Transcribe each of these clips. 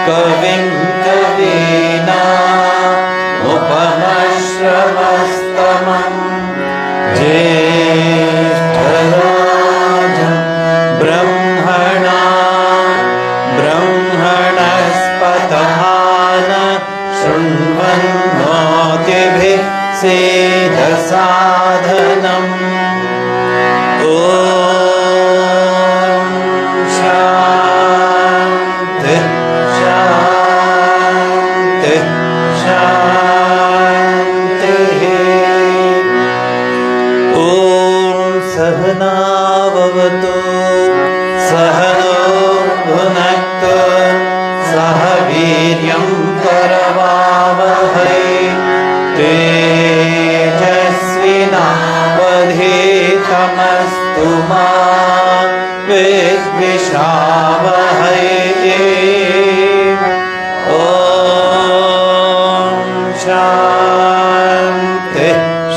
कविं कवीनामुपमश्रवस्तमं ज्येष्ठराजं ब्रह्मणस्पतः शृण्वन्नोतिभिः सेदसाधनम्। ॐ शान्ति शान्ति शान्तिः। ॐ सहना भवतु सहनो भुनक्तु सह वीर्यं करवावहै तेजस्विनावधीतमस्तु मा विद्विषावहै। ॐ शान्ति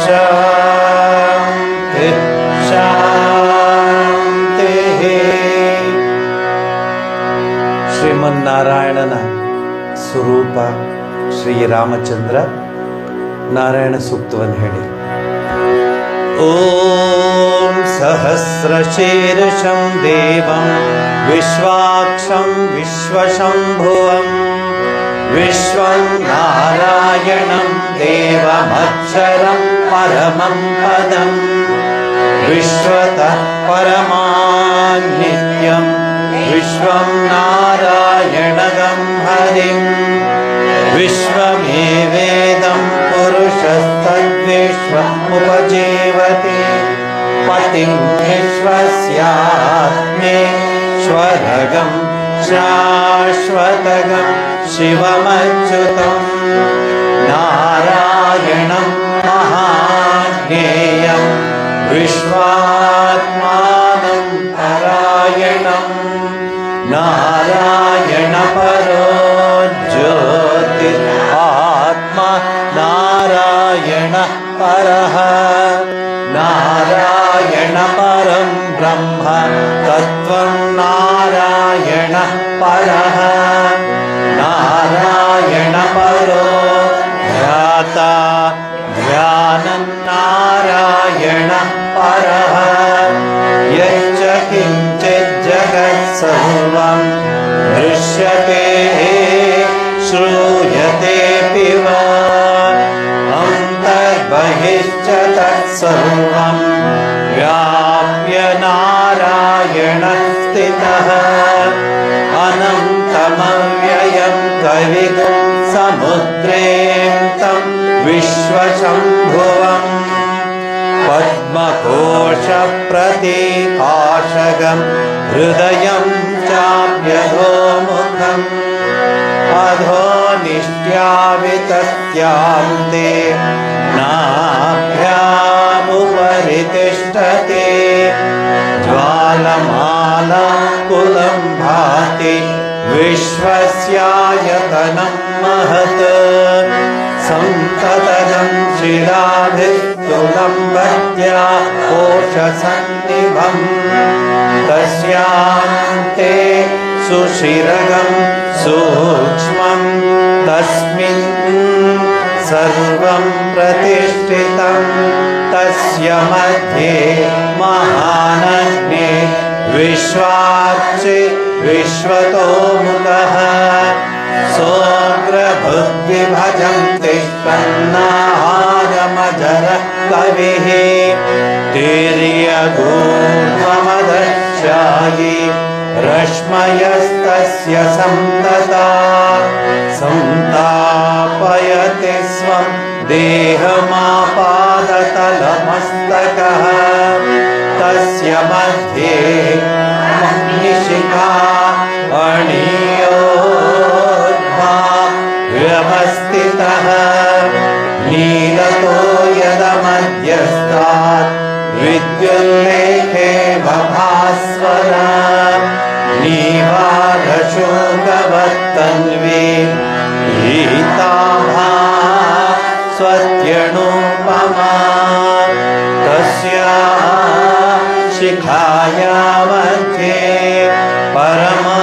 शान्ति शान्तिः। ಶ್ರೀಮನ್ನಾರಾಯಣನ ಸ್ವರೂಪ ಶ್ರೀರಾಮಚಂದ್ರ ನಾರಾಯಣ ಸೂಕ್ತವನ್ನು ಹೇಳಿ. ಓಂ ಸಹಸ್ರಶೀರ್ಷಂ ದೇವಂ ವಿಶ್ವಾಕ್ಷಂ ವಿಶ್ವಶಂಭುವಂ ವಿಶ್ವಂ ನಾರಾಯಣಂ ದೇವಮಕ್ಷರಂ ಪರಮಂ ಪದಂ ವಿಶ್ವತಃ ಪರಮಾನ್ನಿತ್ಯಂ ವಿಶ್ವಂ ನಾರಾಯಣಗಂ ಹರಿಂ ವಿಶ್ವಮೇವೇದಂ ಪುರುಷಸ್ತದ್ವಿಶ್ವಮುಪಜೀವತಿ ಪತಿಂ ವಿಶ್ವಸ್ಯಾತ್ಮೇಶ್ವರಗಂ ಶಾಶ್ವತಗಂ ಶಿವಮಚ್ಯುತಂ ನಾರಾಯಣಂ ಮಹಾಜ್ಞೇಯಂ ವಿಶ್ವಾತ್ಮಾನಂ ಪರಾಯಣಂ ನಾರಾಯಣ ಪರೋ ಜ್ಯೋತಿರ್ ಆತ್ಮ ನಾರಾಯಣ ಪರಃ ನಾರಾಯಣ ಪರಂ ಬ್ರಹ್ಮ ತತ್ವಂ ನಾರಾಯಣ ಪರಃ ನಾರಾಯಣ ಪರೋ ಧ್ಯಾತ ಧ್ಯಾನಂ ನಾರಾಯಣ ಪರಃ ಯಚ್ಚ ಕಿಂಚಿತ್ ಜಗತ್ ಸರ್ವಂ ದೃಶ್ಯತೆ ಶ್ರೂಯತೆಪಿ ವಾ ಅಂತರ್ಬಹಿಶ್ಚ ತತ್ಸರ್ವಂ ವ್ಯಾಪ್ಯ ನಾರಾಯಣ ಸ್ಥಿತಃ ಅನಂತಮವ್ಯಯಂ ಕವಿಗುಂ ಸಮುದ್ರೇಂತಂ ವಿಶ್ವಶಂಭುವಂ ಪದ್ಮಕೋಶ ಪ್ರತೀಕಾಶಗಂ ಹೃದಯಂ ಚಾಪ್ಯಧೋಮುಖಂ ಅಧೋ ನಿಷ್ಟ್ಯಾವಿತಸ್ಯಾಂತೆ ನಾಭ್ಯಾಮುಪರಿ ತಿಷ್ಠತಿ ಜ್ವಾಲಮಾಲಾಕುಲಂ ಭಾತಿ ವಿಶ್ವಸ್ಯಾಯತನಂ ಮಹತ್ ಸಂತತಂ ಶಿಲಾಭಿಸ್ತುಲಂಬತ್ಯಾ ಕೋಶಸನ್ನಿಭಂ ತಸ್ಯಾಂತೆ ಸುಶಿರಗಂ ಸೂಕ್ಷ್ಮಂ ತಸ್ಮಿನ್ ಸರ್ವಂ ಪ್ರತಿಷ್ಠಿತಂ ತಸ್ಯ ಮಧ್ಯೆ ಮಹಾನಗ್ನೇ ವಿಶ್ವಾಕ್ಷಿ ವಿಶ್ವತೋಮುಖಃ ಸೋಗ್ರಭುಗ್ವಿಭಜಂ ತಿಷ್ಠನ್ನಾಹಾರಮಜರ ಕವಿಃ ತಿರ್ಯಗೂರ್ಧ್ವಮದಶ್ಯಾಯಿ ರಶ್ಮಯಸ್ತಸ್ಯ ಸಂತತಾ ಸಂತಾಪಯತಿ ಸ್ವಂ ದೇಹಮಾಪಾದತಲಮಸ್ತಕಃ ತಸ್ಯ ಮಧ್ಯೆ ನಿಶಿಖಾ ಅಣಿಯೋದ್ಭಾ ವ್ಯವಸ್ಥಿತಃ ನೀಲತೋ ಯದಮಧ್ಯಸ್ಥಾತ್ ವಿದ್ಯುಲ್ಲೇಖೇ ಭಾಸ್ವರ ನೀವಾಧಶೋಕವತ್ತನ್ವೇ ಗೀತಾಭಾ ಸ್ವತ್ಯಣುಪಮಾ ತಸ್ಯಾಃ ಶಿಖಾಯಾ ಮಧ್ಯೆ ಪರಮಾತ್ಮಾ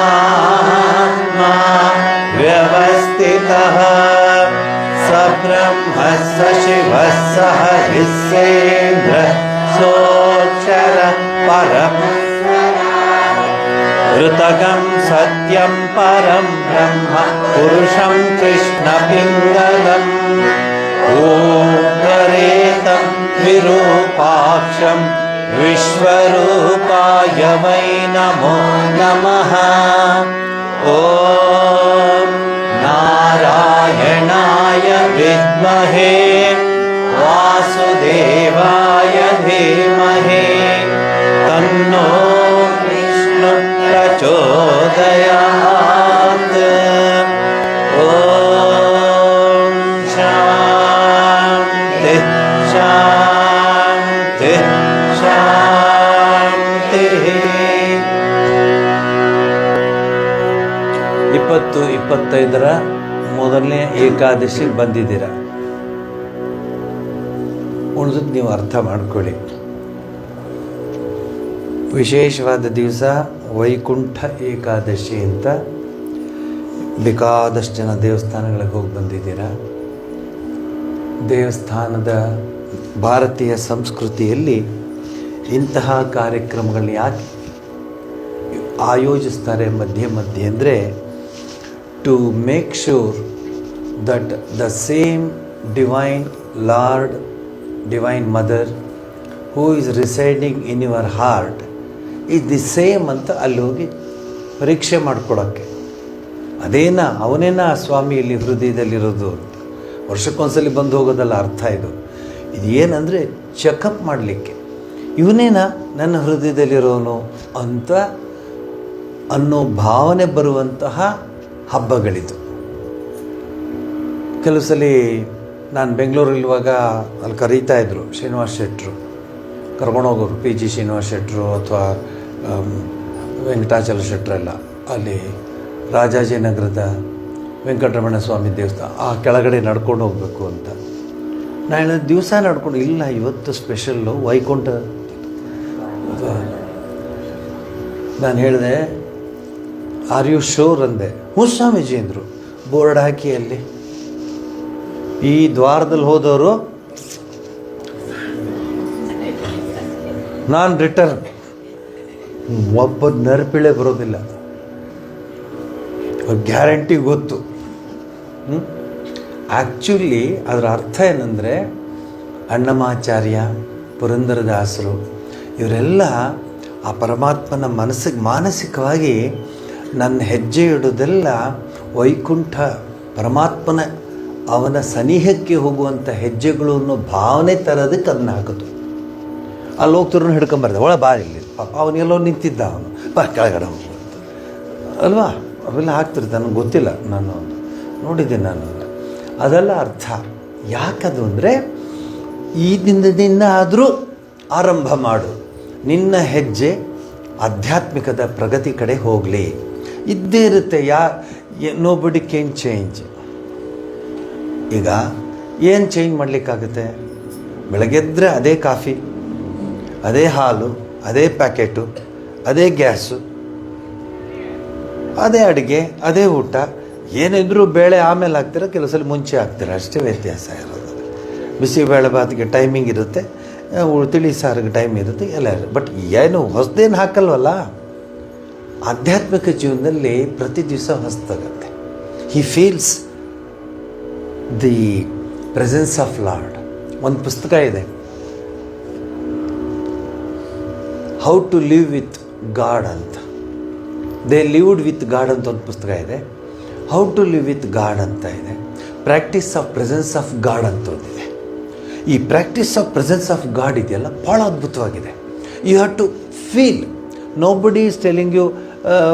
ಬ್ರಹ್ಮ ಸ ಶಿವ ಸ ಹರಿಸ್ಸೇಂದ್ರ ಸೋಕ್ಷರ ಪರಂ ಋತಗಂ ಸತ್ಯಂ ಪರಂ ಬ್ರಹ್ಮ ಪುರುಷಂ ಕೃಷ್ಣ ಪಿಂಗಲಂ ಓಂಕರೇತಂ ವಿರೂಪಾಕ್ಷಂ ವಿಶ್ವರೂಪಾಯ ವೈ ನಮೋ ನಮಃ. ಓಂ ನಾರಾಯಣಾಯ ವಿದ್ಮಹೇ ವಾಸುದೇವಾಯ ಧೀಮಹಿ ತನ್ನೋ ವಿಷ್ಣು ಪ್ರಚೋದಯಾತ್. ಓಂ ಶಾಂತಿ ಶಾಂತಿ ಶಾಂತಿ. 2025 ಮೊದಲನೇ ಏಕಾದಶಿಗೆ ಬಂದಿದ್ದೀರ. ಉಳಿದದ್ದು ನೀವು ಅರ್ಥ ಮಾಡ್ಕೊಳ್ಳಿ. ವಿಶೇಷವಾದ ದಿವಸ ವೈಕುಂಠ ಏಕಾದಶಿ ಅಂತ ಬೇಕಾದಷ್ಟು ಜನ ದೇವಸ್ಥಾನಗಳಿಗೆ ಹೋಗಿ ಬಂದಿದ್ದೀರ. ದೇವಸ್ಥಾನದ ಭಾರತೀಯ ಸಂಸ್ಕೃತಿಯಲ್ಲಿ ಇಂತಹ ಕಾರ್ಯಕ್ರಮಗಳನ್ನ ಯಾಕೆ ಆಯೋಜಿಸ್ತಾರೆ ಮಧ್ಯೆ ಮಧ್ಯೆ ಅಂದರೆ to make sure that the same divine lord, divine mother who is residing in your heart is the same ಅಂತ ಅಲ್ಲಿ ಹೋಗಿ ಪರೀಕ್ಷೆ ಮಾಡಿಕೊಡೋಕ್ಕೆ. ಅವನೇನ ಸ್ವಾಮಿ ಇಲ್ಲಿ ಹೃದಯದಲ್ಲಿರೋದು ಅಂತ ವರ್ಷಕ್ಕೊಂದ್ಸಲಿ ಬಂದು ಹೋಗೋದಲ್ಲ ಅರ್ಥ ಇದು. ಇದು ಏನಂದರೆ ಚೆಕಪ್ ಮಾಡಲಿಕ್ಕೆ ಇವನೇನ ನನ್ನ ಹೃದಯದಲ್ಲಿರೋನು ಅಂತ ಅನ್ನೋ ಭಾವನೆ ಬರುವಂತಹ ಹಬ್ಬಗಳಿದು. ಕೆಲವು ಸಲ ನಾನು ಬೆಂಗಳೂರಲ್ಲಿರುವಾಗ ಅಲ್ಲಿ ಕರೀತಾ ಇದ್ದರು ಶ್ರೀನಿವಾಸ ಶೆಟ್ಟರು, ಕರ್ಕೊಂಡೋಗೋರು ಪಿ ಜಿ ಶ್ರೀನಿವಾಸ ಶೆಟ್ಟರು ಅಥವಾ ವೆಂಕಟಾಚಲ ಶೆಟ್ಟರೆಲ್ಲ ಅಲ್ಲಿ ರಾಜಾಜಿನಗರದ ವೆಂಕಟರಮಣ ಸ್ವಾಮಿ ದೇವಸ್ಥಾನ ಆ ಕೆಳಗಡೆ ನಡ್ಕೊಂಡು ಹೋಗಬೇಕು ಅಂತ. ನಾನು ದಿವಸ ನಡ್ಕೊಂಡು ಇಲ್ಲ ಇವತ್ತು ಸ್ಪೆಷಲ್ಲು ವೈಕುಂಠ. ನಾನು ಹೇಳಿದೆ ಆರ್ ಯು ಶೋರ್ ಅಂದೆ. ಹ್ಞೂ ಸ್ವಾಮೀಜಿ ಅಂದರು. ಬೋರ್ಡ್ ಹಾಕಿ ಅಲ್ಲಿ ಈ ದ್ವಾರದಲ್ಲಿ ಹೋದವರು ನಾನು ರಿಟರ್ನ್. ಒಬ್ಬ ನರ್ಪಿಳೆ ಬರೋದಿಲ್ಲ, ಗ್ಯಾರಂಟಿ ಗೊತ್ತು. ಆ್ಯಕ್ಚುಲಿ ಅದರ ಅರ್ಥ ಏನಂದರೆ ಅಣ್ಣಮಾಚಾರ್ಯ, ಪುರಂದರದಾಸರು ಇವರೆಲ್ಲ ಆ ಪರಮಾತ್ಮನ ಮಾನಸಿಕವಾಗಿ ನನ್ನ ಹೆಜ್ಜೆ ಇಡೋದೆಲ್ಲ ವೈಕುಂಠ ಪರಮಾತ್ಮನ ಅವನ ಸನಿಹಕ್ಕೆ ಹೋಗುವಂಥ ಹೆಜ್ಜೆಗಳು ಅನ್ನೋ ಭಾವನೆ ತರೋದಕ್ಕೆ ಅದನ್ನ ಹಾಕೋದು. ಅಲ್ಲಿ ಹೋಗ್ತಿರೋ ಹಿಡ್ಕೊಂಬರ್ದೆ ಒಳ ಬಾ ಇಲ್ಲಿ ಪಾಪ ಅವನೆಲ್ಲೋ ನಿಂತಿದ್ದ, ಅವನು ಬಾ ಕೆಳಗಡೆ ಹೋಗುವಂತ ಅಲ್ವಾ, ಅವೆಲ್ಲ ಹಾಕ್ತಿರ್ತೆ. ನನಗೆ ಗೊತ್ತಿಲ್ಲ, ನಾನು ನೋಡಿದ್ದೀನಿ ನಾನು. ಅದೆಲ್ಲ ಅರ್ಥ ಯಾಕದು ಅಂದರೆ ಈ ದಿನದಿಂದ ಆದರೂ ಆರಂಭ ಮಾಡು, ನಿನ್ನ ಹೆಜ್ಜೆ ಆಧ್ಯಾತ್ಮಿಕದ ಪ್ರಗತಿ ಕಡೆ ಹೋಗಲಿ. ಇದ್ದೇ ಇರುತ್ತೆ. Nobody can change. ಈಗ ಏನು ಚೇಂಜ್ ಮಾಡಲಿಕ್ಕಾಗುತ್ತೆ? ಬೆಳಗ್ಗೆದ್ರೆ ಅದೇ ಕಾಫಿ, ಅದೇ ಹಾಲು, ಅದೇ ಪ್ಯಾಕೆಟು, ಅದೇ ಗ್ಯಾಸು, ಅದೇ ಅಡುಗೆ, ಅದೇ ಊಟ. ಏನಿದ್ರೂ ಬೇಳೆ ಆಮೇಲೆ ಹಾಕ್ತೀರ, ಕೆಲವು ಸಲ ಮುಂಚೆ ಹಾಕ್ತೀರ, ಅಷ್ಟೇ ವ್ಯತ್ಯಾಸ ಇರೋದು. ಬಿಸಿಬೇಳೆ ಬಾತಿಗೆ ಟೈಮಿಂಗ್ ಇರುತ್ತೆ, ತಿಳಿ ಸಾರಿಗೆ ಟೈಮ್ ಇರುತ್ತೆ, ಎಲ್ಲ ಇರುತ್ತೆ. ಬಟ್ ಏನು ಹೊಸದೇನು ಹಾಕಲ್ವಲ್ಲ. ಆಧ್ಯಾತ್ಮಿಕ ಜೀವನದಲ್ಲಿ ಪ್ರತಿ ದಿವಸ ಹೊಸದಾಗತ್ತೆ. He feels the presence of Lord. ಒಂದು ಪುಸ್ತಕ ಇದೆ, how to live with God ಅಂತ. ದೇ ಲಿವ್ಡ್ ವಿತ್ ಗಾಡ್ ಅಂತ ಒಂದು ಪುಸ್ತಕ ಇದೆ. How to live with God ಅಂತ ಇದೆ. Practice of presence of God ಅಂತ ಒಂದಿದೆ. ಈ practice of presence of God ಇದೆಯಲ್ಲ ಭಾಳ ಅದ್ಭುತವಾಗಿದೆ. You have to feel. Nobody is telling you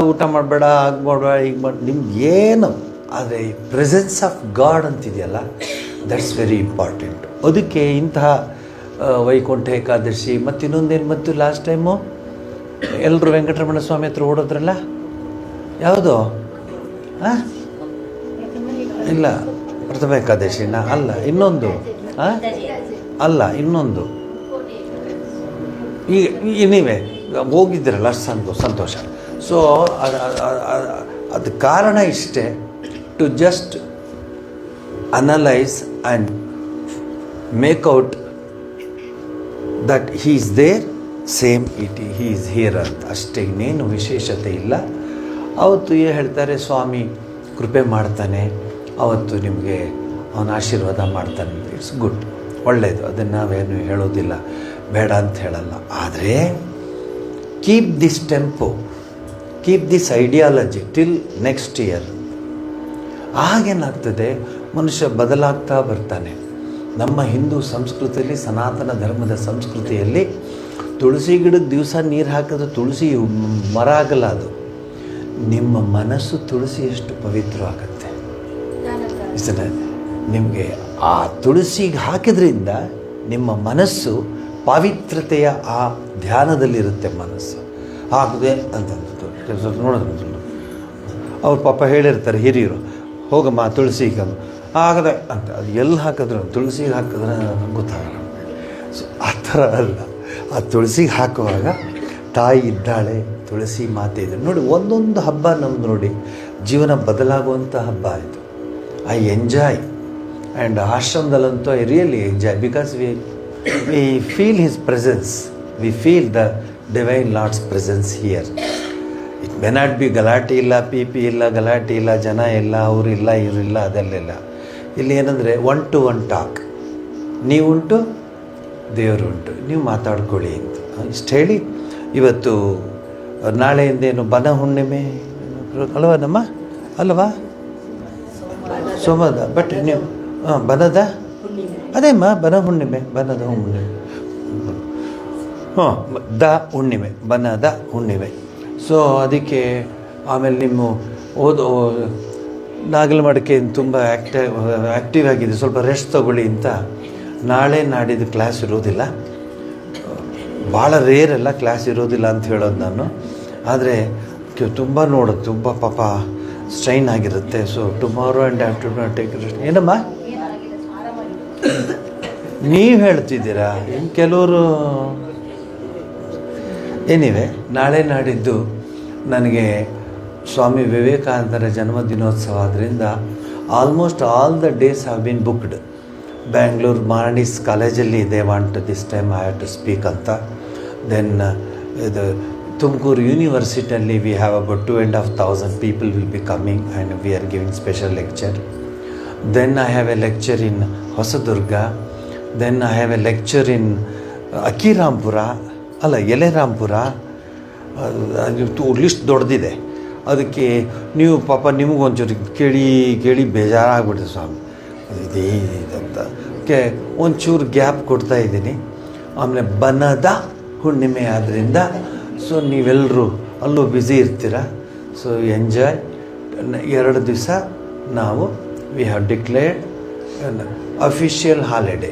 ಊಟ ಮಾಡಬೇಡ, ಆಗ ಮಾಡಬೇಡ, ಈಗ ಮಾಡಿ, ನಿಮ್ಗೆ ಏನು. ಆದರೆ ಈ ಪ್ರೆಸೆನ್ಸ್ ಆಫ್ ಗಾಡ್ ಅಂತಿದೆಯಲ್ಲ, ದಟ್ಸ್ ವೆರಿ ಇಂಪಾರ್ಟೆಂಟ್. ಅದಕ್ಕೆ ಇಂತಹ ವೈಕುಂಠ ಏಕಾದಶಿ ಮತ್ತು ಇನ್ನೊಂದೇನು, ಮತ್ತು ಲಾಸ್ಟ್ ಟೈಮು ಎಲ್ಲರೂ ವೆಂಕಟರಮಣ ಸ್ವಾಮಿ ಹತ್ರ ಓಡೋದ್ರಲ್ಲ, ಯಾವುದು ಇಲ್ಲ ಪ್ರಥಮ ಏಕಾದಶಿನ ಅಲ್ಲ, ಇನ್ನೊಂದು ಇನ್ನೊಂದು ಈಗ ನೀವೇ ಹೋಗಿದ್ದೀರಲ್ಲ, ಅಷ್ಟು ಸಂತೋಷ. ಸೊ ಅದು ಕಾರಣ ಇಷ್ಟೇ, to just analyse and make out that he is there same he is here ಅಂತ, ಅಷ್ಟೇ, ಇನ್ನೇನು ವಿಶೇಷತೆ ಇಲ್ಲ. ಅವತ್ತು ಏನು ಹೇಳ್ತಾರೆ, ಸ್ವಾಮಿ ಕೃಪೆ ಮಾಡ್ತಾನೆ, ಅವತ್ತು ನಿಮಗೆ ಅವನ ಆಶೀರ್ವಾದ ಮಾಡ್ತಾನೆ. ಇಟ್ಸ್ ಗುಡ್, ಒಳ್ಳೆಯದು, ಅದನ್ನು ನಾವೇನು ಹೇಳೋದಿಲ್ಲ, ಬೇಡ ಅಂತ ಹೇಳಲ್ಲ. ಆದರೆ keep this tempo, keep this ideology till next year. ಆಗೇನಾಗ್ತದೆ, ಮನುಷ್ಯ ಬದಲಾಗ್ತಾ ಬರ್ತಾನೆ. ನಮ್ಮ ಹಿಂದೂ ಸಂಸ್ಕೃತಿಯಲ್ಲಿ, ಸನಾತನ ಧರ್ಮದ ಸಂಸ್ಕೃತಿಯಲ್ಲಿ ತುಳಸಿ ಗಿಡಕ್ಕೆ ದಿವಸ ನೀರು ಹಾಕಿದ್ರೆ ತುಳಸಿ ಮರ ಆಗಲ್ಲ. ಅದು ನಿಮ್ಮ ಮನಸ್ಸು ತುಳಸಿ ಎಷ್ಟು ಪವಿತ್ರವಾಗುತ್ತೆ. ನಿಮಗೆ ಆ ತುಳಸಿಗೆ ಹಾಕಿದ್ರಿಂದ ನಿಮ್ಮ ಮನಸ್ಸು ಪವಿತ್ರತೆಯ ಆ ಧ್ಯಾನದಲ್ಲಿರುತ್ತೆ. ಮನಸ್ಸು ಹಾಕಿದೆ ಅಂತಂದು ನೋಡೋದು, ಅವ್ರ ಪಾಪ ಹೇಳಿರ್ತಾರೆ ಹಿರಿಯರು, ಹೋಗಮ್ಮ ತುಳಸಿಗೆ ಆಗದೆ ಅಂತ. ಅದು ಎಲ್ಲಿ ಹಾಕಿದ್ರು, ತುಳಸಿಗೆ ಹಾಕಿದ್ರೆ ಗೊತ್ತಾಗಲ್ಲ. ಸೊ ಆ ಥರ ಅಲ್ಲ, ಆ ತುಳಸಿಗೆ ಹಾಕುವಾಗ ತಾಯಿ ಇದ್ದಾಳೆ, ತುಳಸಿ ಮಾತೆ ಇದೆ. ನೋಡಿ, ಒಂದೊಂದು ಹಬ್ಬ ನಮ್ದು ನೋಡಿ ಜೀವನ ಬದಲಾಗುವಂಥ ಹಬ್ಬ ಆಯಿತು. ಐ ಎಂಜಾಯ್, ಆ್ಯಂಡ್ ಆಶ್ರಮದಲ್ಲಂತೂ I really enjoy, because we feel his presence, we feel the divine Lord's presence here. It may not be ಗಲಾಟೆ ಇಲ್ಲ, ಪಿ ಇಲ್ಲ, ಗಲಾಟೆ ಇಲ್ಲ, ಜನ ಇಲ್ಲ, ಅವರಿಲ್ಲ, ಇವರಿಲ್ಲ, ಅದೆಲ್ಲ. ಇಲ್ಲಿ ಏನಂದರೆ 1-to-1 ಟಾಕ್, ನೀವುಂಟು ದೇವರು ಉಂಟು, ನೀವು ಮಾತಾಡ್ಕೊಳ್ಳಿ ಅಂತ ಇಷ್ಟು ಹೇಳಿ, ಇವತ್ತು ನಾಳೆಯಿಂದೇನು ಬನ ಹುಣ್ಣಿಮೆ ಅಲ್ವಾ ನಮ್ಮ ಅಲ್ವಾ, ಸೋಮದ, ಬಟ್ ನೀವು ಬನದ ಅದೇಮ್ಮ ಬನ ಹುಣ್ಣಿಮೆ, ಬನದ ಹುಣ್ಣಿಮೆ, ಹುಣ್ಣಿಮೆ, ಬನದ ಹುಣ್ಣಿಮೆ. ಸೊ ಅದಕ್ಕೆ ಆಮೇಲೆ ನಿಮ್ಮ ನಾಗಲ ಮಡಿಕೆ ತುಂಬ ಆ್ಯಕ್ಟಿವ್ ಆಗಿದೆ, ಸ್ವಲ್ಪ ರೆಸ್ಟ್ ತಗೊಳ್ಳಿ ಅಂತ. ನಾಳೆ ನಾಡಿದ್ದು ಕ್ಲಾಸ್ ಇರೋದಿಲ್ಲ, ಭಾಳ ರೇರೆಲ್ಲ ಕ್ಲಾಸ್ ಇರೋದಿಲ್ಲ ಅಂತ ಹೇಳೋದು ನಾನು. ಆದರೆ ತುಂಬ ನೋಡೋದು, ತುಂಬ ಪಾಪ ಸ್ಟ್ರೈನ್ ಆಗಿರುತ್ತೆ. So tomorrow and afternoon take rest. ಏನಮ್ಮ ನೀವು ಹೇಳ್ತಿದ್ದೀರಾ, ಇನ್ನು ಕೆಲವರು ಏನಿವೆ. ನಾಳೆ ನಾಡಿದ್ದು ನನಗೆ ಸ್ವಾಮಿ ವಿವೇಕಾನಂದರ ಜನ್ಮದಿನೋತ್ಸವ ಆದ್ದರಿಂದ almost all the days have been booked. Bangalore ಮಾರ್ನಿಸ್ ಕಾಲೇಜಲ್ಲಿ they want this time I have to speak ಅಂತ. ದೆನ್ ಇದು ತುಮಕೂರು ಯೂನಿವರ್ಸಿಟಿಯಲ್ಲಿ we have about 2,500 people will be coming and we are giving special lecture. Then I have a lecture in Hosadurga. Then I have a lecture in Akkirampura, ಅಲ್ಲ ಯಲೆರಾಂಪುರ. ಅದು list ದೊಡ್ಡದಿದೆ. ಅದಕ್ಕೆ ನೀವು ಪಾಪ ನಿಮಗೊಂಚೂರು ಕೇಳಿ ಬೇಜಾರಾಗ್ಬಿಡ್ತದೆ, ಸ್ವಾಮಿ ಇದಂತ ಒಂಚೂರು ಗ್ಯಾಪ್ ಕೊಡ್ತಾಯಿದ್ದೀನಿ. ಆಮೇಲೆ ಬನದ ಹುಣ್ಣಿಮೆ ಆದ್ದರಿಂದ ಸೊ ನೀವೆಲ್ಲರೂ ಅಲ್ಲೂ ಬ್ಯುಸಿ ಇರ್ತೀರ. So enjoy. 2 ದಿವಸ ನಾವು we have declared official holiday.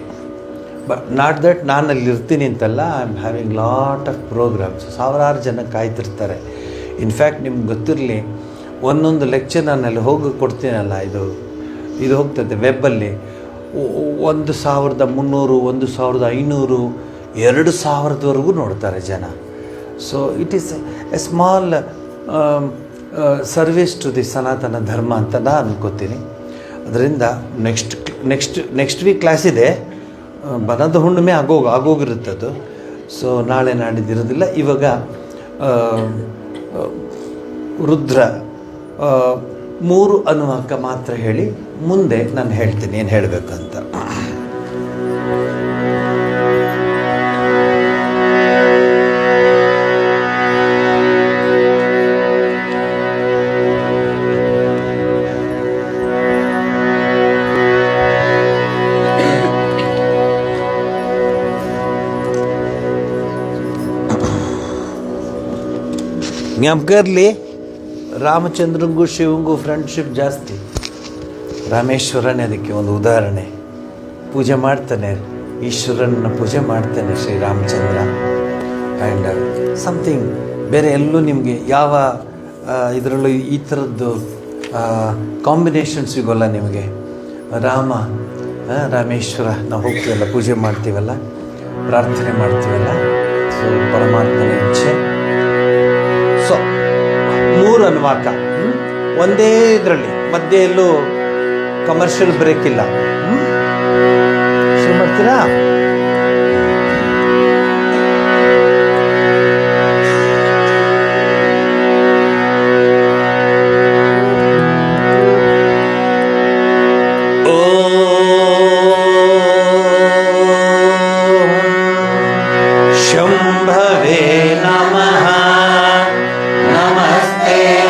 But not that ನಾನು ಅಲ್ಲಿ ಇರ್ತೀನಿ ಅಂತಲ್ಲ, I am having lot of programmes. ಸಾವಿರಾರು ಜನ ಕಾಯ್ತಿರ್ತಾರೆ. ಇನ್ಫ್ಯಾಕ್ಟ್ ನಿಮ್ಗೆ ಗೊತ್ತಿರಲಿ, ಒಂದೊಂದು ಲೆಕ್ಚರ್ ನಾನು ಅಲ್ಲಿ ಹೋಗಿ ಕೊಡ್ತೀನಲ್ಲ, ಇದು ಹೋಗ್ತದೆ ವೆಬ್ಬಲ್ಲಿ 1,300, 1,500, 2,000ವರೆಗೂ ನೋಡ್ತಾರೆ ಜನ. So it is a small service to the Sanatana Dharma ಅಂತ ನಾನು ಅನ್ಕೋತೀನಿ. ಅದರಿಂದ ನೆಕ್ಸ್ಟ್ ವೀಕ್ ಕ್ಲಾಸ್ ಇದೆ. ಬನದ ಹುಣ್ಣಿಮೆ ಆಗೋಗಿರುತ್ತದು. ಸೊ ನಾಳೆ ನಾಡಿದ್ದಿರೋದಿಲ್ಲ. ಇವಾಗ ರುದ್ರ 3 ಅನುವಾಕ ಮಾತ್ರ ಹೇಳಿ ಮುಂದೆ ನಾನು ಹೇಳ್ತೀನಿ ಏನು ಹೇಳಬೇಕಂತ. ಜ್ಞಾಪಕರ್ಲಿ, ರಾಮಚಂದ್ರಂಗೂ ಶಿವಂಗೂ ಫ್ರೆಂಡ್ಶಿಪ್ ಜಾಸ್ತಿ. ರಾಮೇಶ್ವರನೇ ಅದಕ್ಕೆ ಒಂದು ಉದಾಹರಣೆ. ಪೂಜೆ ಮಾಡ್ತಾನೆ, ಈಶ್ವರನ ಪೂಜೆ ಮಾಡ್ತಾನೆ ಶ್ರೀರಾಮಚಂದ್ರ. ಆ್ಯಂಡ್ ಸಮಥಿಂಗ್ ಬೇರೆ ಎಲ್ಲೂ ನಿಮಗೆ ಯಾವ ಇದರಲ್ಲೂ ಈ ಥರದ್ದು ಕಾಂಬಿನೇಷನ್ ಸಿಗೋಲ್ಲ ನಿಮಗೆ. ರಾಮೇಶ್ವರ ನಾವು ಹೋಗ್ತೀವಲ್ಲ, ಪೂಜೆ ಮಾಡ್ತೀವಲ್ಲ, ಪ್ರಾರ್ಥನೆ ಮಾಡ್ತೀವಲ್ಲ, ಸೊ ಪರಮಾತ್ಮನ ಇಚ್ಛೆ. ಸೊ 3 ಅನುವಾಕ ಒಂದೇ ಇದರಲ್ಲಿ, ಮಧ್ಯೆಯಲ್ಲೂ ಕಮರ್ಷಿಯಲ್ ಬ್ರೇಕ್ ಇಲ್ಲ. ಶುರು ಮಾಡ್ತೀರಾ? ಶಂಭವೇ ನಮಃ. ನಮಸ್ತೆ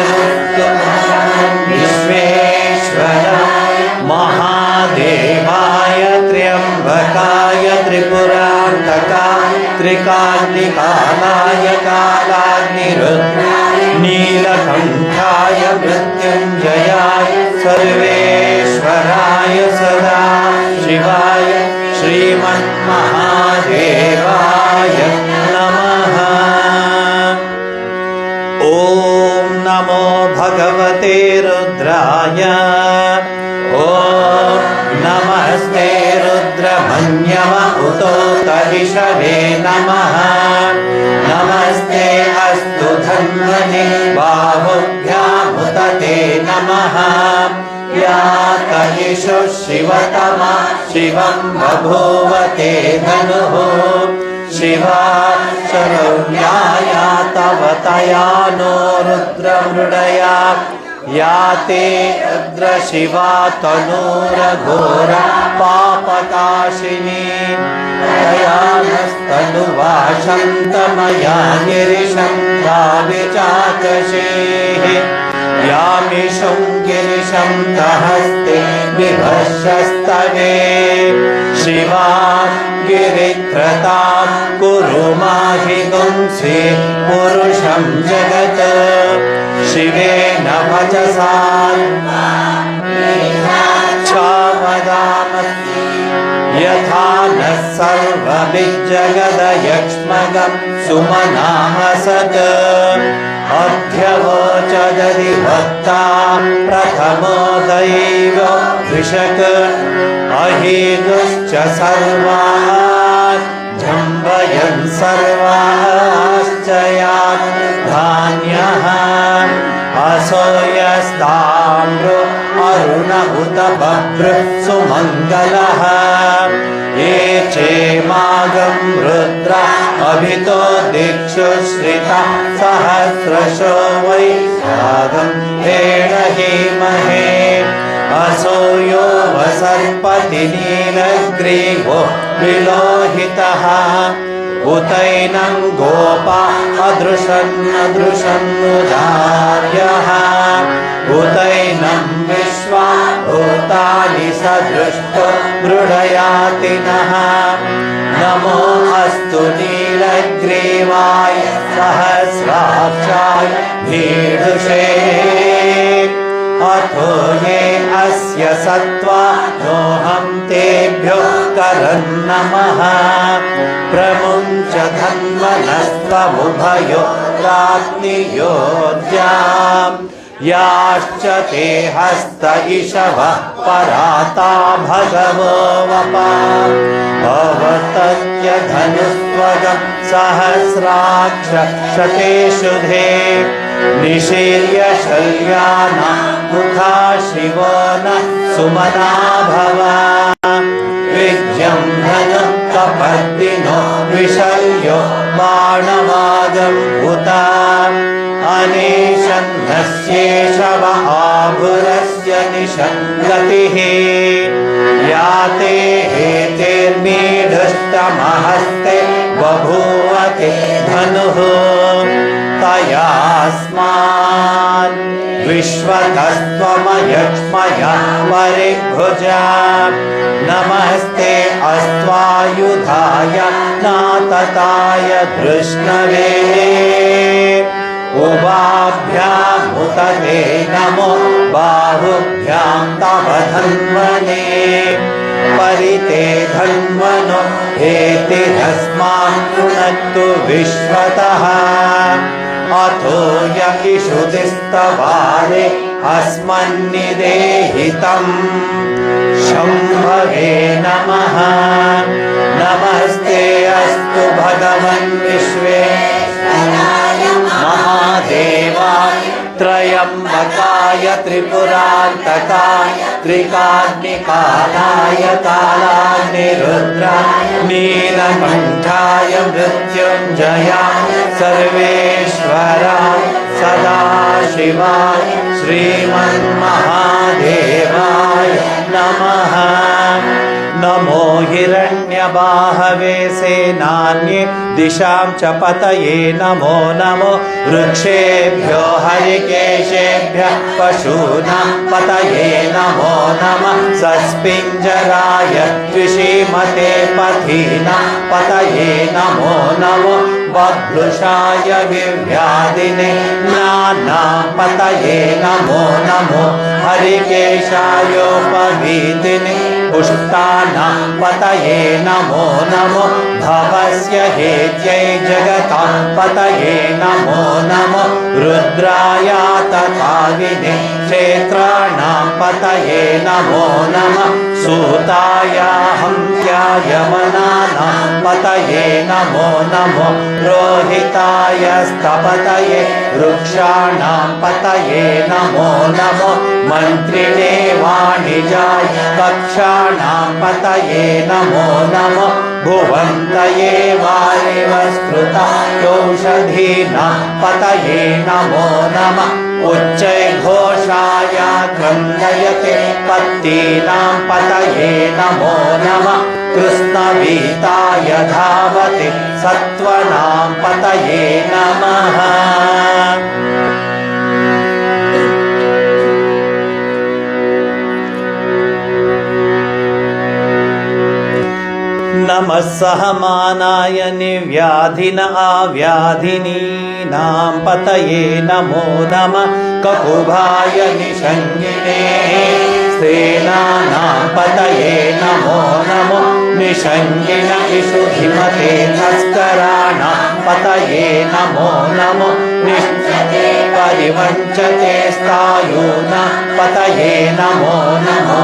ವಿಶ್ವೇಶ್ವರಾಯ ಮಹಾದೇವಾಯ ತ್ರ್ಯಂಬಕಾಯ ತ್ರಿಪುರಾಂತಕಾಯ ತ್ರಿಕಾಗ್ನಿಕಾಲಾಯ ಕಾಲಾಗ್ನಿರುದ್ರಾಯ ನೀಲಕಂಠಾಯ ಮೃತ್ಯುಂಜಯಾಯ ಸರ್ವೇಶ್ವರಾಯ ಸದಾ ಶಿವಾಯ ಶ್ರೀಮನ್ಮಹಾದೇವಾಯ ನಮಃ. ಓಂ ನಮೋ ಭಗವತೆ ರುದ್ರಾಯ. ಓಂ ನಮಸ್ತೆ ರುದ್ರಮನ್ಯವ ಉತೋತ ವಿಷವೇ ನಮಃ. ನಮಸ್ತೆ ಅಸ್ತು ಧನ್ವನೆ ಬಾಹುಭ್ಯಾಮುತ ತೇ ನಮಃ. या कलिषु शिवतमा शिवं बभूव ते धनुः. शिवा शरण्याया तव तया नो रुद्रमृडया. या ते रुद्रशिवा तनूरघोरा पापकाशिनी. तया नस्तनुवा शन्तमया गिरिशं भाविचाकशेः. यामिषं गिरिशं तहस्ते विभर्षस्तवे. शिवां गिरित्रतां कुरु माहि गुंसि पुरुषं जगत्. शिवेन वचसा वदामि यथा नः सर्वविज्जगदयक्ष्मगं सुमनाहसत्. अध्यवोचदधि भक्ता प्रथमो दैव विशक. अहीतुश्च सर्वान् जम्बयन् सर्वाश्च यान् धान्यः. असोयस्ताम्रो अरुण उत बभ्रुः सुमङ्गलः. ये चेमागं रुद्र अभितो दिक्षु श्रिता सहस्रशो वै सागं हेणहीमहे. असोयो वसर्पति नीलग्रीवो विलोहितः. उतैनं गोपा अदृशन्नुदार्यः. उतैनं विश्वा भूतानि सदृष्टो मृडयातिनः. नमो अस्तु नीलग्रीवाय सहस्राक्षाय भीडुषे. अथो ये अस्य सत्त्वा नोऽहं तेभ्यो करन्नमः. प्रमुञ्च धन्वनस्त्वमुभयो रात्नियोज्याम्. याश्च ते हस्त इषवः पराता भगवो वपा. अवतत्य धनुस्त्वगं सहस्राक्ष शतेषुधे. निशीर्य शल्याना मुखा शिवो न सुमना भव. विजृम्भनु कपर्दिनो विशल्यो बाणवागं भूता. अनेशन्नस्येषव आभुरस्य निषङ्गतिः. या ते हेतेर्मीढुष्टमहस्ते बभूवते धनुः. तयास्मान् विश्वतस्त्वमयक्ष्मया परिभुजा. नमस्ते अस्त्वायुधाय नातताय धृष्णवे. उभाभ्यामुत ते नमो बाहुभ्यां तव धन्वने. परिते धन्वनो हेतिरस्मान् कृणक्तु विश्वतः. अथो यकिषु दिस्तवारे अस्मन्निदेहितम्. शम्भवे नमः. नमस्ते अस्तु भगवन् विश्वेश्वराय महादेवाय त्रयम्बकाय त्रिपुरान्तकाय त्रिकाग्निकालाय कालाग्निरुद्राय नीलकण्ठाय मृत्युञ्जयाय सर्वेश्वराय सदाशिवाय श्रीमन्महादेवाय नमः। नमो हिरण्यबाहवे सेनान्ये दिशां च पतये नमो नमो वृक्षेभ्यो हरिकेशेभ्यः पशूनां पतये नमो नमः सस्पिञ्जराय द्विषीमते पथीनां पतये नमो नमो बभ्रुषाय विव्याधिने नानां पतये नमो नमो हरिकेशायोपवीतिने पुष्टानां पतये नमो नमो भवस्य हेत्यै जगतां पतये नमो नमो रुद्रायातताविने क्षेत्राणां पतये नमो नमः सूतायाहंत्यायमनानां पतये नमो नमो रोहिताय स्तपतये वृक्षाणां पतये नमो नमो मन्त्रिणे वाणिजाय कक्षाणां पतये नमो नमो भुवन्तये वारिवस्कृतायौषधीनां पतये नमो नमः उच्चैघोषाय क्रन्दयते पत्तीनां पतये नमो नमः कृष्णवीताय धावति सत्त्वनां पतये नमः। नमः सहमानाय निव्याधिन आव्याधिनीनां पतये नमो नमः ककुभाय निषङ्गिने सेनानां पतये नमो नमो निषङ्गिन इषुधिमते तस्कराणां पतये नमो नमो निष्ठते परिवञ्चते स्थायूनां पतये नमो नमो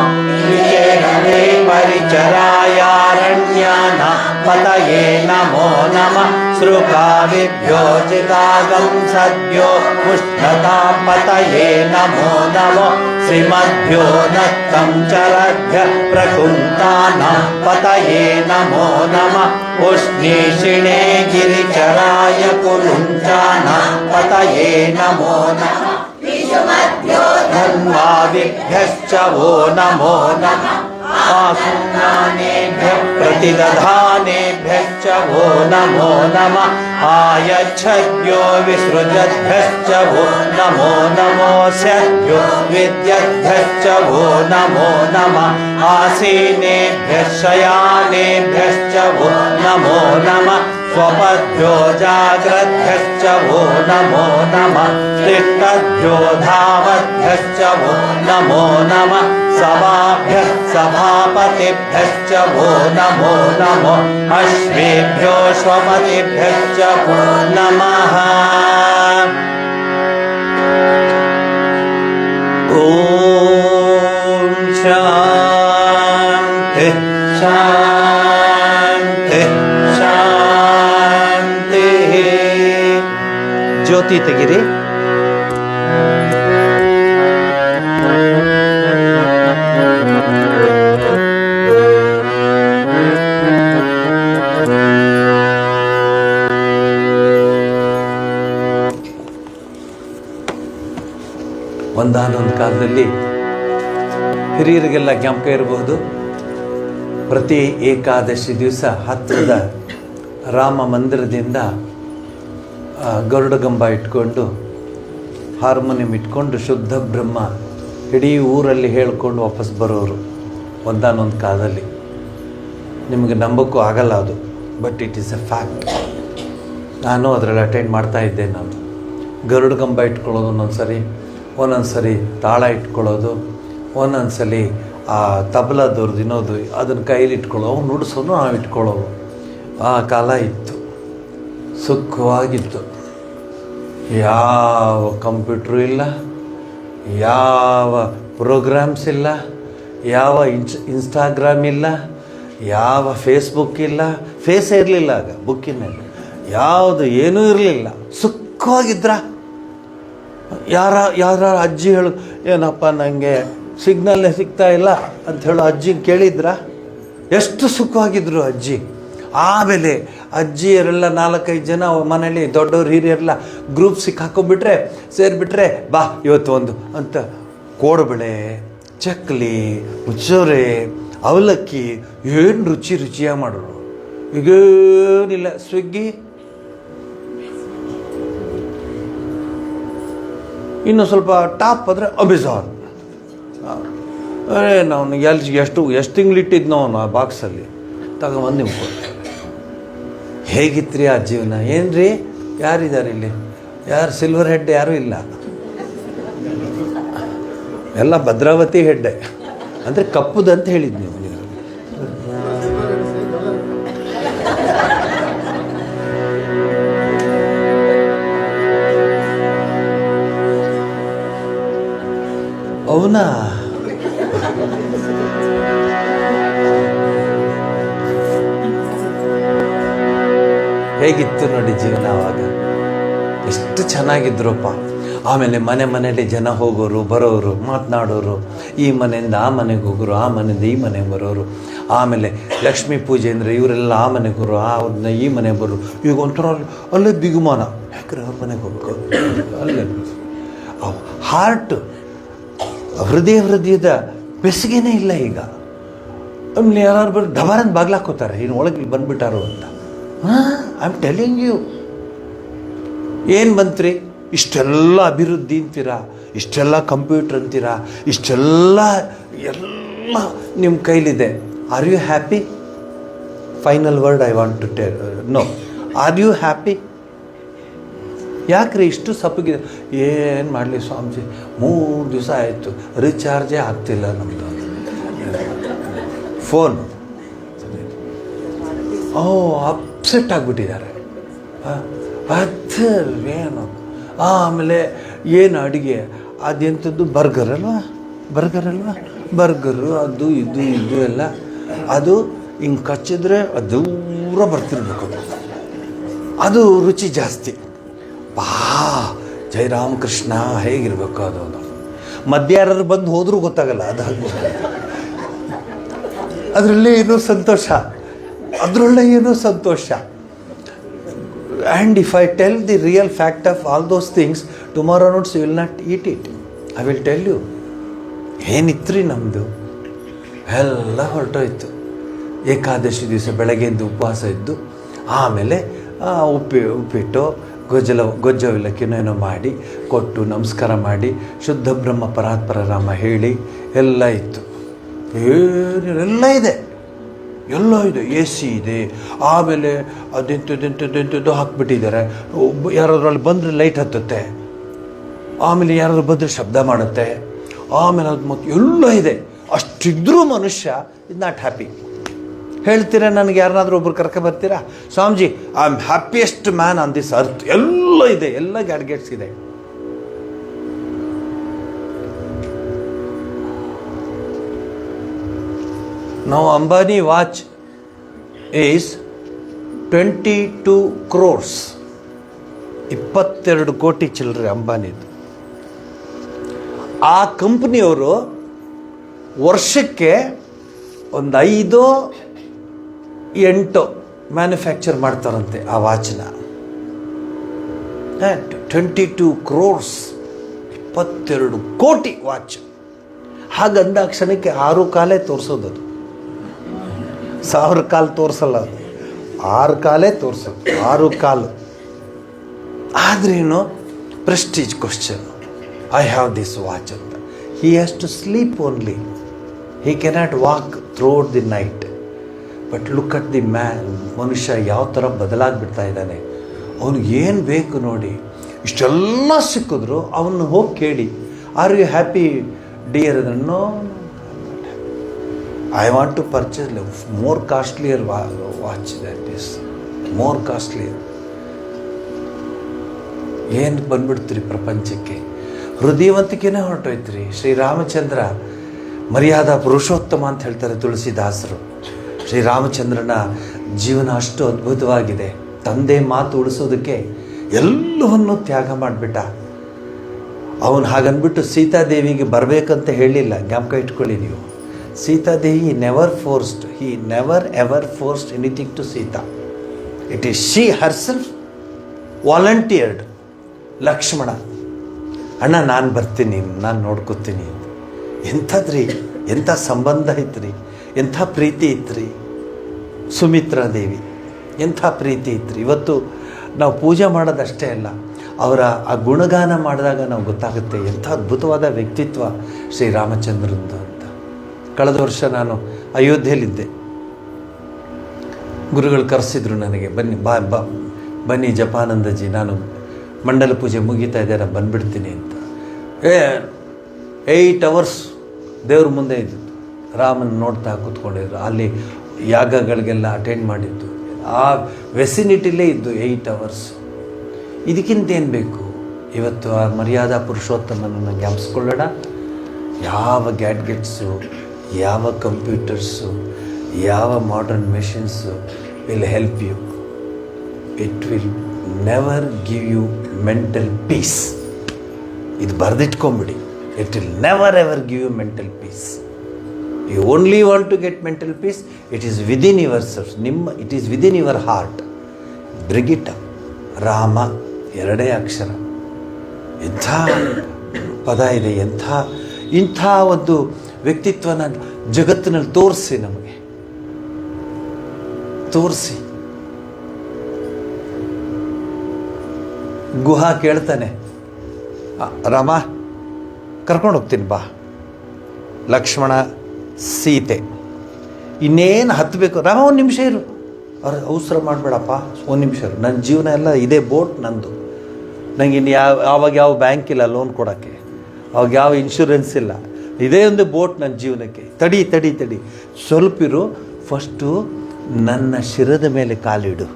विचरणे परिचरायारण्यानां पतये नमो नमः श्रुकाविभ्योजितागं सद्यो मुष्ठतां पतये नमो नमो श्रीमद्भ्यो नक्तं चरभ्य प्रकुन्तानां पतये नमो नमः उष्णीषिणे गिरिचराय कुलुञ्चानां पतये नमो नमः धन्वाविभ्यश्च वो नमो नमः आसुन्नानेभ्यः प्रतिदधानेभ्यश्च वो नमो नमः आयच्छद्भ्यो विसृजद्भ्यश्च वो नमो नमोऽस्यद्भ्यो विद्यद्भ्यश्च वो नमो नमः आसीनेभ्यः शयानेभ्यश्च वो नमो नमः स्वपद्भ्यो जाग्रद्भ्यश्च वो नमो नमः तिष्ठद्भ्यो धावद्भ्यश्च वो नमो नमः सभाभ्यः सभापतिभ्यश्च वो नमो नमो अश्वेभ्यो श्वपतिभ्यश्च वो नमः। ॐ शान्ति शान्ति शान्तिः। ಜ್ಯೋತಿ ತೆಗಿರಿ. ಒಂದಾನೊಂದು ಕಾಲದಲ್ಲಿ ಹಿರಿಯರಿಗೆಲ್ಲ ಜ್ಞಾಪಕ ಇರಬಹುದು, ಪ್ರತಿ ಏಕಾದಶಿ ದಿವಸ ಹತ್ತಿರದ ರಾಮ ಮಂದಿರದಿಂದ ಗರುಡಗಂಬ ಇಟ್ಕೊಂಡು ಹಾರ್ಮೋನಿಯಂ ಇಟ್ಕೊಂಡು ಶುದ್ಧ ಬ್ರಹ್ಮ ಇಡೀ ಊರಲ್ಲಿ ಹೇಳ್ಕೊಂಡು ವಾಪಸ್ ಬರೋರು ಒಂದಾನೊಂದು ಕಾಲದಲ್ಲಿ. ನಿಮಗೆ ನಂಬೋಕ್ಕೂ ಆಗಲ್ಲ ಅದು, but it is A fact. ನಾನು ಅದರಲ್ಲಿ ಅಟೆಂಡ್ ಮಾಡ್ತಾ ಇದ್ದೆ. ನಾನು ಗರುಡಗಂಬ ಇಟ್ಕೊಳ್ಳೋದು ಒಂದೊಂದು ಸರಿ ತಾಳ ಇಟ್ಕೊಳ್ಳೋದು, ಒಂದೊಂದು ಸಲ ಆ ತಬಲದವ್ರದ್ದು ಇನ್ನೋದು ಅದನ್ನು ಕೈಲಿ ಇಟ್ಕೊಳ್ಳೋ, ಅವ್ನು ನುಡಿಸೋದು ನಾವು ಇಟ್ಕೊಳ್ಳೋದು. ಆ ಕಾಲ ಇತ್ತು, ಸುಖವಾಗಿತ್ತು. ಯಾವ ಕಂಪ್ಯೂಟ್ರು ಇಲ್ಲ, ಯಾವ ಪ್ರೋಗ್ರಾಮ್ಸ್ ಇಲ್ಲ, ಯಾವ ಇನ್ಸ್ಟಾಗ್ರಾಮ್ ಇಲ್ಲ, ಯಾವ ಫೇಸ್ಬುಕ್ ಇಲ್ಲ. ಫೇಸೇ ಇರಲಿಲ್ಲ ಆಗ ಬುಕ್ಕಿನ ಮೇಲೆ, ಯಾವುದು ಏನೂ ಇರಲಿಲ್ಲ. ಸುಖವಾಗಿದ್ರ ಯಾರ ಅಜ್ಜಿ ಹೇಳು, ಏನಪ್ಪ ನನಗೆ ಸಿಗ್ನಲ್ನೇ ಸಿಗ್ತಾ ಇಲ್ಲ ಅಂತ ಹೇಳೋ ಅಜ್ಜಿನ ಕೇಳಿದ್ರ? ಎಷ್ಟು ಸುಖವಾಗಿದ್ರು ಅಜ್ಜಿ. ಆಮೇಲೆ ಅಜ್ಜಿಯರೆಲ್ಲ 4-5 ಜನ ಮನೇಲಿ ದೊಡ್ಡವ್ರು ಹಿರಿಯರೆಲ್ಲ ಗ್ರೂಪ್ ಸಿಕ್ಕಾಕೊಂಡ್ಬಿಟ್ರೆ ಸೇರಿಬಿಟ್ರೆ, ಬಾ ಇವತ್ತು ಒಂದು ಅಂತ ಕೋಡುಬಳೆ, ಚಕ್ಲಿ, ಮುಚ್ಚೋರೆ, ಅವಲಕ್ಕಿ ಏನು ರುಚಿಯಾಗಿ ಮಾಡೋರು. ಈಗೇನಿಲ್ಲ, ಸ್ವಿಗ್ಗಿ, ಇನ್ನು ಸ್ವಲ್ಪ ಟಾಪ್ ಆದರೆ ಅಮೆಝಾನ್. ನಾವು ಎಷ್ಟು ತಿಂಗಳಿಟ್ಟಿದ್ದು ನಾವು ಆ ಬಾಕ್ಸಲ್ಲಿ ತಗೊಂಬಂದು ನಿಮ್ಗೆ ಕೊಡ್ತೇವೆ. ಹೇಗಿತ್ತು ಆ ಜೀವನ? ಏನು ರೀ, ಯಾರಿದ್ದಾರೆ ಇಲ್ಲಿ? ಯಾರು ಸಿಲ್ವರ್ ಹೆಡ್ ಯಾರೂ ಇಲ್ಲ, ಎಲ್ಲ ಭದ್ರಾವತಿ ಹೆಡ್ಡೆ. ಅಂದರೆ ಕಪ್ಪುದಂತ ಹೇಳಿದ್ದು ನೀವು. ಅವನಾ ಹೇಗಿತ್ತು ನೋಡಿ ಜೀವನ ಆವಾಗ, ಎಷ್ಟು ಚೆನ್ನಾಗಿದ್ರಪ್ಪ. ಆಮೇಲೆ ಮನೆಯಲ್ಲಿ ಜನ ಹೋಗೋರು ಬರೋರು, ಮಾತನಾಡೋರು, ಈ ಮನೆಯಿಂದ ಆ ಮನೆಗೆ ಹೋಗೋರು, ಆ ಮನೆಯಿಂದ ಈ ಮನೆಗೆ ಬರೋರು. ಆಮೇಲೆ ಲಕ್ಷ್ಮೀ ಪೂಜೆ ಅಂದರೆ ಇವರೆಲ್ಲ ಆ ಮನೆಗೆ ಬರೋರು, ಅವ್ರನ್ನ ಈ ಮನೆಗೆ ಬರೋರು. ಈಗ ಒಂಥರ ಅಲ್ಲೇ ಬಿಗುಮಾನ, ಯಾಕಂದ್ರೆ ಅವ್ರ ಮನೆಗೆ ಹೋಗ್ಬೇಕು ಅಲ್ಲೇ. ಹಾರ್ಟ್, ಹೃದಯದ ಬೆಸಿಗೆನೇ ಇಲ್ಲ ಈಗ. ಆಮೇಲೆ ಯಾರು ಬರೋ ಡಬಾರಂತ ಬಾಗ್ಲಾಕೋತಾರೆ, ಇನ್ನು ಒಳಗೆ ಬಂದುಬಿಟ್ಟಾರು ಅಂತ. ಐ ಆಮ್ ಟೆಲಿಂಗ್ ಯು, ಏನು ಬಂತ್ರಿ? ಇಷ್ಟೆಲ್ಲ ಅಭಿವೃದ್ಧಿ ಅಂತೀರಾ, ಇಷ್ಟೆಲ್ಲ ಕಂಪ್ಯೂಟರ್ ಅಂತೀರಾ, ಇಷ್ಟೆಲ್ಲ ನಿಮ್ಮ ಕೈಲಿದೆ. Are you happy? Final word I want to tell, no. Are you happy? ಯಾಕ್ರಿ ಇಷ್ಟು ಸಪ್ಪಗಿದೆ? ಏನು ಮಾಡಲಿ ಸ್ವಾಮೀಜಿ, 3 ದಿವಸ ಆಯಿತು, ರೀಚಾರ್ಜೇ ಆಗ್ತಿಲ್ಲ ನಮ್ಮದು ಫೋನ್. ಅಪ್ಸೆಟ್ ಆಗಿಬಿಟ್ಟಿದ್ದಾರೆ. ಏನು ಆಮೇಲೆ ಏನು ಅಡುಗೆ ಅದೆಂಥದ್ದು? ಬರ್ಗರು, ಅದು ಇದು ಎಲ್ಲ. ಅದು ಹಿಂಗೆ ಕಚ್ಚಿದ್ರೆ ಅದು ದೂರ ಬರ್ತಿರ್ಬೇಕು, ಅದು ರುಚಿ ಜಾಸ್ತಿ. ಜೈ ರಾಮಕೃಷ್ಣ ಹೇಗಿರ್ಬೇಕು ಅದು. ಮಧ್ಯ ಯಾರಾದ್ರು ಬಂದು ಹೋದರೂ ಗೊತ್ತಾಗಲ್ಲ ಅದು. ಅದರಲ್ಲೇ ಏನೋ ಸಂತೋಷ, ಅದರೊಳ್ಳೆ ಏನೋ ಸಂತೋಷ. And if I tell the real fact of all those things, tomorrow notes you will not eat it. I will tell you. ಏನಿತ್ತು ರೀ ನಮ್ಮದು, ಎಲ್ಲ ಹೊರಟೋಯ್ತು. ಏಕಾದಶಿ ದಿವಸ ಬೆಳಗ್ಗೆದ್ದು ಉಪವಾಸ ಇದ್ದು, ಆಮೇಲೆ ಉಪ್ಪಿಟ್ಟು ಗೊಜ್ಜವಿಲ್ಲಕ್ಕಿನೋ ಏನೋ ಮಾಡಿ ಕೊಟ್ಟು ನಮಸ್ಕಾರ ಮಾಡಿ ಶುದ್ಧ ಬ್ರಹ್ಮ ಪರಾತ್ಪರ ರಾಮ ಹೇಳಿ ಎಲ್ಲ ಇತ್ತು. ಎಲ್ಲ ಇದೆ, ಎ ಸಿ ಇದೆ. ಆಮೇಲೆ ಅದೆಂಥದ್ದು ಹಾಕ್ಬಿಟ್ಟಿದ್ದಾರೆ. ಯಾರಾದ್ರೂ ಅಲ್ಲಿ ಬಂದರೆ ಲೈಟ್ ಹತ್ತುತ್ತೆ, ಆಮೇಲೆ ಯಾರಾದ್ರೂ ಬಂದರೆ ಶಬ್ದ ಮಾಡುತ್ತೆ, ಆಮೇಲೆ ಅದು ಮತ್ತು ಎಲ್ಲ ಇದೆ. ಅಷ್ಟಿದ್ರೂ ಮನುಷ್ಯ ಇಸ್ ನಾಟ್ ಹ್ಯಾಪಿ. ಹೇಳ್ತೀರಾ ನನಗೆ ಯಾರನ್ನಾದ್ರೂ ಒಬ್ರು ಬರ್ತೀರಾ? Swamiji, I am happiest man on this earth. ಎಲ್ಲ ಇದೆ, ಎಲ್ಲ ಗ್ಯಾಡ್ಗೆಟ್ಸ್ ಇದೆ. ನಾವು ಅಂಬಾನಿ ವಾಚ್ ಈಸ್ 22 crores, 22 ಕೋಟಿ ಚಿಲ್ಲರೆ ಅಂಬಾನಿದು. ಆ ಕಂಪ್ನಿಯವರು ವರ್ಷಕ್ಕೆ ಒಂದು 5-8 ಮ್ಯಾನುಫ್ಯಾಕ್ಚರ್ ಮಾಡ್ತಾರಂತೆ ಆ ವಾಚ್ನ. 22 crores, 22 ಕೋಟಿ ವಾಚ್. ಹಾಗಂದ ಕ್ಷಣಕ್ಕೆ 6 ಕಾಲೇ ತೋರಿಸೋದು. 1000 ಕಾಲು ತೋರಿಸಲ್ಲ, ಅದು 6 ಕಾಲೇ ತೋರಿಸೋದು, 6 ಕಾಲು. ಆದ್ರೇನು prestige question. I have this watch ಅಂತ. He has to sleep only. He cannot walk throughout the night. But look at the man. ಮನುಷ್ಯ ಯಾವ ಥರ ಬದಲಾಗಿಬಿಡ್ತಾ ಇದ್ದಾನೆ. ಅವನಿಗೆ ಏನು ಬೇಕು ನೋಡಿ. ಇಷ್ಟೆಲ್ಲ ಸಿಕ್ಕಿದ್ರು ಅವನು ಹೋಗಿ ಕೇಳಿ, ಆರ್ ಯು ಹ್ಯಾಪಿ ಡಿಯರ್? ಅದನ್ನು I want to purchase more costlier watch. That is more costlier. ಏನು ಬಂದ್ಬಿಡ್ತೀರಿ ಪ್ರಪಂಚಕ್ಕೆ? ಹೃದಯವಂತಿಕೆನೇ ಹೊರಟೋಯ್ತ್ರಿ. ಶ್ರೀರಾಮಚಂದ್ರ ಮರ್ಯಾದಾ ಪುರುಷೋತ್ತಮ ಅಂತ ಹೇಳ್ತಾರೆ ತುಳಸಿದಾಸರು. ಶ್ರೀರಾಮಚಂದ್ರನ ಜೀವನ ಅಷ್ಟು ಅದ್ಭುತವಾಗಿದೆ. ತಂದೆ ಮಾತು ಉಳಿಸೋದಕ್ಕೆ ಎಲ್ಲವನ್ನೂ ತ್ಯಾಗ ಮಾಡಿಬಿಟ್ಟ. ಅವನು ಹಾಗನ್ಬಿಟ್ಟು ಸೀತಾದೇವಿಗೆ ಬರಬೇಕಂತ ಹೇಳಿಲ್ಲ, ಜ್ಞಾಪಕ ಇಟ್ಕೊಳ್ಳಿ ನೀವು. Sitadevi he never ever forced anything to Sita. It is she herself volunteered. Lakshmana, ಅಣ್ಣ ನಾನು ಬರ್ತೀನಿ, ನಾನು ನೋಡ್ಕೊತೀನಿ ಅಂತ. ಎಂಥದ್ರಿ, ಎಂಥ ಸಂಬಂಧ ಇತ್ತು ರೀ, ಎಂಥ ಪ್ರೀತಿ ಇತ್ತು ರೀ. ಸುಮಿತ್ರಾದೇವಿ ಎಂಥ ಪ್ರೀತಿ ಇತ್ತು. ಇವತ್ತು ನಾವು ಪೂಜೆ ಮಾಡೋದಷ್ಟೇ ಅಲ್ಲ, ಅವರ ಆ ಗುಣಗಾನ ಮಾಡಿದಾಗ ನಾವು ಗೊತ್ತಾಗುತ್ತೆ ಎಂಥ ಅದ್ಭುತವಾದ ವ್ಯಕ್ತಿತ್ವ ಶ್ರೀರಾಮಚಂದ್ರಂದು ಅಂತ. ಕಳೆದ ವರ್ಷ ನಾನು ಅಯೋಧ್ಯೆಯಲ್ಲಿದ್ದೆ. ಗುರುಗಳು ಕರೆಸಿದ್ರು ನನಗೆ, ಬನ್ನಿ ಜಪಾನಂದಜಿ, ನಾನು ಮಂಡಲ ಪೂಜೆ ಮುಗೀತಾ ಇದ್ದಾರೆ, ಬಂದುಬಿಡ್ತೀನಿ ಅಂತ. 8 hours ದೇವ್ರ ಮುಂದೆ ಇದ್ದು ರಾಮನ ನೋಡ್ತಾ ಕೂತ್ಕೊಂಡಿದ್ರು. ಅಲ್ಲಿ ಯಾಗಗಳಿಗೆಲ್ಲ ಅಟೆಂಡ್ ಮಾಡಿದ್ದು, ಆ ವೆಸಿನಿಟಿಲೇ ಇದ್ದು 8 hours. ಇದಕ್ಕಿಂತ ಏನು ಬೇಕು? ಇವತ್ತು ಆ ಮರ್ಯಾದಾ ಪುರುಷೋತ್ತಮನನ್ನು ಜ್ಞಾಪಿಸ್ಕೊಳ್ಳೋಣ. ಯಾವ ಗ್ಯಾಡ್ಗೆಟ್ಸು, ಯಾವ ಕಂಪ್ಯೂಟರ್ಸು, ಯಾವ modern machines will help you. It will never give you mental peace. ಇದು ಬರೆದಿಟ್ಕೊಂಬಿಡಿ. It will never ever give you mental peace. You only want to get mental peace. It is within yourself. It is within your heart. ಬ್ರಿಗಿಟ, ರಾಮ 2 ಅಕ್ಷರ. ಎಂಥ ಪದ ಇದೆ, ಇಂಥ ಒಂದು ವ್ಯಕ್ತಿತ್ವನ ಜಗತ್ತಿನಲ್ಲಿ ತೋರಿಸಿ, ನಮಗೆ ತೋರಿಸಿ. ಗುಹಾ ಕೇಳ್ತಾನೆ, ರಾಮ ಕರ್ಕೊಂಡು ಹೋಗ್ತೀನಿ ಬಾ. ಲಕ್ಷ್ಮಣ, ಸೀತೆ, ಇನ್ನೇನು ಹತ್ತಬೇಕು. ರಾಮ 1 ನಿಮಿಷ ಇರು, ಅವಸರ ಮಾಡಬೇಡಪ್ಪ, 1 ನಿಮಿಷ ಇರು, ನನ್ನ ಜೀವನ ಎಲ್ಲ ಇದೇ ಬೋಟ್ ನಂದು. ನನಗೆ ಇನ್ನು ಆವಾಗ ಯಾವ ಬ್ಯಾಂಕ್ ಇಲ್ಲ ಲೋನ್ ಕೊಡೋಕ್ಕೆ, ಅವಾಗ ಯಾವ ಇನ್ಶೂರೆನ್ಸ್ ಇಲ್ಲ, ಇದೇ ಒಂದು ಬೋಟ್ ನನ್ನ ಜೀವನಕ್ಕೆ. ತಡಿ ಸ್ವಲ್ಪ ಇರು, ಫಸ್ಟು ನನ್ನ ಶಿರದ ಮೇಲೆ ಕಾಲಿಡು,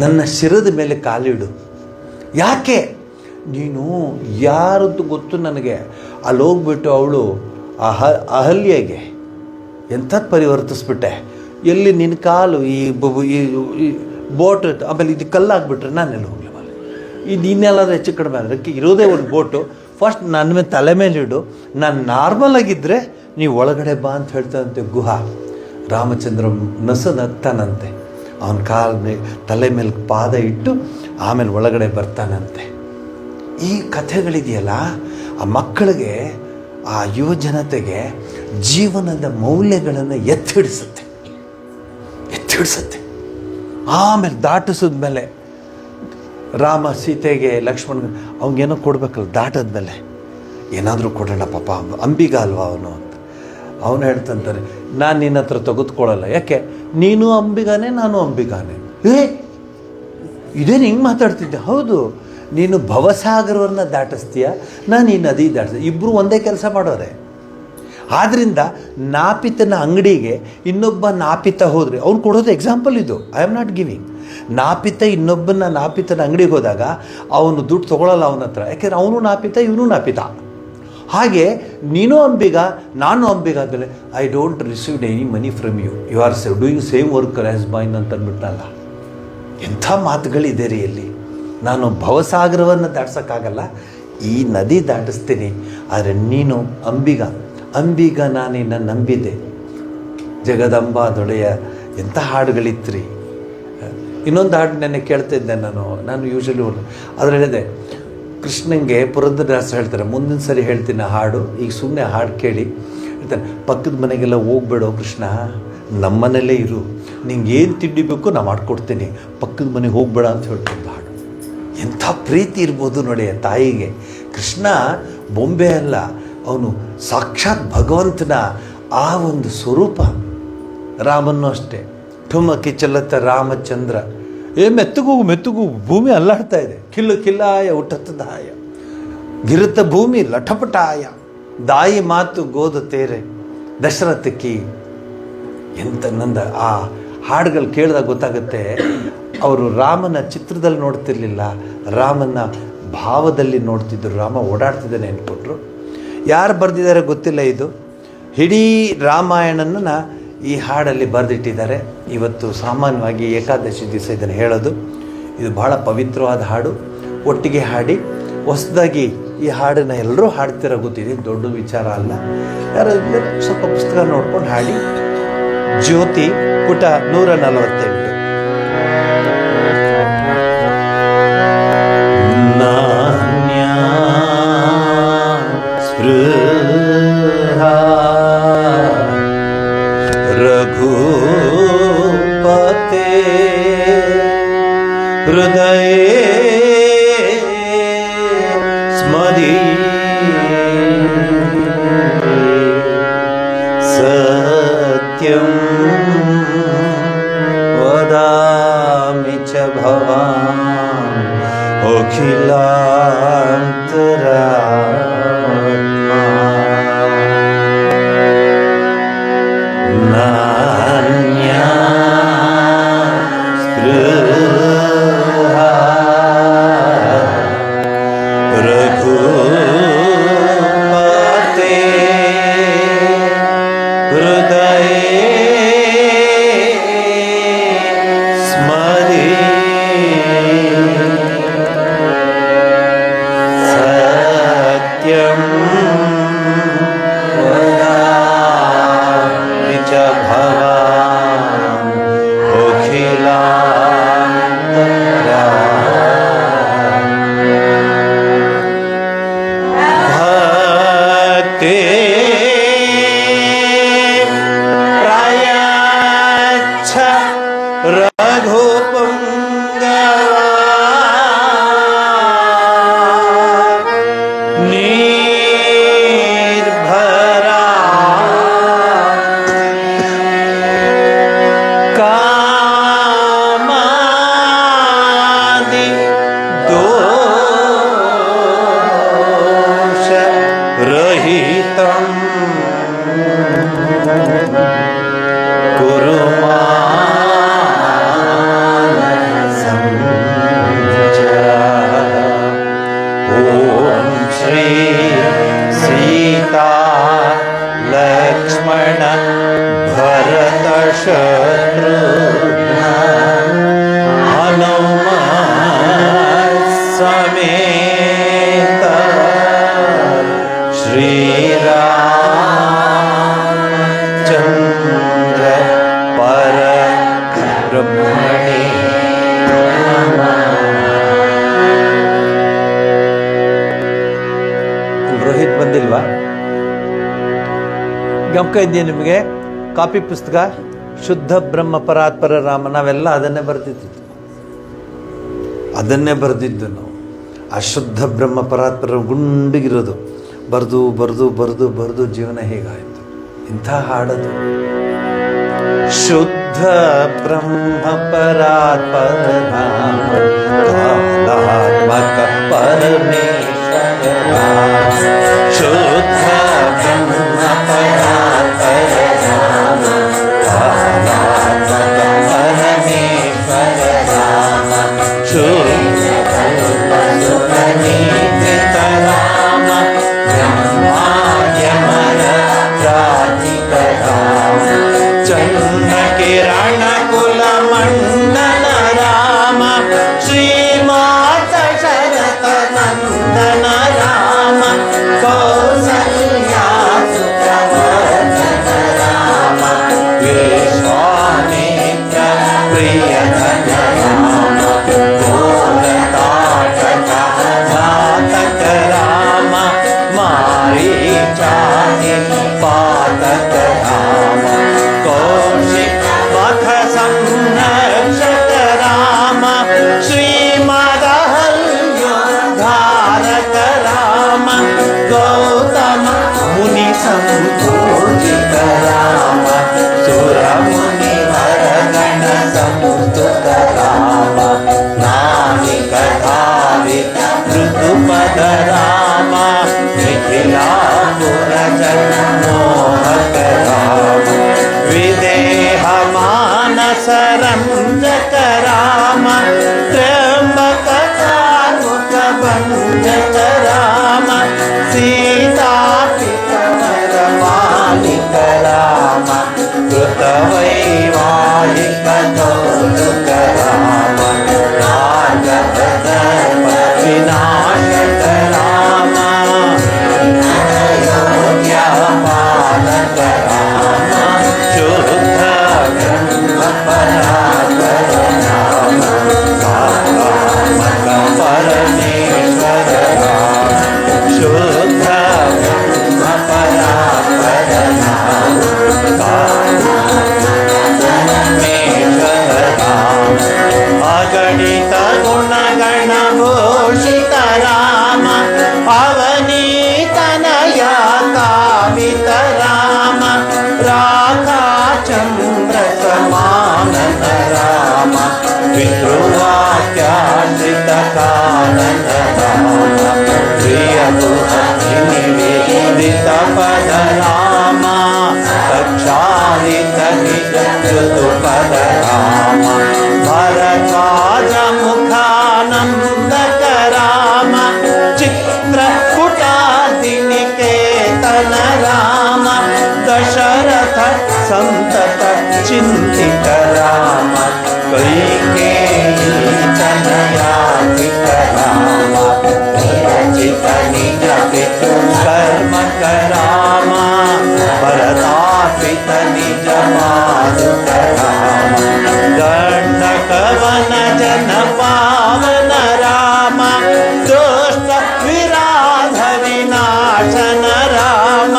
ನನ್ನ ಶಿರದ ಮೇಲೆ ಕಾಲಿಡು. ಯಾಕೆ? ನೀನು ಯಾರದ್ದು ಗೊತ್ತು ನನಗೆ. ಅಲ್ಲಿ ಹೋಗ್ಬಿಟ್ಟು ಅವಳು ಅಹಲ್ಯೆಗೆ ಎಂಥದ್ದು ಪರಿವರ್ತಿಸ್ಬಿಟ್ಟೆ. ಎಲ್ಲಿ ನಿನ್ನ ಕಾಲು ಈ ಬೋಟ್, ಆಮೇಲೆ ಇದು ಕಲ್ಲಾಗ್ಬಿಟ್ರೆ ನಾನೆಲ್ಲ ಹೋಗ್ಲಿ. ಇದು ಇನ್ನೆಲ್ಲಾದ್ರೂ ಹೆಚ್ಚು ಕಡಿಮೆ ಆದರೆ ಇರೋದೇ ಒಂದು ಬೋಟು. ಫಸ್ಟ್ ನನ್ನ ಮೇಲೆ ತಲೆ ಮೇಲೆ ಇಡು, ನಾನು ನಾರ್ಮಲ್ ಆಗಿದ್ದರೆ ನೀವು ಒಳಗಡೆ ಬಾ ಅಂತ ಹೇಳ್ತಾನಂತೆ ಗುಹಾ. ರಾಮಚಂದ್ರ ನಗ್ತಾನಂತೆ, ಅವನ ತಲೆ ಮೇಲೆ ಪಾದ ಇಟ್ಟು ಆಮೇಲೆ ಒಳಗಡೆ ಬರ್ತಾನಂತೆ. ಈ ಕಥೆಗಳಿದೆಯಲ್ಲ, ಆ ಮಕ್ಕಳಿಗೆ, ಆ ಯುವ ಜನತೆಗೆ ಜೀವನದ ಮೌಲ್ಯಗಳನ್ನು ಎತ್ತಿಡಿಸುತ್ತೆ. ಆಮೇಲೆ ದಾಟಿಸಿದ್ಮೇಲೆ ರಾಮ ಸೀತೆಗೆ, ಲಕ್ಷ್ಮಣ ಅವನಿಗೇನೋ ಕೊಡಬೇಕಲ್ಲ, ದಾಟದ್ಮೇಲೆ ಏನಾದರೂ ಕೊಡೋಣ ಪಾಪ, ಅಂಬಿಗ ಅಲ್ವಾ ಅವನು ಅಂತ. ಅವನು ಹೇಳ್ತಂತಾರೆ, ನಾನು ನಿನ್ನ ಹತ್ರ ತೆಗೆದುಕೊಳ್ಳಲ್ಲ. ಯಾಕೆ? ನೀನು ಅಂಬಿಗಾನೆ, ನಾನು ಅಂಬಿಗಾನೆ. ಇದೇನು ಹಿಂಗೆ ಮಾತಾಡ್ತಿದ್ದೆ? ಹೌದು, ನೀನು ಭವಸಾಗರವನ್ನು ದಾಟಿಸ್ತೀಯ, ನಾನು ಈ ನದಿ ದಾಟಿಸ್ತೀಯ. ಇಬ್ಬರು ಒಂದೇ ಕೆಲಸ ಮಾಡೋರೆ. ಆದ್ದರಿಂದ ನಾಪಿತನ ಅಂಗಡಿಗೆ ಇನ್ನೊಬ್ಬ ನಾಪಿತ ಹೋದರೆ ಅವ್ನು ಕೊಡೋದು ಎಕ್ಸಾಂಪಲ್ ಇದು. I am not giving. ನಾಪಿತನ ಅಂಗಡಿಗೆ ಹೋದಾಗ ಅವನು ದುಡ್ಡು ತೊಗೊಳ್ಳಲ್ಲ ಅವನ ಹತ್ರ, ಯಾಕೆಂದರೆ ಅವನು ನಾಪಿತ, ಇವನು ನಾಪಿತ. ಹಾಗೆ ನೀನು ಅಂಬಿಗ, ನಾನು ಅಂಬಿಗ ಆದಮೇಲೆ I don't received any money from you, you are doing same work as mine ಅಂತ ಅಂದ್ಬಿಟ್ಟಲ್ಲ. ಎಂಥ ಮಾತುಗಳಿದೆ ರೀ ಇಲ್ಲಿ. ನಾನು ಭವಸಾಗರವನ್ನು ದಾಟ್ಸೋಕ್ಕಾಗಲ್ಲ, ಈ ನದಿ ದಾಟಿಸ್ತೀನಿ, ಆದರೆ ನೀನು ಅಂಬಿಗ ನಾನಿನ್ನ ನಂಬಿದೆ. ಜಗದಂಬಾ ದೊಡೆಯ ಎಂಥ ಹಾಡುಗಳಿತ್ತು ರೀ. ಇನ್ನೊಂದು ಹಾಡು ನೆನ್ನೆ ಕೇಳ್ತಿದ್ದೆ ನಾನು ಯೂಶ್ವಲಿ ಅದ್ರ ಹೇಳಿದೆ, ಕೃಷ್ಣಂಗೆ ಪುರಂದರದಾಸರು ಹೇಳ್ತಾರೆ, ಮುಂದಿನ ಸರಿ ಹೇಳ್ತೀನಿ ಆ ಹಾಡು, ಈಗ ಸುಮ್ಮನೆ ಹಾಡು ಕೇಳಿ ಹೇಳ್ತಾರೆ, ಪಕ್ಕದ ಮನೆಗೆಲ್ಲ ಹೋಗ್ಬೇಡೋ ಕೃಷ್ಣ, ನಮ್ಮನೇಲೇ ಇರು, ನಿಂಗೆ ಏನು ತಿಂಡಿ ಬೇಕು ನಾ ಮಾಡ್ಕೊಡ್ತೀನಿ, ಪಕ್ಕದ ಮನೆಗೆ ಹೋಗ್ಬೇಡ ಅಂತ ಹೇಳ್ತಿದ್ದ ಹಾಡು. ಎಂಥ ಪ್ರೀತಿ ಇರ್ಬೋದು ನೋಡಿ ಆ ತಾಯಿಗೆ. ಕೃಷ್ಣ ಬೊಂಬೆ ಅಲ್ಲ, ಅವನು ಸಾಕ್ಷಾತ್ ಭಗವಂತನ ಆ ಒಂದು ಸ್ವರೂಪ. ರಾಮನ್ನು ಅಷ್ಟೇ, ಠುಮಕಿ ಚಲತ್ತ ರಾಮಚಂದ್ರ, ಮೆತ್ತಗೂ ಭೂಮಿ ಅಲ್ಲಾಡ್ತಾ ಇದೆ. ಕಿಲ್ಲಾಯ ಉಠತ್ತದಾಯ, ಗಿರುತ್ತ ಭೂಮಿ ಲಠಪಟಾಯ, ದಾಯಿ ಮಾತು ಗೋದ ತೇರೆ ದಶರಥಕ್ಕಿ. ಎಂತ ನಂದ ಆ ಹಾಡುಗಳು ಕೇಳಿದಾಗ ಗೊತ್ತಾಗುತ್ತೆ, ಅವರು ರಾಮನ ಚಿತ್ರದಲ್ಲಿ ನೋಡ್ತಿರ್ಲಿಲ್ಲ, ರಾಮನ ಭಾವದಲ್ಲಿ ನೋಡ್ತಿದ್ರು. ರಾಮ ಓಡಾಡ್ತಿದ್ದಾನೆ ಅಂದ್ಕೊಟ್ರು. ಯಾರು ಬರೆದಿದ್ದಾರೆ ಗೊತ್ತಿಲ್ಲ. ಇದು ಇಡೀ ರಾಮಾಯಣನ ಈ ಹಾಡಲ್ಲಿ ಬರೆದಿಟ್ಟಿದ್ದಾರೆ. ಇವತ್ತು ಸಾಮಾನ್ಯವಾಗಿ ಏಕಾದಶಿ ದಿವಸ ಇದನ್ನು ಹೇಳೋದು. ಇದು ಬಹಳ ಪವಿತ್ರವಾದ ಹಾಡು. ಒಟ್ಟಿಗೆ ಹಾಡಿ ಹೊಸದಾಗಿ ಈ ಹಾಡನ್ನು ಎಲ್ಲರೂ ಹಾಡ್ತಿರೋ ಗೊತ್ತಿದೆ, ದೊಡ್ಡ ವಿಚಾರ ಅಲ್ಲ. ಯಾರು ಸ್ವಲ್ಪ ಪುಸ್ತಕ ನೋಡ್ಕೊಂಡು ಹಾಡಿ. ಜ್ಯೋತಿ, ಪುಟ 148. ನಾನ್ಯ ಸ್ಪೃಹಾ ರಘುಪತೆ ಹೃದಯೇ ಸ್ಮರಿ ಸತ್ಯಂ ವದಾಮಿ ಚ ಭವಾನ್ ಅಖಿಲಾಂತರಾತ್ಮಾ ನಾನ್ಯಾ ಸ್ಪೃಹಾ ರಘುಪತೆ ಹೃದಯೇ ಸ್ಮರಿ ಸತ್ಯಂ ವದಾಮಿ ಚ ಭವಾನ್ ಅಖಿಲಾಂತರಾತ್ಮಾ ಭಕ್ತಿ ಪ್ರಯಚ್ಛ ರಘುಪುಂಗವಾ ನಿರ್ಭರಾ ಕಾಮಾದಿ ದೋಷ ರಹಿತಂ ಕುರು ಮಾನಸಂ ಚ. ಓಂ ಶ್ರೀ ಸೀತಾ ಲಕ್ಷ್ಮಣ ಭರತ ಶತ್ರುಘ್ನ ಹನುಮತ್ ಸಮೇತ ಶ್ರೀರಾಮಚಂದ್ರ ಪರಬ್ರಹ್ಮಣೇ ರೋಹಿತ್ ಬಂದಿಲ್ವಾ? ಗಮಕ ಇದೆಯಾ ನಿಮಗೆ? ಕಾಪಿ ಪುಸ್ತಕ ಶುದ್ಧ ಬ್ರಹ್ಮ ಪರಾತ್ಪರ ರಾಮ, ನಾವೆಲ್ಲ ಅದನ್ನೇ ಬರೆದಿದ್ದು ನಾವು. ಅಶುದ್ಧ ಬ್ರಹ್ಮ ಪರಾತ್ಪರ ಗುಂಡಿಗಿರೋದು ಬರೆದು ಬರೆದು ಬರೆದು ಬರೆದು ಜೀವನ ಹೇಗಾಯಿತು. ಇಂಥ ಹಾಡದು ಶುದ್ಧ ಬ್ರಹ್ಮ ಪರಾತ್ಪರ ರಾಮ ಕಾಲಾತ್ಮಕ ಪರಮೇಶ್ವರ ರಾಮ. ಶುದ್ಧ ಬ್ರಹ್ಮ ಪರಾತ್ಪರ ರಾಮ ಕಾಲಾತ್ಮಕ ಪರಮೇಶ್ವರ ರಾಮ. ಶುದ್ಧ ಸುಖನಿಧಿತ ರಾಮ ಬ್ರಹ್ಮಾದ್ಯಮರ ಪ್ರಾರ್ಥಿತ ರಾಮ. ಚಂದ್ರ ಕಿರಣ ಕುಲ ಮಂಡನ ರಾಮ ಶ್ರೀಮಾತ ಶರತ ನಂದನ ರಾಮ. ಕೌಸಲ್ಯಾ ಸುಪ್ರವರ್ಧನ ರಾಮ ವಿಶ್ವಾಮಿತ್ರ ಪ್ರಿಯಧನ ರಾಮ. ಘೋರತಾಟಕ ಘಾತಕ ರಾಮ ಮಾರೀಚಾದಿ ಪಾತಕ ರಾಮ. ಕೌಶಿಕ ವಧ ಸಂರಕ್ಷಕ ರಾಮ ಶ್ರೀಮದಹಲ್ಯೋದ್ಧಾರಕ ರಾಮ. ಗೌತಮ ಮುನಿ ಸಂಪೂಜಿತ ರಾಮ ಸುರ ಮುನಿ ವರಗಣ ಸಂಸ್ತುತ ರಾಮ. ನಾನಿಕ ಧಾವಿತ ಋತುಪದ ರಾಮ ನಿಖಿಲಾಪುರ ಜನ್ಮೋಹಕ ರಾಮ. ವಿದೇಹ ಮಾನಸ ರಂಜಕ ರಾಮ ತ್ರ್ಯಂಬಕ ಕಾರ್ಮುಕ ಭಂಜಕ ರಾಮ. ಸೀತಾಪಿತಮರ ಮಾಲಿಕ ರಾಮ ಕೃತ ವೈವಾಹಿಕ ಕೌತುಕ ರಾಮ. ಭಾಗವತ ವಿನಾಶಕ ರಾಮ राधा चंद्र समान राम पितृवाक्याश्रित कानन राम प्रिय निवेदित पद राम प्रक्षालित निज ऋतु पद राम भरद्वाज मुखानंदक राम चित्र कुटादिनिकेतन राम दशरथ संतत चिंतित राम कैकेयी तनयातित राम चित निज पितृ कर्म राम भरतार्पित निज मारुत राम दंडक वन जन पावन राम दुष्ट विराध विनाशन राम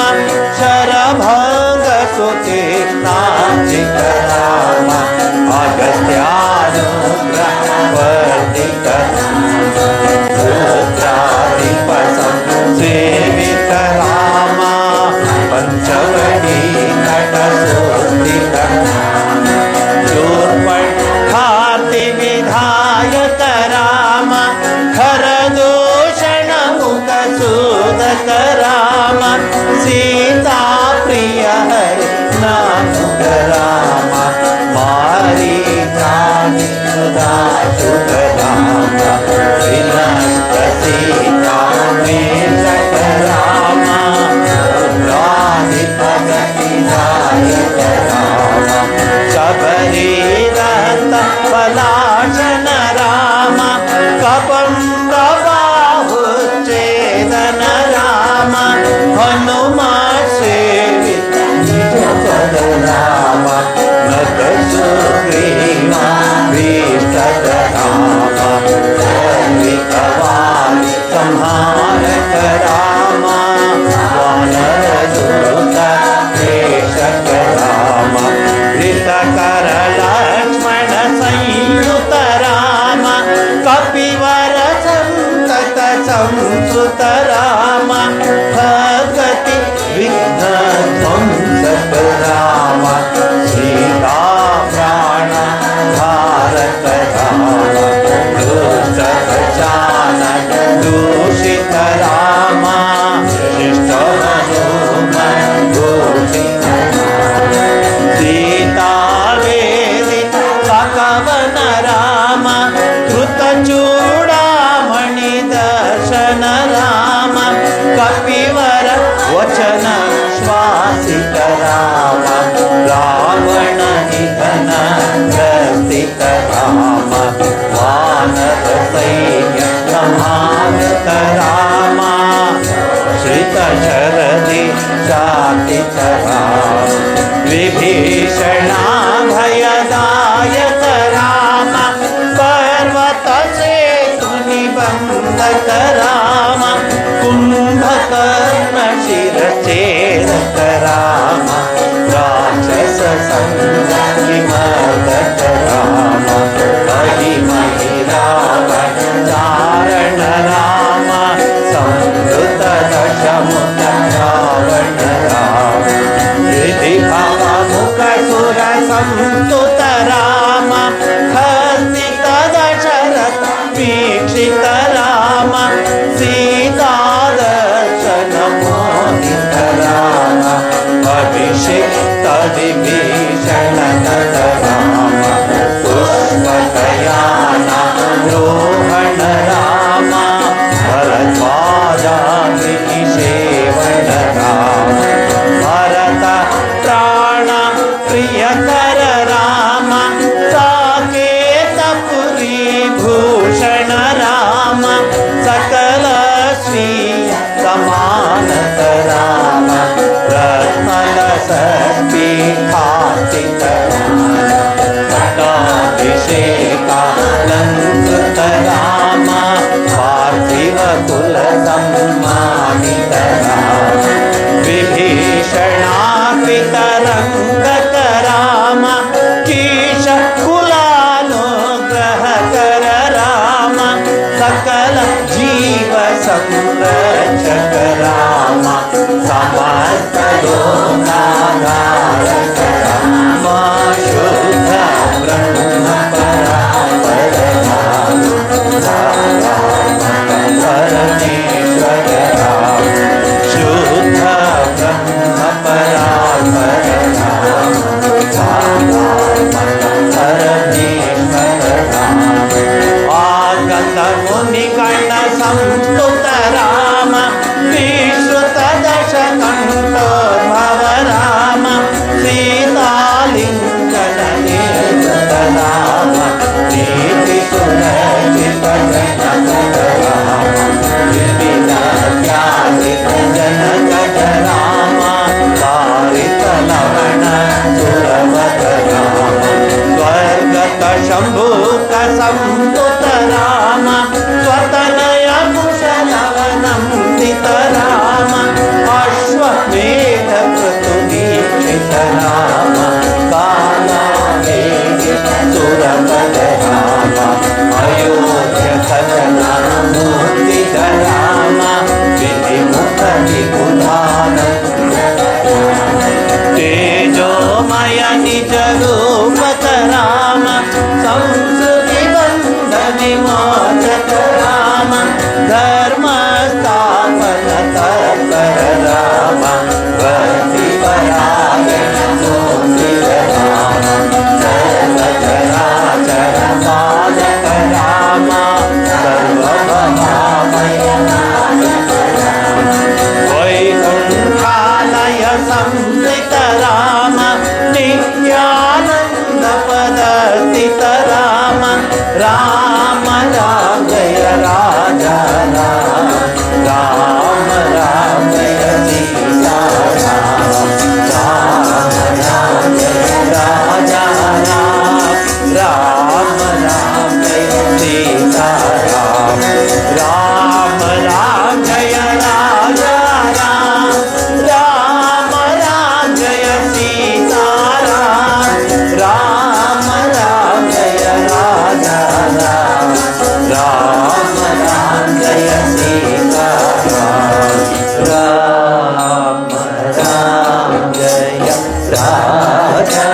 शरभंग सुते नाचित राम अगस्त्यानुग्रह वर्धित रुद्राधिप सेवित राम पंचवटी नट सुस्थित शूर्पणखार्ति विधायक राम खरदूषण मुख सूदक राम सीता प्रिय हरि नामुक राम मारीचानि सुदाशुक राम विनस्त सीता मेषक राम रुद्राधिपतिदायक राम शबरी रत पलाशन राम कबंद बाहुच्छेदन राम हनुमान सेवित निज पद राम नत सुग्रीवा भीष्टक राम चंद्रिकवारि संहारक राम वानर दूत प्रेषक राम धृतकर लक्ष्मण संयुत राम कपिवर संतत संसुत राम भगति विघ्न ध्वंसक राम सीता प्राण धारक राम दुष्ट चानक दूषित राम शिष्ट हनुमान घोषित सीता वेदित भगवन राम धृत चूड़ामणि दर्शन राम कपिवर वचन श्वासित राम रावण निधन ग्रसित राम वानर सैन्य संहारक राम श्रित शरदि शातित राम विभीषणा भयदायक राम पर्वत सेतु निबंधक राम कुंभकर्ण शिरच्छेदक राम राक्षस संहारक राम महिमहि रावण चारण राम संवृत दशमुख रावण राम हृदि मुख सुर संस्तुत राम हर्षित दशरथ वीक्षित राम सीता दर्शन मोहित राम अभिषिक्त विभीषण नट राम पुष्पकयाना रोहण राम भरद्वाजाग्नि सेवन राम भरत प्राण प्रियकर राम साकेतपुरी भूषण राम सकल श्री समानत राम रत्नल सस्पीठास्थित पट्टाभिषेकालंकृत राम पार्थिव कुल सम्मानित राम विभीषणार्पित रंगक राम कीश कुलानुग्रह कर राम सकल जीव संरक्षक राम समस्त लोकाधार सुरवत राम स्वर्गत शम्भुक संस्तुत राम स्वतनय कुशलवनन्दित राम अश्वमेध क्रतुदीक्षित राम कालावेगे सुरवत राम अयोध्य सचनामूर्तित राम विधिमुख विबुधान तेजोमय निज रूपत राम संस्कृति बंध विमोचक राम धर्म स्थापन तत्पर राम गति परायण सुधीर राम सर्वचराचर पालक राम सर्वभवामय वैकुण्ठालय संस्थित राम नित्यानन्द पदस्थित राम राम राम जय राजा राम राम राम जय सीता राम राम राम जय राजा राम राम राम जय सीता राम राम राम जय राजा राम राम राम जय सीता राम राम राम जय राजा राम राम राम जय सीता राम राम राम जय राजा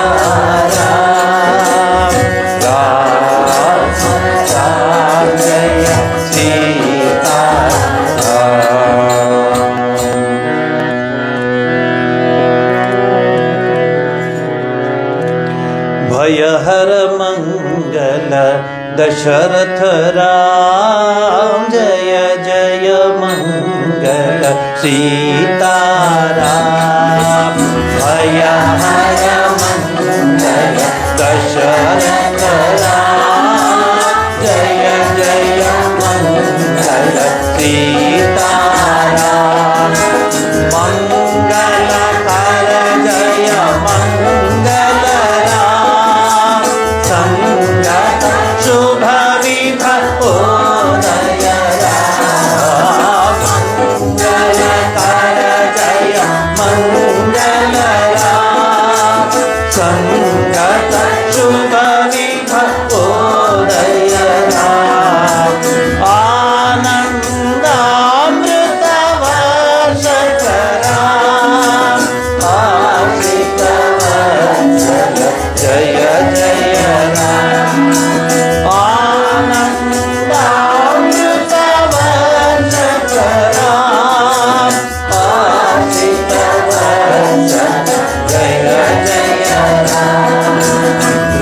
राम राम राम जय सीता राम। भयहर मंगल दशरथ राम जय जय मंगल सीताराम भयहर मंगल दशरथ राम जय जय मंगल सीताराम मंगल कर जय मंगल राम संगत शुभ विभोदय राम मंगल कर जय मंगल राम संगत शुभ विभोदय राम आनन्दामृत वर्षक राम आश्रित वत्सल जय जय राम आनन्दामृत वर्षक राम आश्रित वत्सल जय जय राम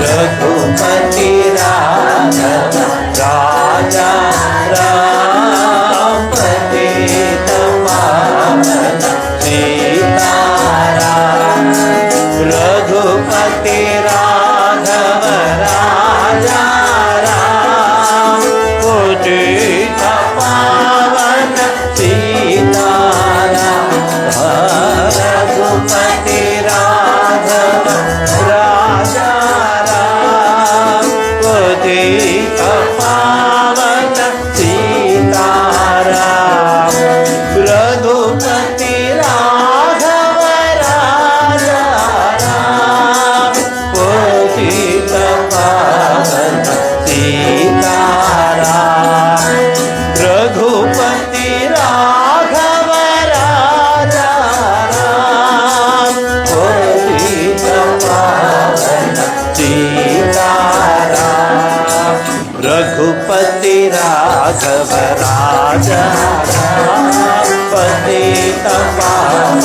रघुपति राघव राजा राम पतित पावन सीताराम रघुपति राघव राजा राम पतित पावन सीताराम रघुपति राघव राजा राम पतित पावन सीताराम रघुपति राघव राजा राम पतित पावन सीताराम रघुपति राघव राजा राम पतित पावन सीताराम रघुपति राघव राजा राम पतित पावन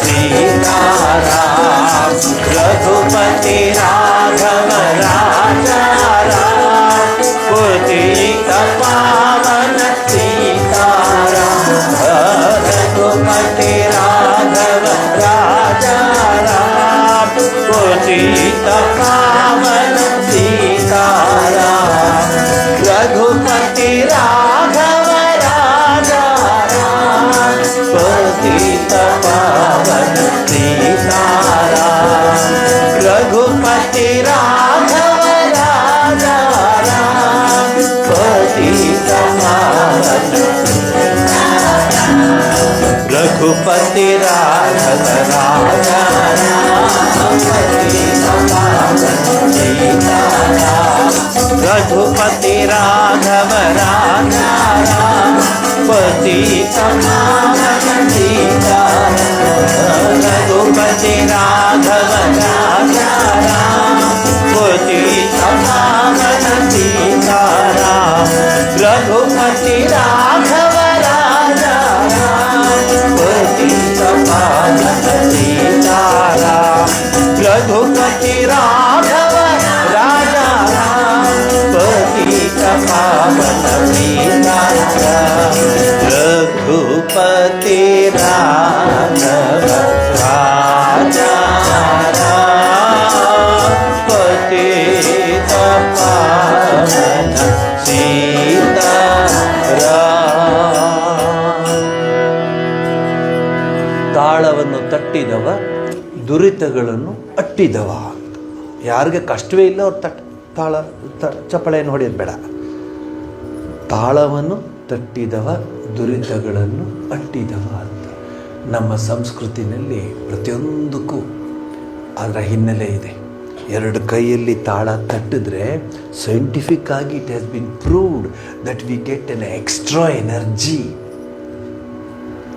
सीताराम रघुपति राघव राजा राम पतित पावन सीताराम रघुपति राघव राजा राम पतित पावन सीताराम रघुपति राघव राजा राम पतित पावन सीताराम रघुपति राघव राजा रघुपति राघव राजा पतित पावन सीताराम रघुपति राघव राजा पतित पावन सीताराम रघुपति राघव राजा पतित पावन सीताराम रघुपति राघव राजा पतित पावन सीताराम रघुपति राघव राजा पतित पावन सीताराम ತಾಳವನ್ನು ತಟ್ಟಿದವ ದುರಿತಗಳನ್ನು ಅಟ್ಟಿದವ ಅಂತ. ಯಾರಿಗೆ ಕಷ್ಟವೇ ಇಲ್ಲ ಅವ್ರು ತಾಳ ಚಪ್ಪಳೆಯನ್ನು ಹೊಡೆಯೋದು ಬೇಡ. ತಾಳವನ್ನು ತಟ್ಟಿದವ ದುರಿತಗಳನ್ನು ಅಟ್ಟಿದವ ಅಂತ. ನಮ್ಮ ಸಂಸ್ಕೃತಿನಲ್ಲಿ ಪ್ರತಿಯೊಂದಕ್ಕೂ ಅದರ ಹಿನ್ನೆಲೆ ಇದೆ. ಎರಡು ಕೈಯಲ್ಲಿ ತಾಳ ತಟ್ಟಿದ್ರೆ ಸೈಂಟಿಫಿಕ್ ಆಗಿ it has been proved that we get an extra energy.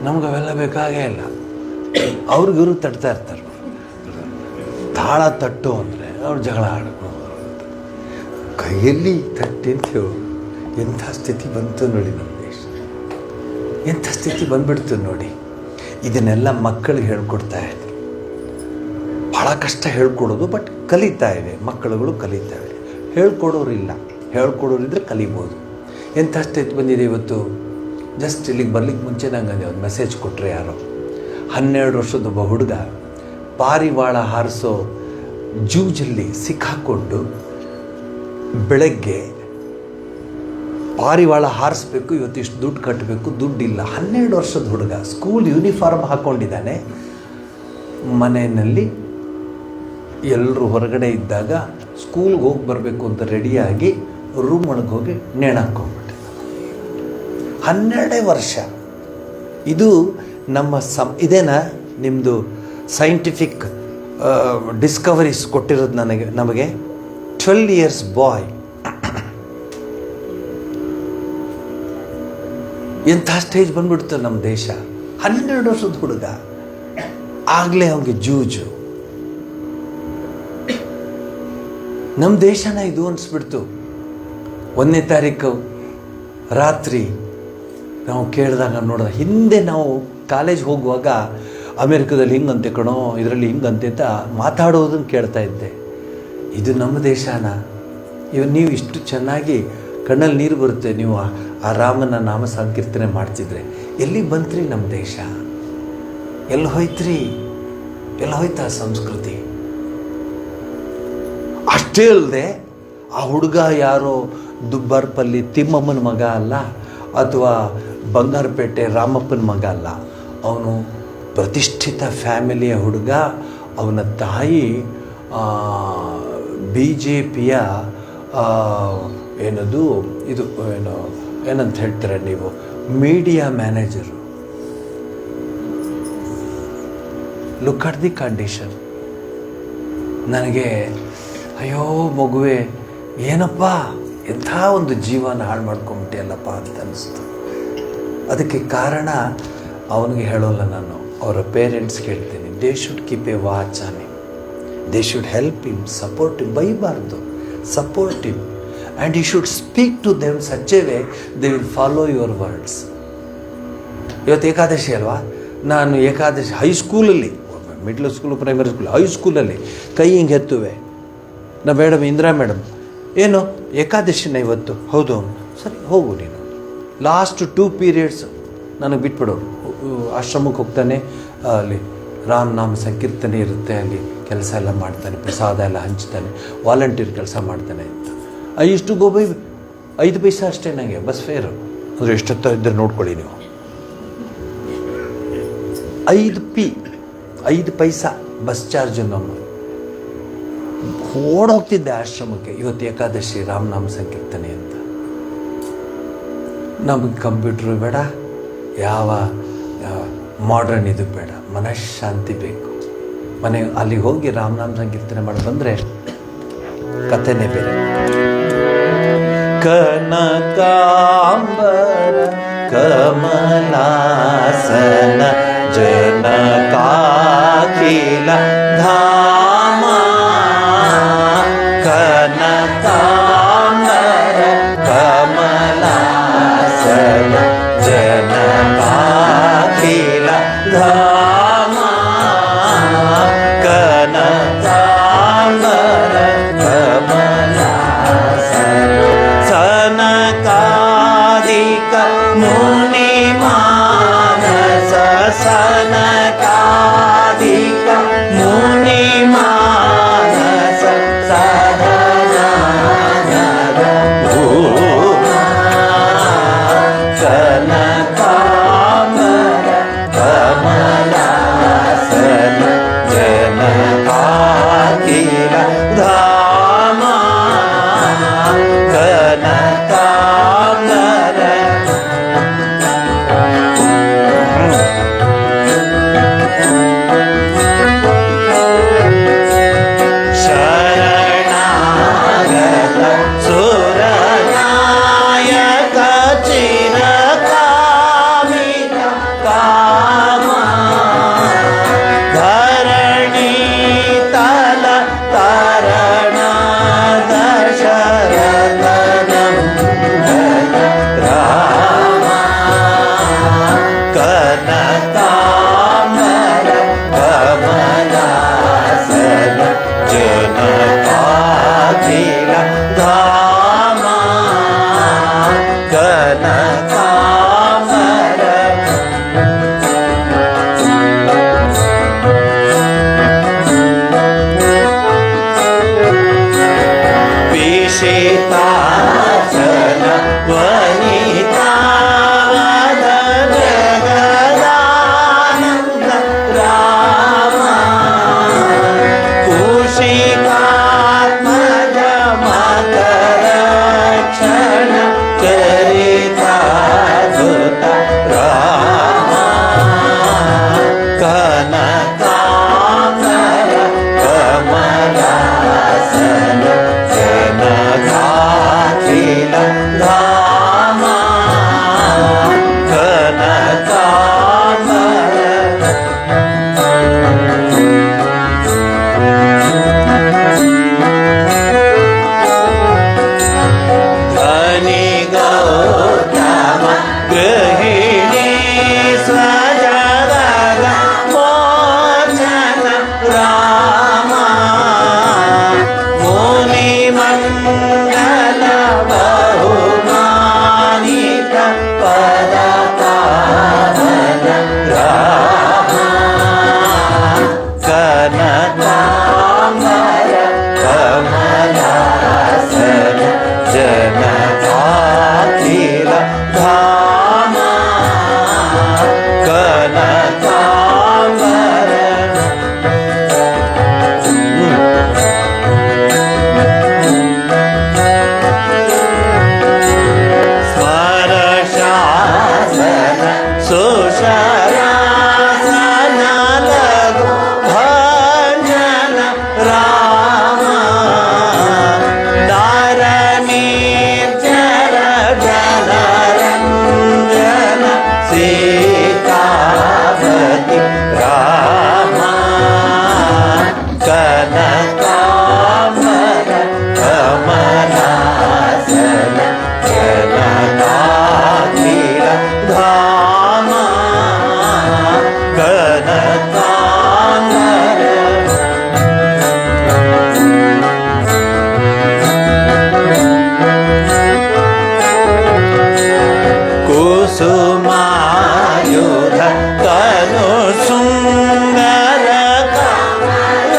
ನಮಗವೆಲ್ಲ ಬೇಕಾಗೇ ಇಲ್ಲ. ಅವ್ರಿಗಿವ್ರು ತಟ್ತಾ ಇರ್ತಾರೆ. ತಾಳ ತಟ್ಟು ಅಂದರೆ ಅವ್ರು ಜಗಳ ಆಡ್ಕೊಂಡು ಕೈಯಲ್ಲಿ ತಟ್ಟಿ ಅಂತ ಹೇಳು. ಎಂಥ ಸ್ಥಿತಿ ಬಂತು ನೋಡಿ ನಮ್ಮ ದೇಶ, ಎಂಥ ಸ್ಥಿತಿ ಬಂದ್ಬಿಡ್ತು ನೋಡಿ. ಇದನ್ನೆಲ್ಲ ಮಕ್ಕಳಿಗೆ ಹೇಳ್ಕೊಡ್ತಾ ಇದ್ರು. ಭಾಳ ಕಷ್ಟ ಹೇಳ್ಕೊಡೋದು, ಬಟ್ ಕಲಿತಾ ಇವೆ ಮಕ್ಕಳುಗಳು, ಕಲಿತಾ ಇವೆ. ಹೇಳ್ಕೊಡೋರಿಲ್ಲ, ಹೇಳ್ಕೊಡೋರಿದ್ರೆ ಕಲಿಬೋದು. ಎಂಥ ಸ್ಥಿತಿ ಬಂದಿದೆ ಇವತ್ತು. ಜಸ್ಟ್ ಇಲ್ಲಿಗೆ ಬರ್ಲಿಕ್ಕೆ ಮುಂಚೆ ನಂಗೆ ಒಂದು ಮೆಸೇಜ್ ಕೊಟ್ಟರೆ ಯಾರೋ 12 ವರ್ಷದೊಬ್ಬ ಹುಡುಗ ಪಾರಿವಾಳ ಹಾರಿಸೋ ಜೂಜಲ್ಲಿ ಸಿಕ್ಕಾಕೊಂಡು ಬೆಳಗ್ಗೆ ಪಾರಿವಾಳ ಹಾರಿಸ್ಬೇಕು, ಇವತ್ತು ಇಷ್ಟು ದುಡ್ಡು ಕಟ್ಟಬೇಕು, ದುಡ್ಡಿಲ್ಲ. 12 ವರ್ಷದ ಹುಡುಗ ಸ್ಕೂಲ್ ಯೂನಿಫಾರ್ಮ್ ಹಾಕ್ಕೊಂಡಿದ್ದಾನೆ. ಮನೆಯಲ್ಲಿ ಎಲ್ಲರೂ ಹೊರಗಡೆ ಇದ್ದಾಗ ಸ್ಕೂಲ್ಗೆ ಹೋಗಿ ಬರಬೇಕು ಅಂತ ರೆಡಿಯಾಗಿ ರೂಮ್ ಒಳಗೆ ಹೋಗಿ ನೇಣಾಕೊಂಡ್ಬಿಟ್ಟೆ. 12 ವರ್ಷ. ಇದು ನಮ್ಮ ಇದೇನಾ ನಿಮ್ಮದು ಸೈಂಟಿಫಿಕ್ ಡಿಸ್ಕವರೀಸ್ ಕೊಟ್ಟಿರೋದು ನಮಗೆ 12 ಇಯರ್ಸ್ ಬಾಯ್. ಎಂಥ ಸ್ಟೇಜ್ ಬಂದ್ಬಿಡ್ತು ನಮ್ಮ ದೇಶ. 12 ವರ್ಷದ ಹುಡುಗ, ಆಗಲೇ ಅವನಿಗೆ ಜೂಜು. ನಮ್ಮ ದೇಶನ ಇದು ಅನಿಸ್ಬಿಡ್ತು. 1ನೇ ತಾರೀಕು ರಾತ್ರಿ ನಾವು ಕೇಳಿದಾಗ ನೋಡಿದ ಹಿಂದೆ ನಾವು ಕಾಲೇಜ್ ಹೋಗುವಾಗ ಅಮೇರಿಕದಲ್ಲಿ ಹಿಂಗಂತೆ ಕಣೋ, ಇದರಲ್ಲಿ ಹಿಂಗಂತೆ ಅಂತ ಮಾತಾಡೋದನ್ನು ಕೇಳ್ತಾ ಇದ್ದೆ. ಇದು ನಮ್ಮ ದೇಶನ. ನೀವು ಇಷ್ಟು ಚೆನ್ನಾಗಿ ಕಣ್ಣಲ್ಲಿ ನೀರು ಬರುತ್ತೆ ನೀವು ಆ ರಾಮನ ನಾಮ ಸಂಕೀರ್ತನೆ ಮಾಡ್ತಿದ್ರೆ. ಎಲ್ಲಿ ಬಂತ್ರಿ ನಮ್ಮ ದೇಶ? ಎಲ್ಲಿ ಹೋಯ್ತ್ರಿ? ಎಲ್ಲಿ ಹೋಯ್ತಾ ಸಂಸ್ಕೃತಿ? ಅಷ್ಟೇ ಅಲ್ಲದೆ ಆ ಹುಡುಗ ಯಾರೋ ದುಬ್ಬಾರ್ಪಲ್ಲಿ ತಿಮ್ಮಮ್ಮನ ಮಗ ಅಲ್ಲ, ಅಥವಾ ಬಂಗಾರಪೇಟೆ ರಾಮಪ್ಪನ ಮಗ ಅಲ್ಲ. ಅವನು ಪ್ರತಿಷ್ಠಿತ ಫ್ಯಾಮಿಲಿಯ ಹುಡುಗ. ಅವನ ತಾಯಿ BJPಯ ಏನದು ಇದು ಏನಂತ ಹೇಳ್ತಾರೆ ನೀವು, media manager. Look at the condition. ನನಗೆ ಅಯ್ಯೋ ಮಗುವೆ, ಏನಪ್ಪ ಎಂಥ ಒಂದು ಜೀವನ ಹಾಳು ಮಾಡ್ಕೊಂಬಿಟ್ಟಿಯಲ್ಲಪ್ಪ ಅಂತ ಅನ್ನಿಸ್ತು. ಅದಕ್ಕೆ ಕಾರಣ ಅವನಿಗೆ ಹೇಳೋಲ್ಲ ನಾನು, ಅವರ ಪೇರೆಂಟ್ಸ್ ಹೇಳ್ತೀನಿ. They should keep a watch on him, they should help him, support him. ಬೈಬಾರ್ದು, support him. And you should speak to them such a way they will follow your words. ಇವತ್ತು ಏಕಾದಶಿ ಅಲ್ವಾ? ನಾನು ಏಕಾದಶಿ ಹೈಸ್ಕೂಲಲ್ಲಿ, ಮಿಡ್ಲ್ ಸ್ಕೂಲು, ಪ್ರೈಮರಿ ಸ್ಕೂಲ್, ಹೈಸ್ಕೂಲಲ್ಲಿ ಕೈ ಹಿಂಗೆ ಎತ್ತುವೆ. ನಾ madam, Indira madam, ಏನು ಏಕಾದಶಿನ ಇವತ್ತು? ಹೌದು. ಸರಿ ಹೋಗು ನೀನು. ಲಾಸ್ಟ್ 2 ಪೀರಿಯಡ್ಸ್ ನನಗೆ ಬಿಟ್ಬಿಡೋರು. ಆಶ್ರಮಕ್ಕೆ ಹೋಗ್ತಾನೆ, ಅಲ್ಲಿ ರಾಮನಾಮ ಸಂಕೀರ್ತನೆ ಇರುತ್ತೆ, ಅಲ್ಲಿ ಕೆಲಸ ಎಲ್ಲ ಮಾಡ್ತಾನೆ, ಪ್ರಸಾದ ಎಲ್ಲ ಹಂಚ್ತಾನೆ, ವಾಲಂಟಿಯರ್ ಕೆಲಸ ಮಾಡ್ತಾನೆ ಅಂತ. ಇಷ್ಟು ಗೋಬೈ 5 ಪೈಸೆ ಅಷ್ಟೇ ನನಗೆ ಬಸ್ ಫೇರು. ಅಂದರೆ ಎಷ್ಟೊತ್ತ ಇದ್ದರೆ ನೋಡ್ಕೊಳ್ಳಿ ನೀವು. 5 ಪೈಸಾ ಬಸ್ ಚಾರ್ಜು. ನಮ್ಮ ಓಡೋಗ್ತಿದ್ದೆ ಆಶ್ರಮಕ್ಕೆ. ಇವತ್ತು ಏಕಾದಶಿ, ರಾಮನಾಮ ಸಂಕೀರ್ತನೆ ಅಂತ. ನಮಗೆ ಕಂಪ್ಯೂಟ್ರು ಬೇಡ, ಯಾವ ಮಾಡ್ರನ್ ಇದು ಬೇಡ, ಮನಃಶಾಂತಿ ಬೇಕು. ಅಲ್ಲಿಗೆ ಹೋಗಿ ರಾಮನಾಮ ಸಂಕೀರ್ತನೆ ಮಾಡಿ ಬಂದರೆ ಕಥೆನೇ ಬೇರೆ. ಕನಕಾಂಬರ ಕಮಲಾಸನ ಜನಕಾಖಿಲ ಧಾಮ, ಕನಕಾಂಬರ ಕಮಲಾಸನ ಜನಕಾಖಿಲ ಧಾಮ, ಕನಕಾಂಬರ ಕಮಲಾಸನ ಸನಕಾದಿಕ ಮುನಿ ಮಾನಸ, ಸನಕಾದಿಕ ಮುನಿ ಮಾನಸ ಸಹಜನರ ಭೂಮಾ, ಕನಕಾಂಬರ ಕಮಲಾಸನ ಜನಕಾಖಿಲ ಧಾಮ, ಕನಕಾಂಬರ ಶರಣಾಗತ ಸುರನಾಯಕ ಚಿರಕಾಮಿತ ಕಾಮ, ಧರಣಿ ತಲ ತರಣದ ಶರದನಂದನ ರಾಮ, ಕನಕಾಂಬರ ಕಮಲಾಸನ ಜನಕಾಖಿಲ ಧಾಮ, ಕನಕಾಂಬರ ವಿಷಿತಾಸನ ವನಿತಾವದ ಜಗದಾನಂದ ರಾಮ, ಕುಶಿಕಾತ್ಮಜ ಮಕರಕ್ಷಣ ಚರಿತಾದ್ಭುತ ರಾಮ, ಕನಕಾಂಬರ ಕಮಲಾಸನ ಜನಕಾಖಿಲ ಧಾಮ, ಕನಕಾಂಬರ ಧನಿ ಗೌತಮ ಗೃಹಿಣಿ ಸ್ವಜಗದ ಮೋಚನ ರಾಮ, ಮುನಿ ಮಂಗಲ ಬಹುಮಾನಿತ ಪದ ಪಾವನ ರಾಮ, ಕನಕಾಂಬರ ಕಮಲಾಸನ ಜನಕಾಖಿಲ ಧಾಮ, ಕನಕಾಂಬರ ಸ್ಮರ ಶಾಸನ ಸುಶರಾಸನ ಲಘು ಭಂಜನ ರಾಮ, ದಾರ ನಿರ್ಜರ ಜನರಂಜನ ಸೀತಾವತಿ ರಾಮ, ಕನಕಾಂಬರ ಕಮಲಾಸನ ಜನಕಾಖಿಲ ಧಾಮ, ಕನಕಾಂಬರ ಕುಸುಮಾಯುಧ ತನು ಸುಂದರ ಕಮಲಾನನ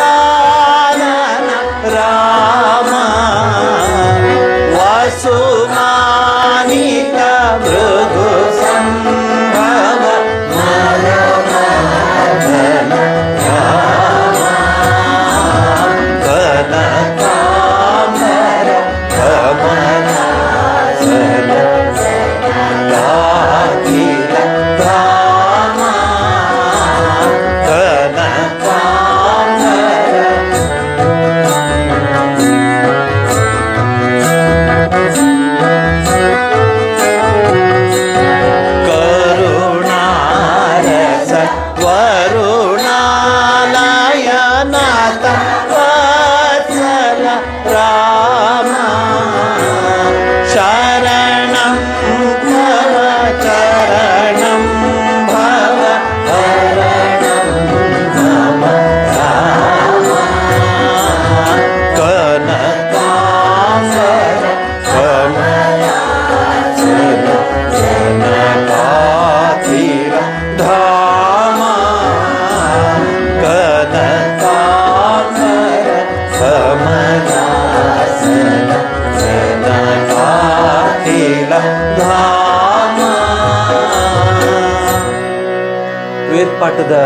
ಪಾಠದ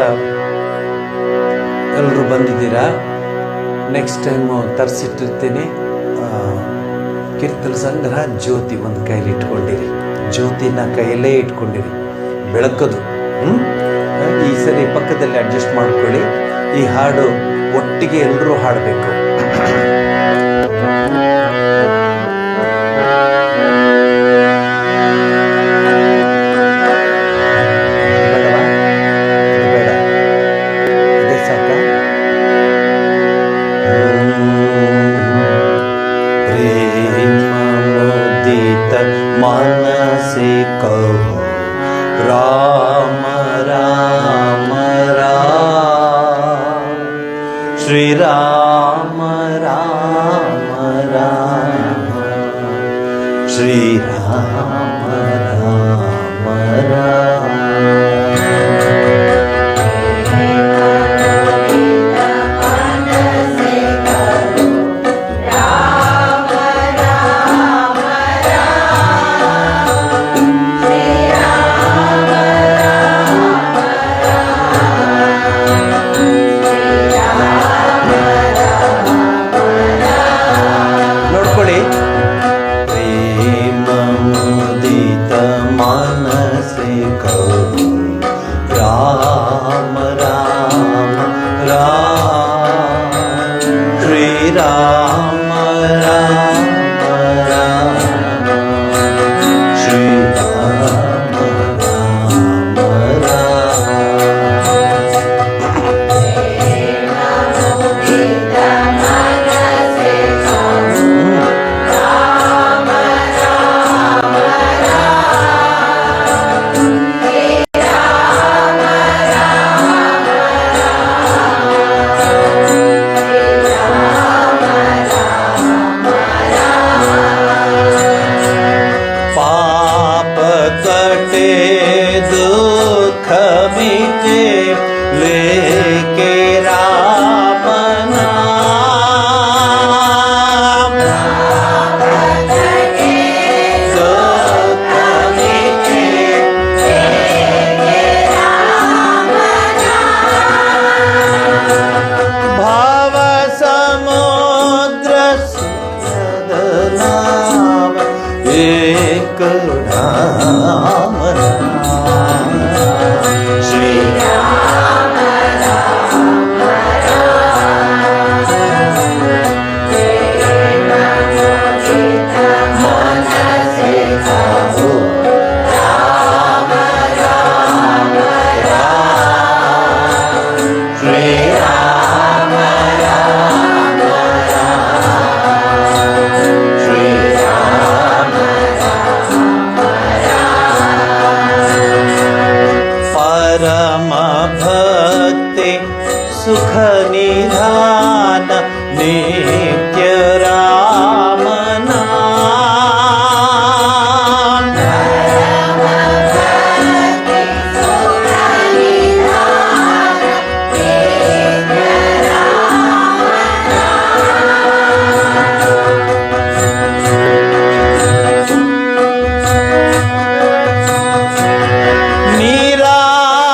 ಎಲ್ಲರೂ ಬಂದಿದ್ದೀರಾ. Next time ತರಿಸಿಟ್ಟಿರ್ತೀನಿ. ಕೀರ್ತನ ಸಂಗ್ರಹ ಜ್ಯೋತಿ ಒಂದು ಕೈಲಿ ಇಟ್ಕೊಂಡಿರಿ, ಜ್ಯೋತಿನ ಕೈಯಲ್ಲೇ ಇಟ್ಕೊಂಡಿರಿ, ಬೆಳಕದು. ಈ ಸರಿ ಪಕ್ಕದಲ್ಲಿ ಅಡ್ಜಸ್ಟ್ ಮಾಡ್ಕೊಳ್ಳಿ. ಈ ಹಾಡು ಒಟ್ಟಿಗೆ ಎಲ್ಲರೂ ಹಾಡಬೇಕು. ಬೇಡ, ಇದೇ ಸಾಕ. ಪ್ರೇಮೋದಿತ ಮನಸೆ ಕಹೋ ರಾಮ ರಾಮ ರಾಮ, ಶ್ರೀರಾಮ ರಾಮ ರಾಮ, ಶ್ರೀರಾಮ ರಾಮ ರಾಮ. ನೋಡ್ಕೊಳ್ಳಿ. ಪ್ರೇಮೋದಿತ ಮನಸೆ ಕಹೋ ರಾಮ ರಾಮ ರಾಮ, ಶ್ರೀರಾಮ ರಾಮ ರಾಮ, ಶ್ರೀರಾಮ ರಾಮ ರಾಮ. पाप कटे दुख मिटे लेके राम नाम, दुख मिटे भाव समुद्र सुखद नाम, एक राम राम, श्री राम राम राम, मनसे कहो राम राम राम, श्री राम राम राम, श्री राम परम भक्ति सुख निधान नित्य राम नाम,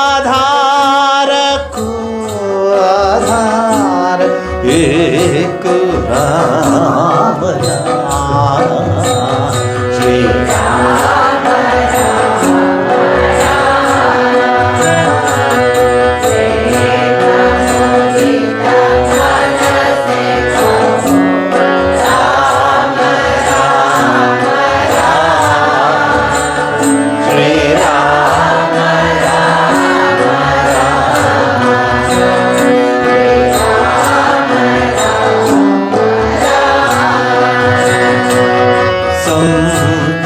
निराधार को आधार एक राम राम, श्री राम संत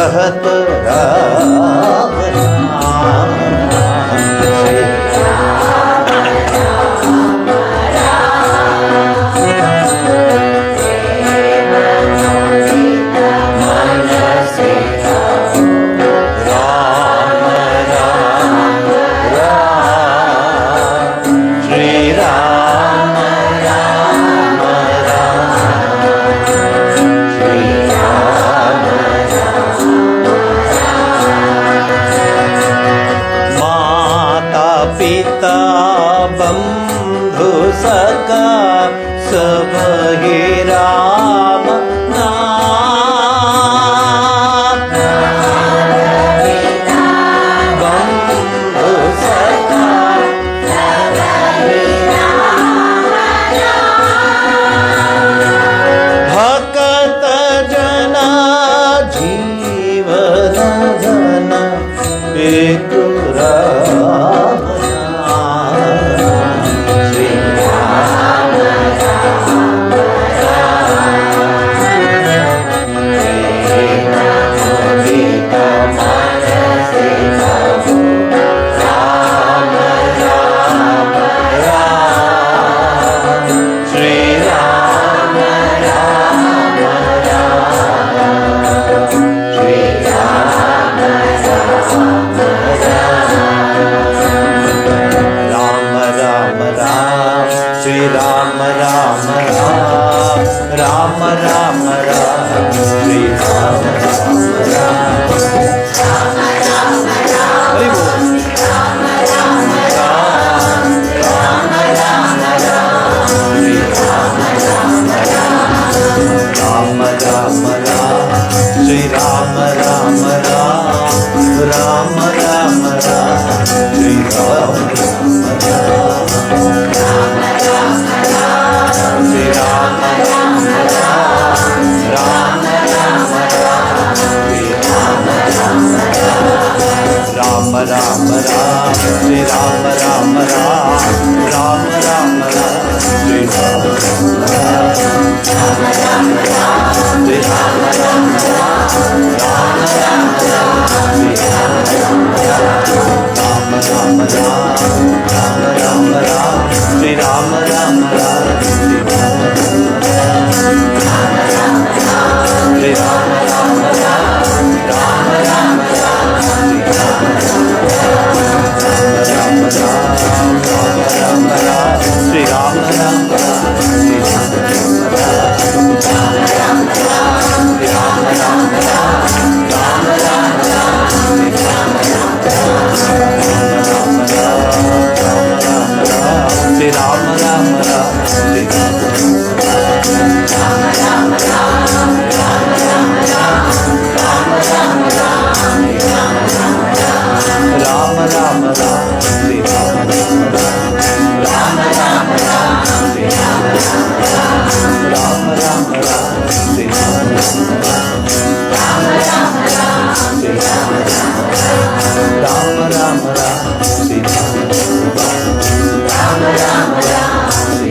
कहत राम नाम। पिता बंधु सखा सब ही राम नाम। बंधु सखा भक्त जना जीवन धन एक राम। राम राम राम श्री राम राम राम। हरि बोल। राम राम राम राम राम राम श्री राम राम राम। राम राम राम श्री राम राम राम। राम राम राम श्री राम राम राम। राम राम राम श्री राम राम राम। राम राम राम श्री राम राम राम। राम राम राम श्री राम राम राम। राम राम राम श्री राम राम राम। राम राम राम श्री राम राम राम। राम राम राम श्री राम राम राम। राम राम राम राम राम राम श्री राम राम राम। श्री राम राम राम राम राम राम श्री राम राम राम राम श्री राम राम राम। श्री राम राम राम श्री राम राम राम। राम राम राम श्री राम राम राम। राम राम राम श्री राम राम राम। श्री राम राम राम राम राम राम राम राम राम राम राम राम श्री राम राम राम। राम राम श्री राम राम राम। राम राम श्री राम राम राम। श्री राम राम राम श्री राम राम राम श्री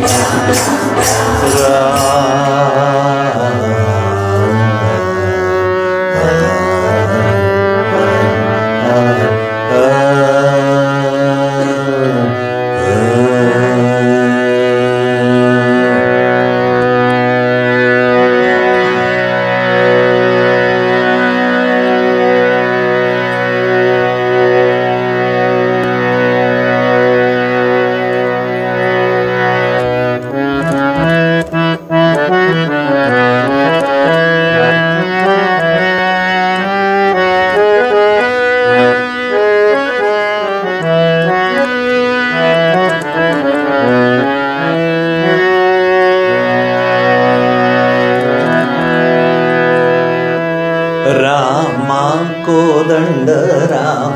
रामा कोदंड राम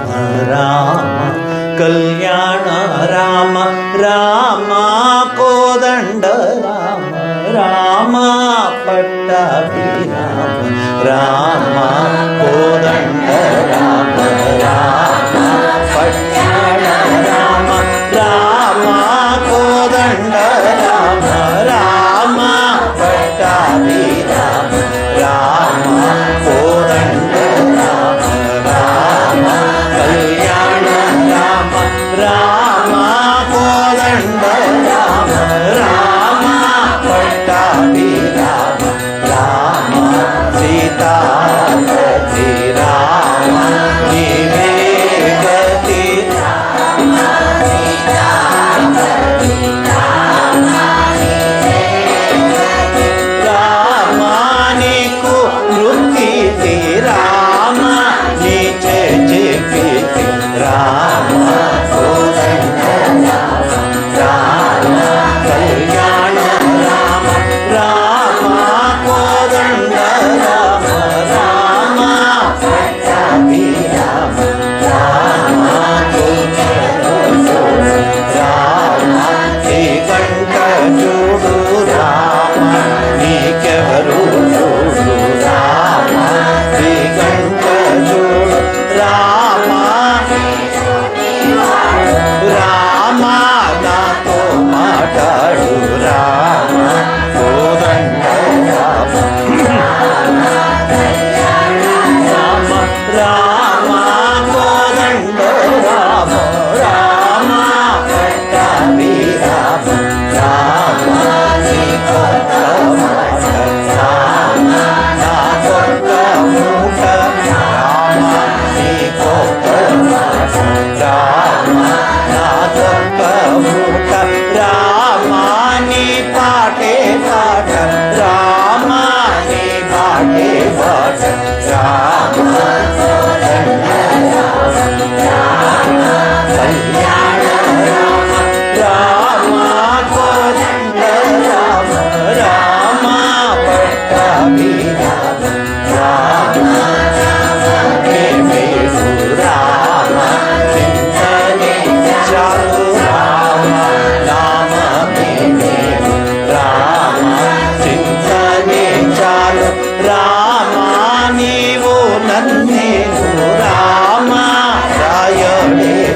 राम कल्याण राम। रामा कोदंड राम राम पट्टाभिराम। रामा कोदंड राम राम पट्टाण राम। रामा कोदंड राम राम पट्टाभिराम। रामा कोदंड राम।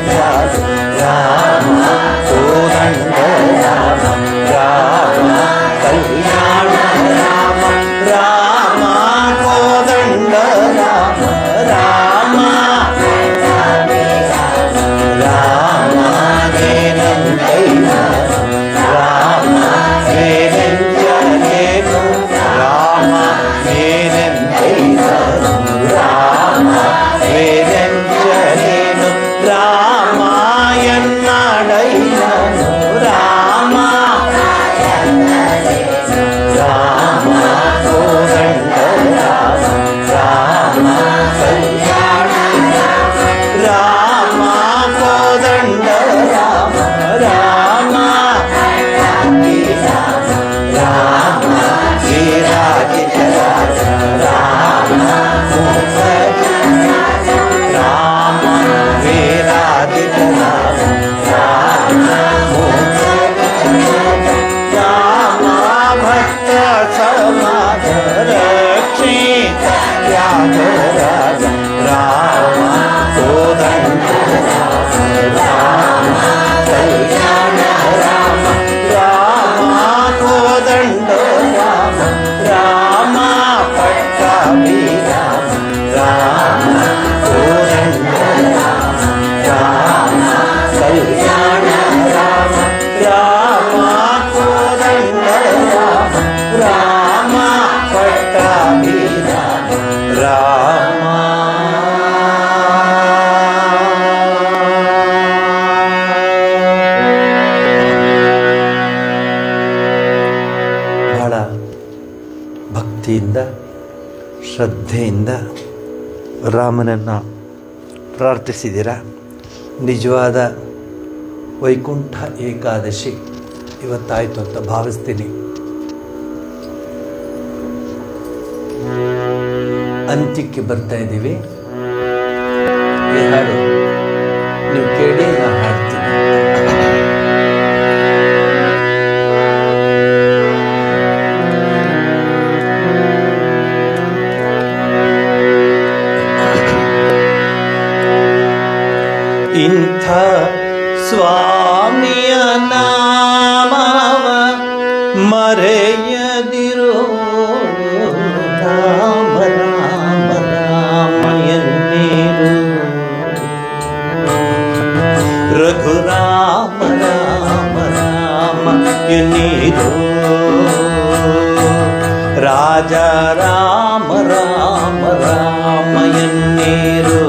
ಸಾಧು ರಾಮ ಕೋದಂಡ ರಾಮ ರಾಮ ಕಲ್ಯಾಣ ರಾಮ ರಾಮ ಕೋದಂಡ ರಾಮ ರಾಮ ರಾಮ ನೇನಂದೈನ ರಾಮ ನೇನೆಂಜನೇನು ರಾಮ ನೇನೆಂದೈನ ರಾಮ ವೇದೆಂಜನೇನು ರಾಮಾಯಣಡೈನನು ರಾಮ ರಾಮ ಕೋದಂಡ ರಾಮ ರಾಮ ಕಲ್ಯಾಣ ರಾಮ ಕೋದಂಡ ರಾಮ ರಾಮ ರಾಮ ಶ್ರೀರಾಜಿತ ರಾಜ ರಾಮ ರಾಮ ವೇರಾಜಿತ ರಾಮ ರಾಮ ಭಕ್ತ ಸಮಾಜ ರಕ್ಷಿತ ತ್ಯಾಗ ರಾಜ ರಾಮ ಕೋದಂಡ ರಾಮ ಕಲ್ಯಾಣ ರಾಮ ರಾಮ ಕೋದಂಡ ರಾಮ ರಾಮ ಪಟ್ಟಾಭಿ ರಾಮ ರಾಮ ಕೋದಂಡ ರಾಮ ಕಲ್ಯಾಣ ರಾಮ ರಾಮ ಕೋದಂಡ ರಾಮ ರಾಮ ಪಟ್ಟಾಭಿ ರಾಮ ಬಹಳ ಭಕ್ತಿಯಿಂದ ಶ್ರದ್ಧೆಯಿಂದ ರಾಮನನ್ನು ಪ್ರಾರ್ಥಿಸಿದ್ದೀರಾ. ನಿಜವಾದ ವೈಕುಂಠ ಏಕಾದಶಿ ಇವತ್ತಾಯಿತು ಅಂತ ಭಾವಿಸ್ತೀನಿ. ಅಂತ್ಯಕ್ಕೆ ಬರ್ತಾ ಇದ್ದೀವಿ. ಈ ಹಾಡು ನೀವು ಕೇಳಿ ನಾನು ಹಾಡ್ತೀನಿ. ಇಂಥ ಸ್ವಾಮಿಯ ನಾಮವ ಮರೆಯದಿರೋ ರಾಮ ರಾಮ ರಾಮ ಎನ್ನಿರು ರಘುರಾಮ ರಾಮ ರಾಮ ಎನ್ನಿರು ರಾಜ ರಾಮ ರಾಮ ರಾಮ ಎನ್ನಿರು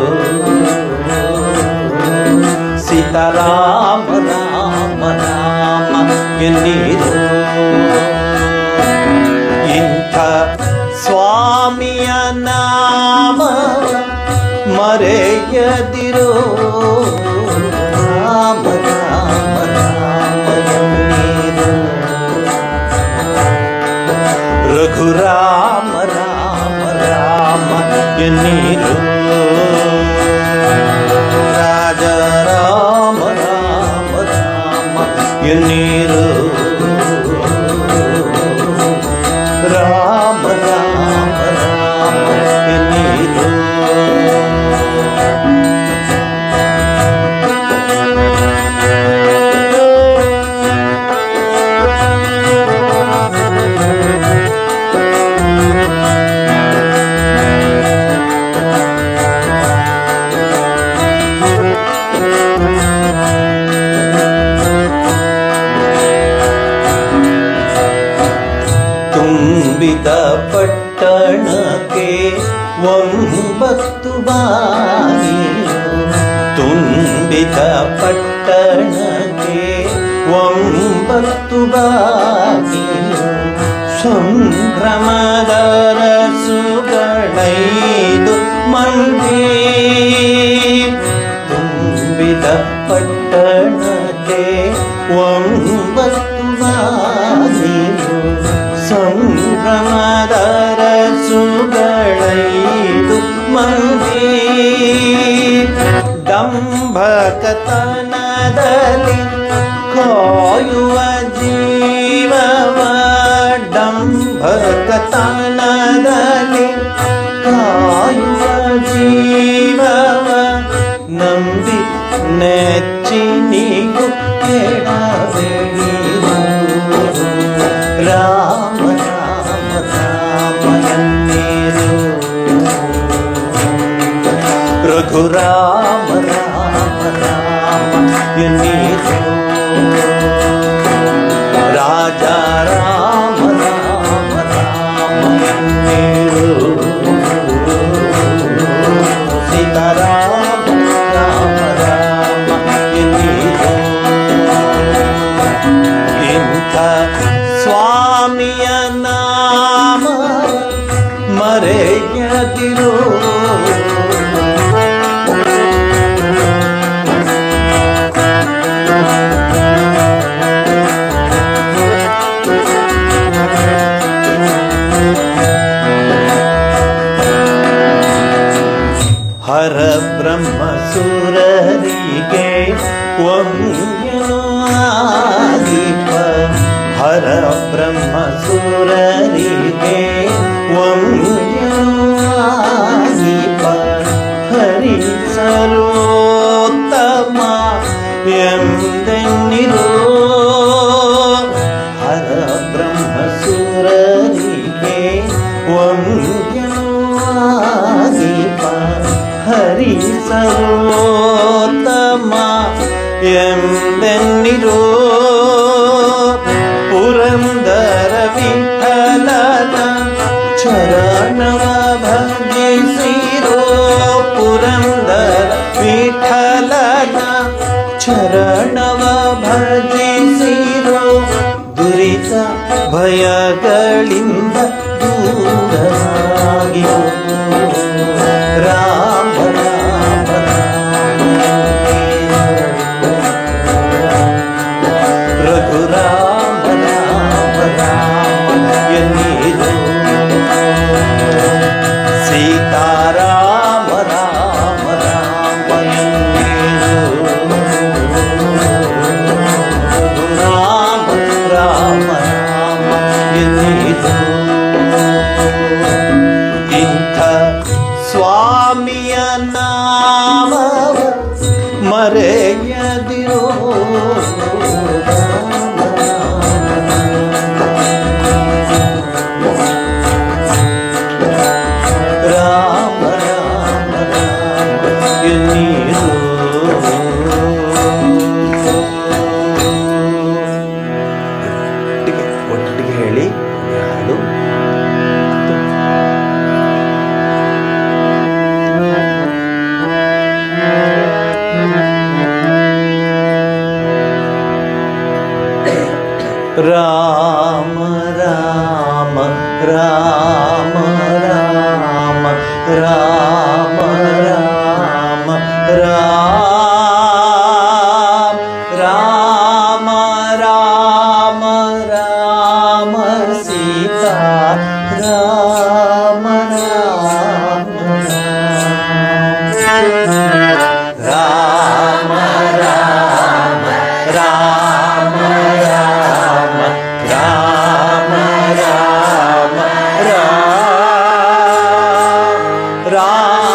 ಸೀತಾರಾಮ ರಾಮ ರಾಮ ಎನ್ನಿರು ಇಂಥ ಸ್ವಾಮಿಯ ನಾಮ ಮರೆಯದಿರೋ ರಾಮ ರಾಮ ರಾಮ ಎನ್ನಿರು ರಘುರಾಮ ರಾಮ ರಾಮ ಎನ್ನಿರು ರಾಜ ರಾಮ ರಾಮ ರಾಮ ಎನ್ನಿರು ರಾಮ ರಾಮ ರಾಮ ಎನ್ನಿರು ತುಂಬಿದ ಪಟ್ಟಣಕ್ಕೆ 9 ಬಾಗಿಲು ತುಂಬಿದ ಪಟ್ಟಣಕ್ಕೆ 9 ಬಾಗಿಲು ಸಂಭ್ರಮದ ರಸುಗಳೈದು ಮಂದಿ ತುಂಬಿದ ಪಟ್ಟಣಕ್ಕೆ 9 ಬಾಗಿಲು ಸಂಭ್ರಮದ ರಸುಗಳೈದು ಮಂದಿ ದಂಭಕತನದಲ್ಲಿ ಕಾಯುವ ಜೀವವ ದಂಭಕತನದಲ್ಲಿ ಕಾಯುವ ಜೀವವ ನಂಬಿ ನೇ ರಾಮ ರಾಮ ರಾಮ ಎನ್ನಿರು ರಘುರಾಮ ರಾಮ ರಾಮ ಎನ್ನಿರು ರಾಜ ರಾಮ ರಾಮ ರಾಮ ಎನ್ನಿರು ಸೀತಾರಾಮ ರಾಮ ರಾಮ ಎನ್ನಿರು ಇಂಥ ಸ್ವಾಮಿಯ ನಾಮ ಮರೆಯದಿರು ಹರ ಬ್ರಹ್ಮ ಸುರರಿಗೆ ವಂದ್ಯನು ಆದೀಪ ಹರ ಬ್ರಹ್ಮ ಸುರರಿಗೆ ವಂದ್ಯನು ಆದೀಪ ಹರಿ ಸರ್ವೋತ್ತಮ ಎಂದೆನ್ನಿರೋ ಹರ ಬ್ರಹ್ಮ ಸುರರಿಗೆ ವಂದ್ಯನು ಆದೀಪ ಹರಿ ಸರ್ವೋತ್ತಮ ಎಂದೆನ್ನಿರೋ ಪುರಂದರ ವಿಠಲನ ಚರಣವ ಭಜಿಸಿರೋ ಪುರಂದರ ವಿಠಲನ ಚರಣವ ಭಜಿಸಿರೋ ದುರಿತ ಭಯಗಳಿಂದ ದೂರವಾಗಿರೋ ರಾಮ ರಾಮ ರಘುರಾಮ ರಾಮ ರಾಮ ಎನ್ನಿರು ಸೀತಾರಾಮ ರಾಮ ರಾಮ ಎನ್ನಿರು ರಾಮ ರಾಮ ರಾಮ ಎನ್ನಿರು ಇಂಥ ಸ್ವಾಮಿಯ ನಾಮವ ಮರೆಯದಿರೋ ರಾಮ ರಾಮ ರಾಮ ಎನ್ನಿರು ಒಟ್ಟಿಗೆ ಹೇಳಿ ಹಾಡು ರಾಮ ರಾಮ ರಾಮ ರಾಮ ರಾಮ ರಾಮ ರಾಮ ರಾಮ ರಾಮ ಸೀತಾ ರಾಮ ರಾಮ ರಾಮ ರಾಮ ರಾಮ ರಾಮ ರಾಮ ರಾಮ ರಾಮ ರಾಮ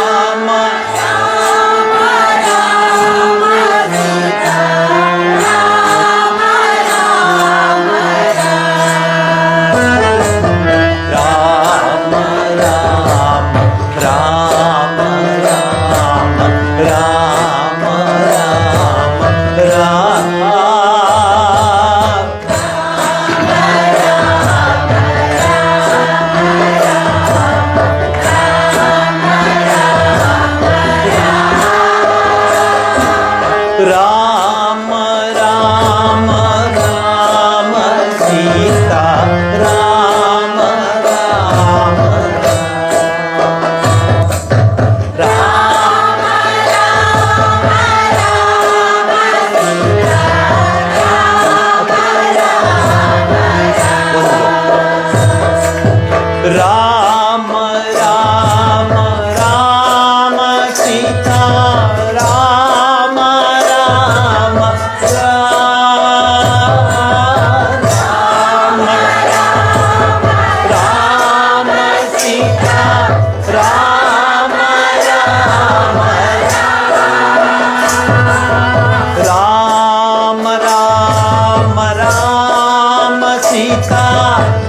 सीता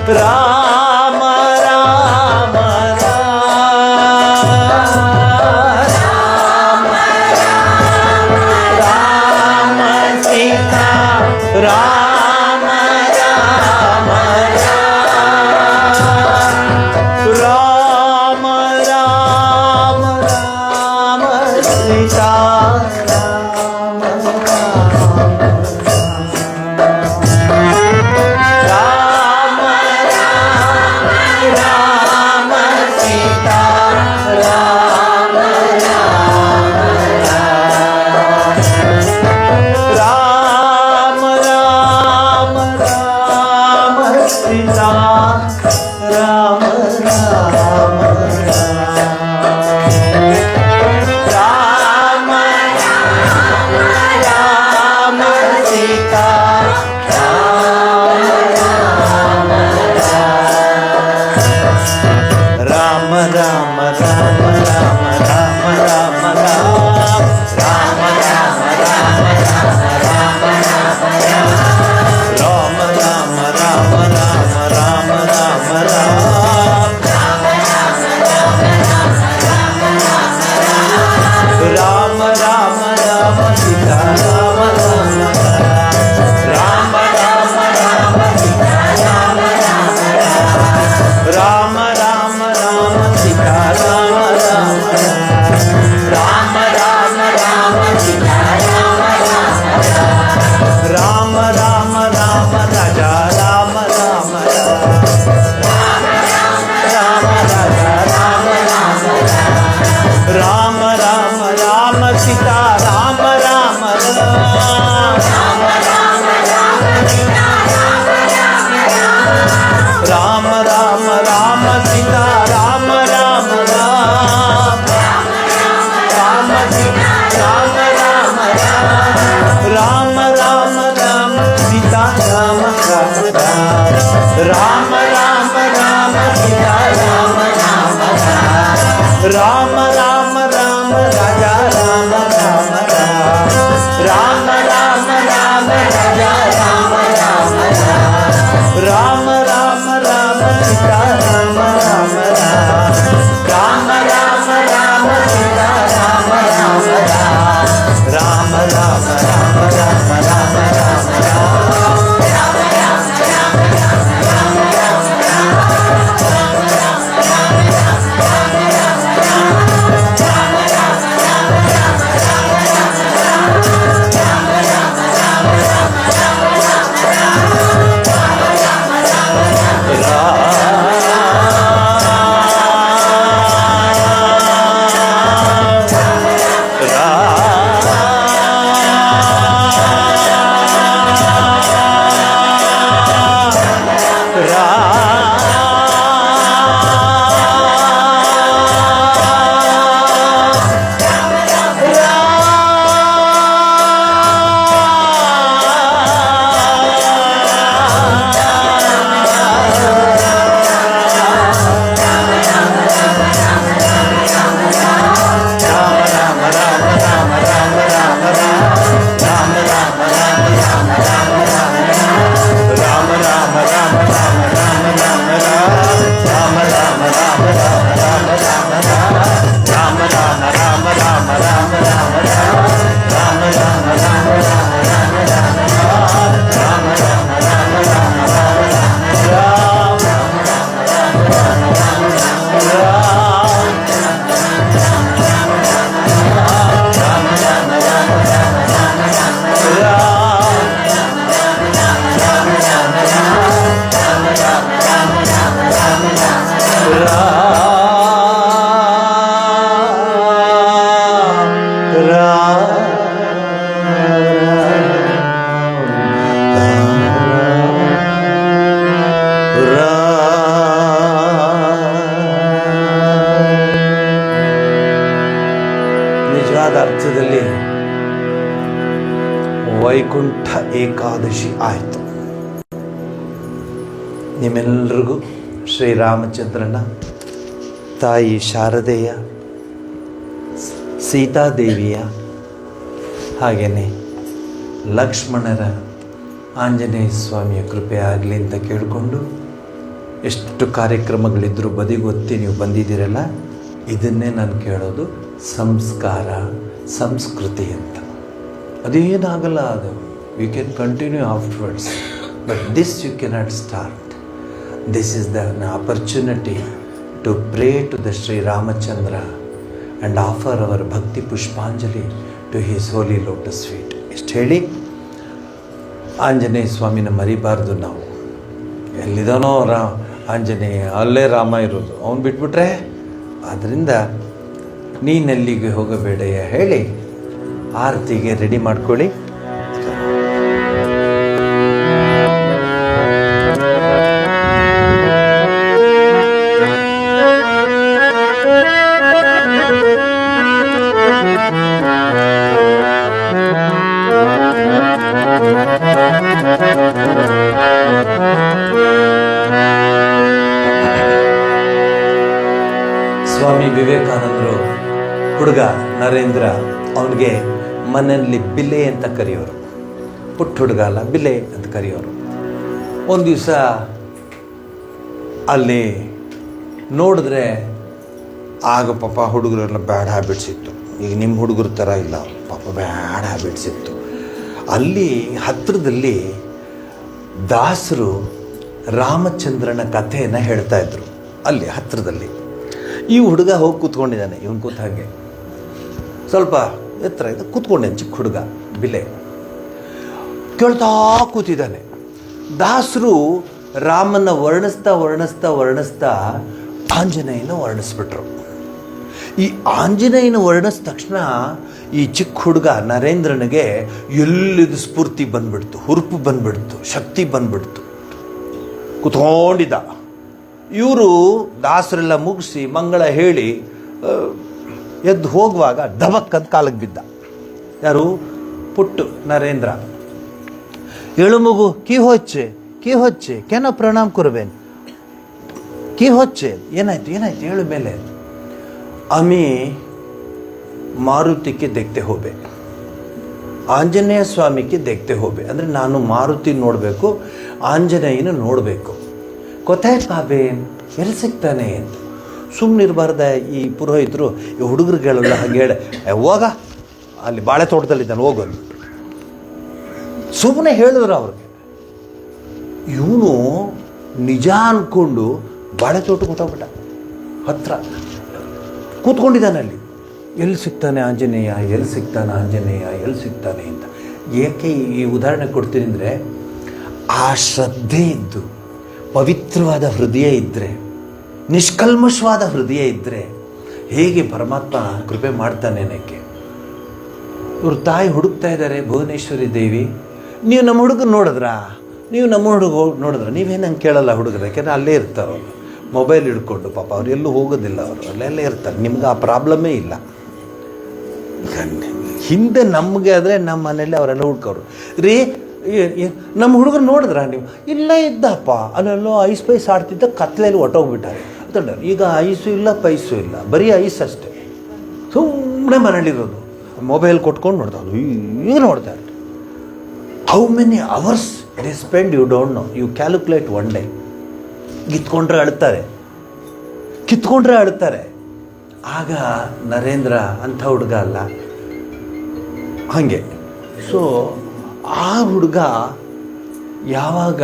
राम राम राम सीता राम राम राम राम राम सीता राम राम राम सीता राम राम राम राम सीता राम राम राम राम सीता राम राम राम राम राम राम राम राम राम राम राम राम राम राम राम राम राम राम सीता राम राम राम राम सीता राम राम राम राम सीता राम राम राम राम सीता राम राम राम राजा राम राम राम राजा राम राम राम राम सीता राम राम राम राम राम राम सीता राम राम राम राम सीता राम राम राम राम राम सीता राम राम राम राम सीता राम राम राम राम राजा राम राम राम राम राम राजा राम राम राम राम सीता राम राम राम राम राम सीता राम राम राम राम राम राम ನಿಜವಾದ ಅರ್ಥದಲ್ಲಿ ವೈಕುಂಠ ಏಕಾದಶಿ ಆಯಿತು. ನಿಮ್ಮೆಲ್ಲರಿಗೂ ಶ್ರೀರಾಮಚಂದ್ರನ ತಾಯಿ ಶಾರದೆಯ, ಸೀತಾದೇವಿಯ, ಹಾಗೆಯೇ ಲಕ್ಷ್ಮಣರ ಆಂಜನೇಯ ಸ್ವಾಮಿಯ ಕೃಪೆ ಆಗಲಿ ಅಂತ ಕೇಳಿಕೊಂಡು, ಎಷ್ಟು ಕಾರ್ಯಕ್ರಮಗಳಿದ್ದರೂ ಬದಿಗೊತ್ತಿ ನೀವು ಬಂದಿದ್ದೀರಲ್ಲ, ಇದನ್ನೇ ನಾನು ಕೇಳೋದು, ಸಂಸ್ಕಾರ, ಸಂಸ್ಕೃತಿ ಅಂತ. ಅದೇನಾಗಲ್ಲ, ಅದು you can continue afterwards, but this you cannot start. This is the opportunity to pray to the Shri Ramachandra and offer our bhakti pushpanjali to his holy lotus feet. ಇಷ್ಟು ಹೇಳಿ, ಆಂಜನೇಯ ಸ್ವಾಮಿನ ಮರಿಬಾರ್ದು ನಾವು. ಎಲ್ಲಿದಾನೋ ಆಂಜನೇಯ, ಅಲ್ಲೇ ರಾಮ ಇರೋದು, ಅವನು ಬಿಟ್ಬಿಟ್ರೆ. ಆದ್ದರಿಂದ ನೀನೆಲ್ಲಿಗೆ ಹೋಗಬೇಡಯ್ಯ ಹೇಳಿ ಆರತಿಗೆ ರೆಡಿ ಮಾಡ್ಕೊಳ್ಳಿ. ಸ್ವಾಮಿ ವಿವೇಕಾನಂದರು ಹುಡುಗ ನರೇಂದ್ರ, ಅವನಿಗೆ ಮನೆಯಲ್ಲಿ ಬಿಲೆ ಅಂತ ಕರೆಯೋರು. ಪುಟ್ಟ ಹುಡುಗ ಅಲ್ಲ, ಬಿಲೆ ಅಂತ ಕರೆಯೋರು. ಒಂದು ದಿವಸ ಅಲ್ಲಿ ನೋಡಿದ್ರೆ, ಆಗ ಪಾಪ ಹುಡುಗರೆಲ್ಲ ಬ್ಯಾಡ್ ಹ್ಯಾಬಿಟ್ಸ್ ಇತ್ತು. ಈಗ ನಿಮ್ಮ ಹುಡುಗರ ಥರ ಇಲ್ಲ, ಪಾಪ ಬ್ಯಾಡ್ ಹ್ಯಾಬಿಟ್ಸ್ ಇತ್ತು. ಅಲ್ಲಿ ಹತ್ತಿರದಲ್ಲಿ ದಾಸರು ರಾಮಚಂದ್ರನ ಕಥೆಯನ್ನು ಹೇಳ್ತಾಯಿದ್ರು. ಅಲ್ಲಿ ಹತ್ತಿರದಲ್ಲಿ ಈ ಹುಡುಗ ಹೋಗಿ ಕೂತ್ಕೊಂಡಿದ್ದಾನೆ. ಇವನು ಕೂತ ಹಾಗೆ ಸ್ವಲ್ಪ ಎತ್ತರ ಇದೆ, ಕೂತ್ಕೊಂಡಿದ್ದಾನೆ. ಚಿಕ್ಕ ಹುಡುಗ ಬಿಲೆ ಕೇಳ್ತಾ ಕೂತಿದ್ದಾನೆ. ದಾಸರು ರಾಮನ ವರ್ಣಿಸ್ತಾ ವರ್ಣಿಸ್ತಾ ವರ್ಣಿಸ್ತಾ ಆಂಜನೇಯನ ವರ್ಣಿಸ್ಬಿಟ್ರು. ಈ ಆಂಜನೇಯನ ವರ್ಣಿಸಿದ ತಕ್ಷಣ ಈ ಚಿಕ್ಕ ಹುಡುಗ ನರೇಂದ್ರನಿಗೆ ಎಲ್ಲಿದು ಸ್ಫೂರ್ತಿ ಬಂದ್ಬಿಡ್ತು, ಹುರುಪು ಬಂದ್ಬಿಡ್ತು, ಶಕ್ತಿ ಬಂದ್ಬಿಡ್ತು. ಕೂತ್ಕೊಂಡಿದ್ದ. ಇವರು ದಾಸರೆಲ್ಲ ಮುಗಿಸಿ ಮಂಗಳ ಹೇಳಿ ಎದ್ದು ಹೋಗುವಾಗ ಧಬಕ್ಕಂತ ಕಾಲಿಗೆ ಬಿದ್ದ. ಯಾರು? ಪುಟ್ಟು ನರೇಂದ್ರ. ಏಳು ಮಗು, ಕಿ ಹೊಚ್ಚೆ ಕೇನೋ ಪ್ರಣಾಮ ಕೊರಬೇನ್, ಕಿ ಹೊಚ್ಚೆ, ಏನಾಯ್ತು ಹೇಳು ಮೇಲೆ. ಅಮಿ ಮಾರುತಿಗೆ देखते ಹೋಬೆ, ಆಂಜನೇಯ ಸ್ವಾಮಿಗೆ देखते ಹೋಬೆ. ಅಂದರೆ ನಾನು ಮಾರುತಿ ನೋಡಬೇಕು, ಆಂಜನೇಯನ ನೋಡಬೇಕು. ಕೊತ್ತಾಯ ಪಾಬೇನ್, ಎಲ್ಲಿ ಸಿಗ್ತಾನೆ ಅಂತ. ಸುಮ್ಮನಿರಬಾರ್ದ ಈ ಪುರೋಹಿತರು, ಈ ಹುಡುಗರುಗಳೆಲ್ಲ ಹಾಗೆ ಹೇಳ, ಹೋಗ ಅಲ್ಲಿ ಬಾಳೆ ತೋಟದಲ್ಲಿದ್ದಾನೆ ಹೋಗೋದು, ಸುಮ್ಮನೆ ಹೇಳಿದ್ರು ಅವ್ರಿಗೆ. ಇವನು ನಿಜ ಅಂದ್ಕೊಂಡು ಬಾಳೆ ತೋಟಕ್ಕೆ ಹೊಟ್ಟೋಗ್ಬಿಟ್ಟ. ಹತ್ರ ಕೂತ್ಕೊಂಡಿದ್ದಾನೆ ಅಲ್ಲಿ. ಎಲ್ಲಿ ಸಿಗ್ತಾನೆ ಆಂಜನೇಯ, ಎಲ್ಲಿ ಸಿಗ್ತಾನೆ ಅಂತ. ಏಕೆ ಈ ಉದಾಹರಣೆ ಕೊಡ್ತೀನಿ ಅಂದರೆ, ಆ ಶ್ರದ್ಧೆ ಇದ್ದು, ಪವಿತ್ರವಾದ ಹೃದಯ ಇದ್ದರೆ, ನಿಷ್ಕಲ್ಮಶವಾದ ಹೃದಯ ಇದ್ದರೆ ಹೇಗೆ ಪರಮಾತ್ಮ ಕೃಪೆ ಮಾಡ್ತಾನೆ ಅನ್ನೋಕ್ಕೆ. ಇವ್ರ ತಾಯಿ ಹುಡುಕ್ತಾ ಇದ್ದಾರೆ, ಭುವನೇಶ್ವರಿ ದೇವಿ, ನೀವು ನಮ್ಮ ಹುಡುಗನ ನೋಡಿದ್ರಾ, ನೀವೇನು ಹಂಗೆ ಕೇಳಲ್ಲ ಹುಡುಗರು, ಯಾಕೆಂದರೆ ಅಲ್ಲೇ ಇರ್ತಾರೆ ಅವರು ಮೊಬೈಲ್ ಹಿಡ್ಕೊಂಡು. ಪಾಪ ಅವ್ರು ಎಲ್ಲೂ ಹೋಗೋದಿಲ್ಲ, ಅವರು ಅಲ್ಲೆಲ್ಲೇ ಇರ್ತಾರೆ. ನಿಮ್ಗೆ ಆ ಪ್ರಾಬ್ಲಮ್ಮೇ ಇಲ್ಲ. ಹಿಂದೆ ನಮಗೆ ಆದರೆ ನಮ್ಮ ಮನೇಲಿ ಅವರೆಲ್ಲ ಹುಡ್ಕೋರು. ರೀ ನಮ್ಮ ಹುಡುಗರು ನೋಡಿದ್ರಾ ನೀವು? ಇಲ್ಲ ಇದ್ದಪ್ಪ, ಅಲ್ಲೆಲ್ಲೋ ಐಸ್ ಪೈಸ್ ಆಡ್ತಿದ್ದ, ಕತ್ಲೆಯಲ್ಲಿ ಹೊಟ್ಟೋಗ್ಬಿಟ್ಟಾರೆ ಅಂತಂದ್ರೆ. ಈಗ ಐಸು ಇಲ್ಲ ಪೈಸು ಇಲ್ಲ, ಬರೀ ಐಸ್ ಅಷ್ಟೇ. ಸುಮ್ಮನೆ ಮನೇಲಿರೋದು, ಮೊಬೈಲ್ ಕೊಟ್ಕೊಂಡು ನೋಡ್ತಾರೆ. ಈಗ ನೋಡ್ತಾರೆ. How many hours they spend you don't know, you calculate one day. ಕಿತ್ಕೊಂಡ್ರೆ ಅಳ್ತಾರೆ. ಆಗ ನರೇಂದ್ರ ಅಂಥ ಹುಡುಗ ಅಲ್ಲ, ಹಾಗೆ. ಸೊ ಆ ಹುಡುಗ ಯಾವಾಗ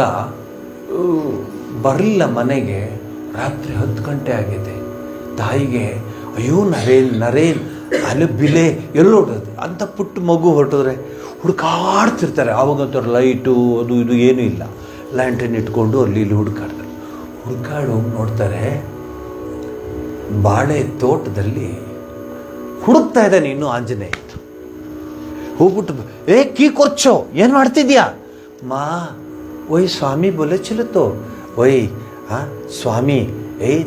ಬರಲಿಲ್ಲ ಮನೆಗೆ, ರಾತ್ರಿ 10 ಗಂಟೆ ಆಗಿದೆ. ತಾಯಿಗೆ ಅಯ್ಯೋ ನರೇನ್ ಅಲ್ಲಿ ಬಿಲೆ ಎಲ್ಲಿ ಹೊಟ್ಟೋದು ಅಂತ. ಪುಟ್ಟ ಮಗು ಹೊರಟಿದ್ರೆ ಹುಡುಕಾಡ್ತಿರ್ತಾರೆ. ಆವಾಗಂತವ್ರು ಲೈಟು ಅದು ಇದು ಏನೂ ಇಲ್ಲ, ಲ್ಯಾಂಟ್ರಿನ್ ಇಟ್ಕೊಂಡು ಅಲ್ಲಿ ಇಲ್ಲಿ ಹುಡುಕಾಡ್ತಾರೆ. ಹೋಗಿ ನೋಡ್ತಾರೆ, ಬಾಳೆ ತೋಟದಲ್ಲಿ ಹುಡುಕ್ತಾ ಇದ್ದಾನೆ ಇನ್ನೂ ಆಂಜನೇಯ. ಹೋಗ್ಬಿಟ್ಟು, ಕೀ ಕೊರ್ಚೋ, ಏನು ಮಾಡ್ತಿದ್ಯಾ? ಮಾ ವೈ ಸ್ವಾಮಿ ಬೋಲೆ ಚಿಲುತ್ತೋ, ವೈ ಸ್ವಾಮಿ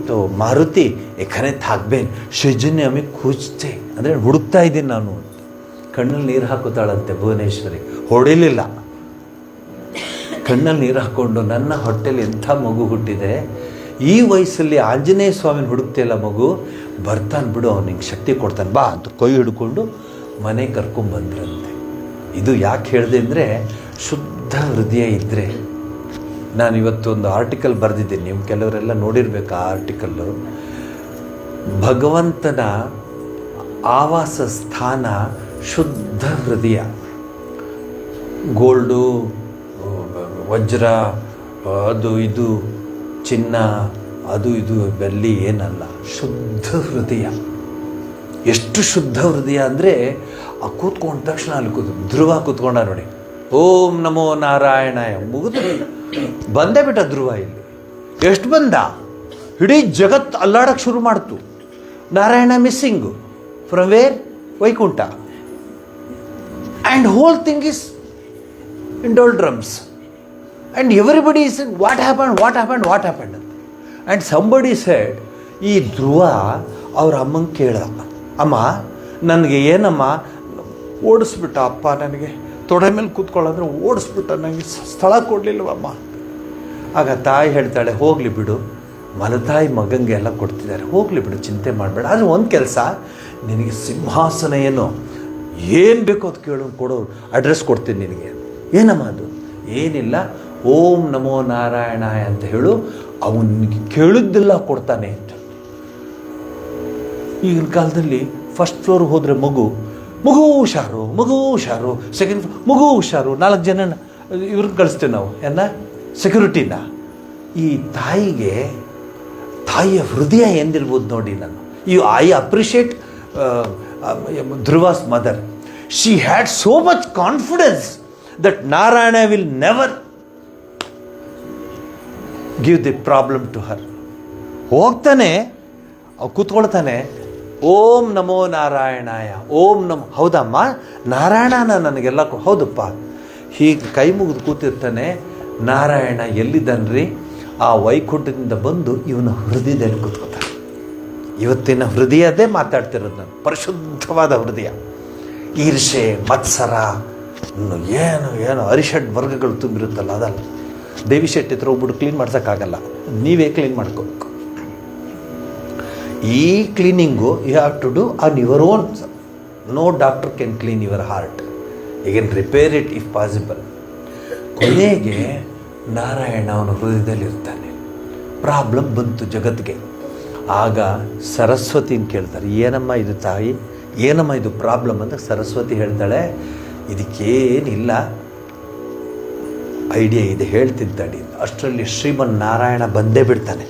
तो मारुति एखने थाकबेन सेजन्य आमी खुजते ಅಂದರೆ ಹುಡುಕ್ತಾ ಇದ್ದೀನಿ ನಾನು. ಕಣ್ಣಲ್ಲಿ ನೀರು ಹಾಕುತ್ತಾಳಂತೆ ಭುವನೇಶ್ವರಿ. ಹೊಡಿಲಿಲ್ಲ, ಕಣ್ಣಲ್ಲಿ ನೀರು ಹಾಕ್ಕೊಂಡು ನನ್ನ ಹೊಟ್ಟೆಲಿ ಎಂಥ ಮಗು ಹುಟ್ಟಿದೆ, ಈ ವಯಸ್ಸಲ್ಲಿ ಆಂಜನೇಯ ಸ್ವಾಮಿನ ಹುಡುಕ್ತಿಲ್ಲ ಮಗು, ಬರ್ತಾನೆ ಬಿಡು, ಅವನಿಗೆ ಶಕ್ತಿ ಕೊಡ್ತಾನೆ ಬಾ ಅಂತ ಕೈ ಹಿಡ್ಕೊಂಡು ಮನೆ ಕರ್ಕೊಂಡ್ಬಂದ್ರಂತೆ. ಇದು ಯಾಕೆ ಹೇಳಿದೆ ಅಂದರೆ, ಶುದ್ಧ ಶುದ್ಧ ಹೃದಯ ಇದ್ದರೆ, ನಾನು ಇವತ್ತೊಂದು ಆರ್ಟಿಕಲ್ ಬರೆದಿದ್ದೀನಿ, ನೀವು ಕೆಲವರೆಲ್ಲ ನೋಡಿರ್ಬೇಕು ಆ ಆರ್ಟಿಕಲ್ಲು. ಭಗವಂತನ ಆವಾಸ ಸ್ಥಾನ ಶುದ್ಧ ಹೃದಯ. ಗೋಲ್ಡು, ವಜ್ರ, ಅದು ಇದು, ಚಿನ್ನ, ಅದು ಇದು ಬೆಳ್ಳಿ ಏನಲ್ಲ, ಶುದ್ಧ ಹೃದಯ. ಎಷ್ಟು ಶುದ್ಧ ಹೃದಯ ಅಂದರೆ ಆ ಕೂತ್ಕೊಂಡ ತಕ್ಷಣ ಅಲ್ಲಿ ಧ್ರುವ ಕೂತ್ಕೊಂಡ ನೋಡಿ, ಓಂ ನಮೋ ನಾರಾಯಣಾಯ ಮುಗಿದು ಬಂದೇ ಬಿಟ್ಟ ಧ್ರುವ. ಇಲ್ಲಿ ಎಷ್ಟು ಬಂದ, ಇಡೀ ಜಗತ್ತು ಅಲ್ಲಾಡಕ್ಕೆ ಶುರು ಮಾಡ್ತು. Narayana missing from where, Vaikuntha. And whole thing is in doldrums. And everybody is what happened ಅಂತ. ಆ್ಯಂಡ್ ಸಂಬಡಿ ಸೆಡ್, ಈ ಧ್ರುವ ಅವ್ರ ಅಮ್ಮಂಗೆ ಕೇಳ್ದ, ಅಮ್ಮ ನನಗೆ ಏನಮ್ಮ ಓಡಿಸ್ಬಿಟ್ಟ ಅಪ್ಪ, ನನಗೆ ತೊಡೆ ಮೇಲೆ ಕೂತ್ಕೊಳ್ಳೋದ್ರೆ ಓಡಿಸ್ಬಿಟ್ಟ, ನನಗೆ ಸ್ಥಳ ಕೊಡಲಿಲ್ಲವಮ್ಮ. ಆಗ ತಾಯಿ ಹೇಳ್ತಾಳೆ, ಹೋಗಲಿ ಬಿಡು, ಮಲತಾಯಿ ಮಗಂಗೆ ಎಲ್ಲ ಕೊಡ್ತಿದ್ದಾರೆ, ಹೋಗಲಿ ಬಿಡು, ಚಿಂತೆ ಮಾಡಬೇಡ. ಆದರೆ ಒಂದು ಕೆಲಸ, ನಿನಗೆ ಸಿಂಹಾಸನ ಏನು ಬೇಕೋ ಅದು ಕೇಳು, ಕೊಡೋ ಅಡ್ರೆಸ್ ಕೊಡ್ತೀನಿ ನಿನಗೆ. ಏನಮ್ಮ ಅದು? ಏನಿಲ್ಲ, ಓಂ ನಮೋ ನಾರಾಯಣಾಯ ಅಂತ ಹೇಳು, ಅವನಿಗೆ ಕೇಳಿದ್ದೆಲ್ಲ ಕೊಡ್ತಾನೆ ಅಂತ. ಈಗಿನ ಕಾಲದಲ್ಲಿ ಫಸ್ಟ್ ಫ್ಲೋರ್ ಹೋದರೆ ಮಗು ಹುಷಾರು, ಸೆಕೆಂಡ್ ಮಗು ಹುಷಾರು, 4 ಜನ ಇವ್ರಿಗೆ ಕಳಿಸ್ತೇವೆ ನಾವು, ಸೆಕ್ಯೂರಿಟಿನ. ಈ ತಾಯಿಯ ಹೃದಯ ಎಂದಿರ್ಬೋದು ನೋಡಿ. I appreciate Dhruva's mother. She had so much confidence that Narayana will never give the problem to her. ಹೋಗ್ತಾನೆ, ಕೂತ್ಕೊಳ್ತಾನೆ, ಓಂ ನಮೋ ನಾರಾಯಣಾಯ, ಓಂ ನಮೋ. ಹೌದಮ್ಮ, ನಾರಾಯಣನ ನನಗೆಲ್ಲ ಹೌದಪ್ಪ. ಹೀಗೆ ಕೈ ಮುಗಿದು ಕೂತಿರ್ತಾನೆ. ನಾರಾಯಣ ಎಲ್ಲಿದ್ದಾನ್ರಿ? ಆ ವೈಕುಂಠದಿಂದ ಬಂದು ಇವನ ಹೃದಯದಲ್ಲಿ ಕೂತ್ಕೋತಾನೆ. ಇವತ್ತಿನ ಹೃದಯದೇ ಮಾತಾಡ್ತಿರೋದು ನಾನು, ಪರಿಶುದ್ಧವಾದ ಹೃದಯ. ಈರ್ಷೆ, ಮತ್ಸರ, ಏನು ಅರಿಷಡ್ ವರ್ಗಗಳು ತುಂಬಿರುತ್ತಲ್ಲ, ಅದಲ್ಲ. ದೇವಿ ಶೆಟ್ಟಿ ಹತ್ರ ಹೋಗ್ಬಿಟ್ಟು ಕ್ಲೀನ್ ಮಾಡ್ಸೋಕ್ಕಾಗಲ್ಲ, ನೀವೇ ಕ್ಲೀನ್ ಮಾಡ್ಕೋಬೇಕು. ಈ cleaning you have to do on your own. No doctor can clean your heart, you can repair it if possible. ಕೊನೆಗೆ ನಾರಾಯಣ ಅವನ ಹೃದಯದಲ್ಲಿರ್ತಾನೆ. ಪ್ರಾಬ್ಲಮ್ ಬಂತು ಜಗತ್ತಿಗೆ. ಆಗ ಸರಸ್ವತಿನ ಕೇಳ್ತಾರೆ, ಏನಮ್ಮ ಇದು ತಾಯಿ, ಏನಮ್ಮ ಇದು ಪ್ರಾಬ್ಲಮ್ ಅಂತ. ಸರಸ್ವತಿ ಹೇಳ್ತಾಳೆ, ಇದಕ್ಕೇನಿಲ್ಲ, ಐಡಿಯಾ ಇದೆ, ಹೇಳ್ತೀನಿ ತಡಿ. ಅಷ್ಟರಲ್ಲಿ ಶ್ರೀಮನ್ ನಾರಾಯಣ ಬಂದೇ ಬಿಡ್ತಾನೆ.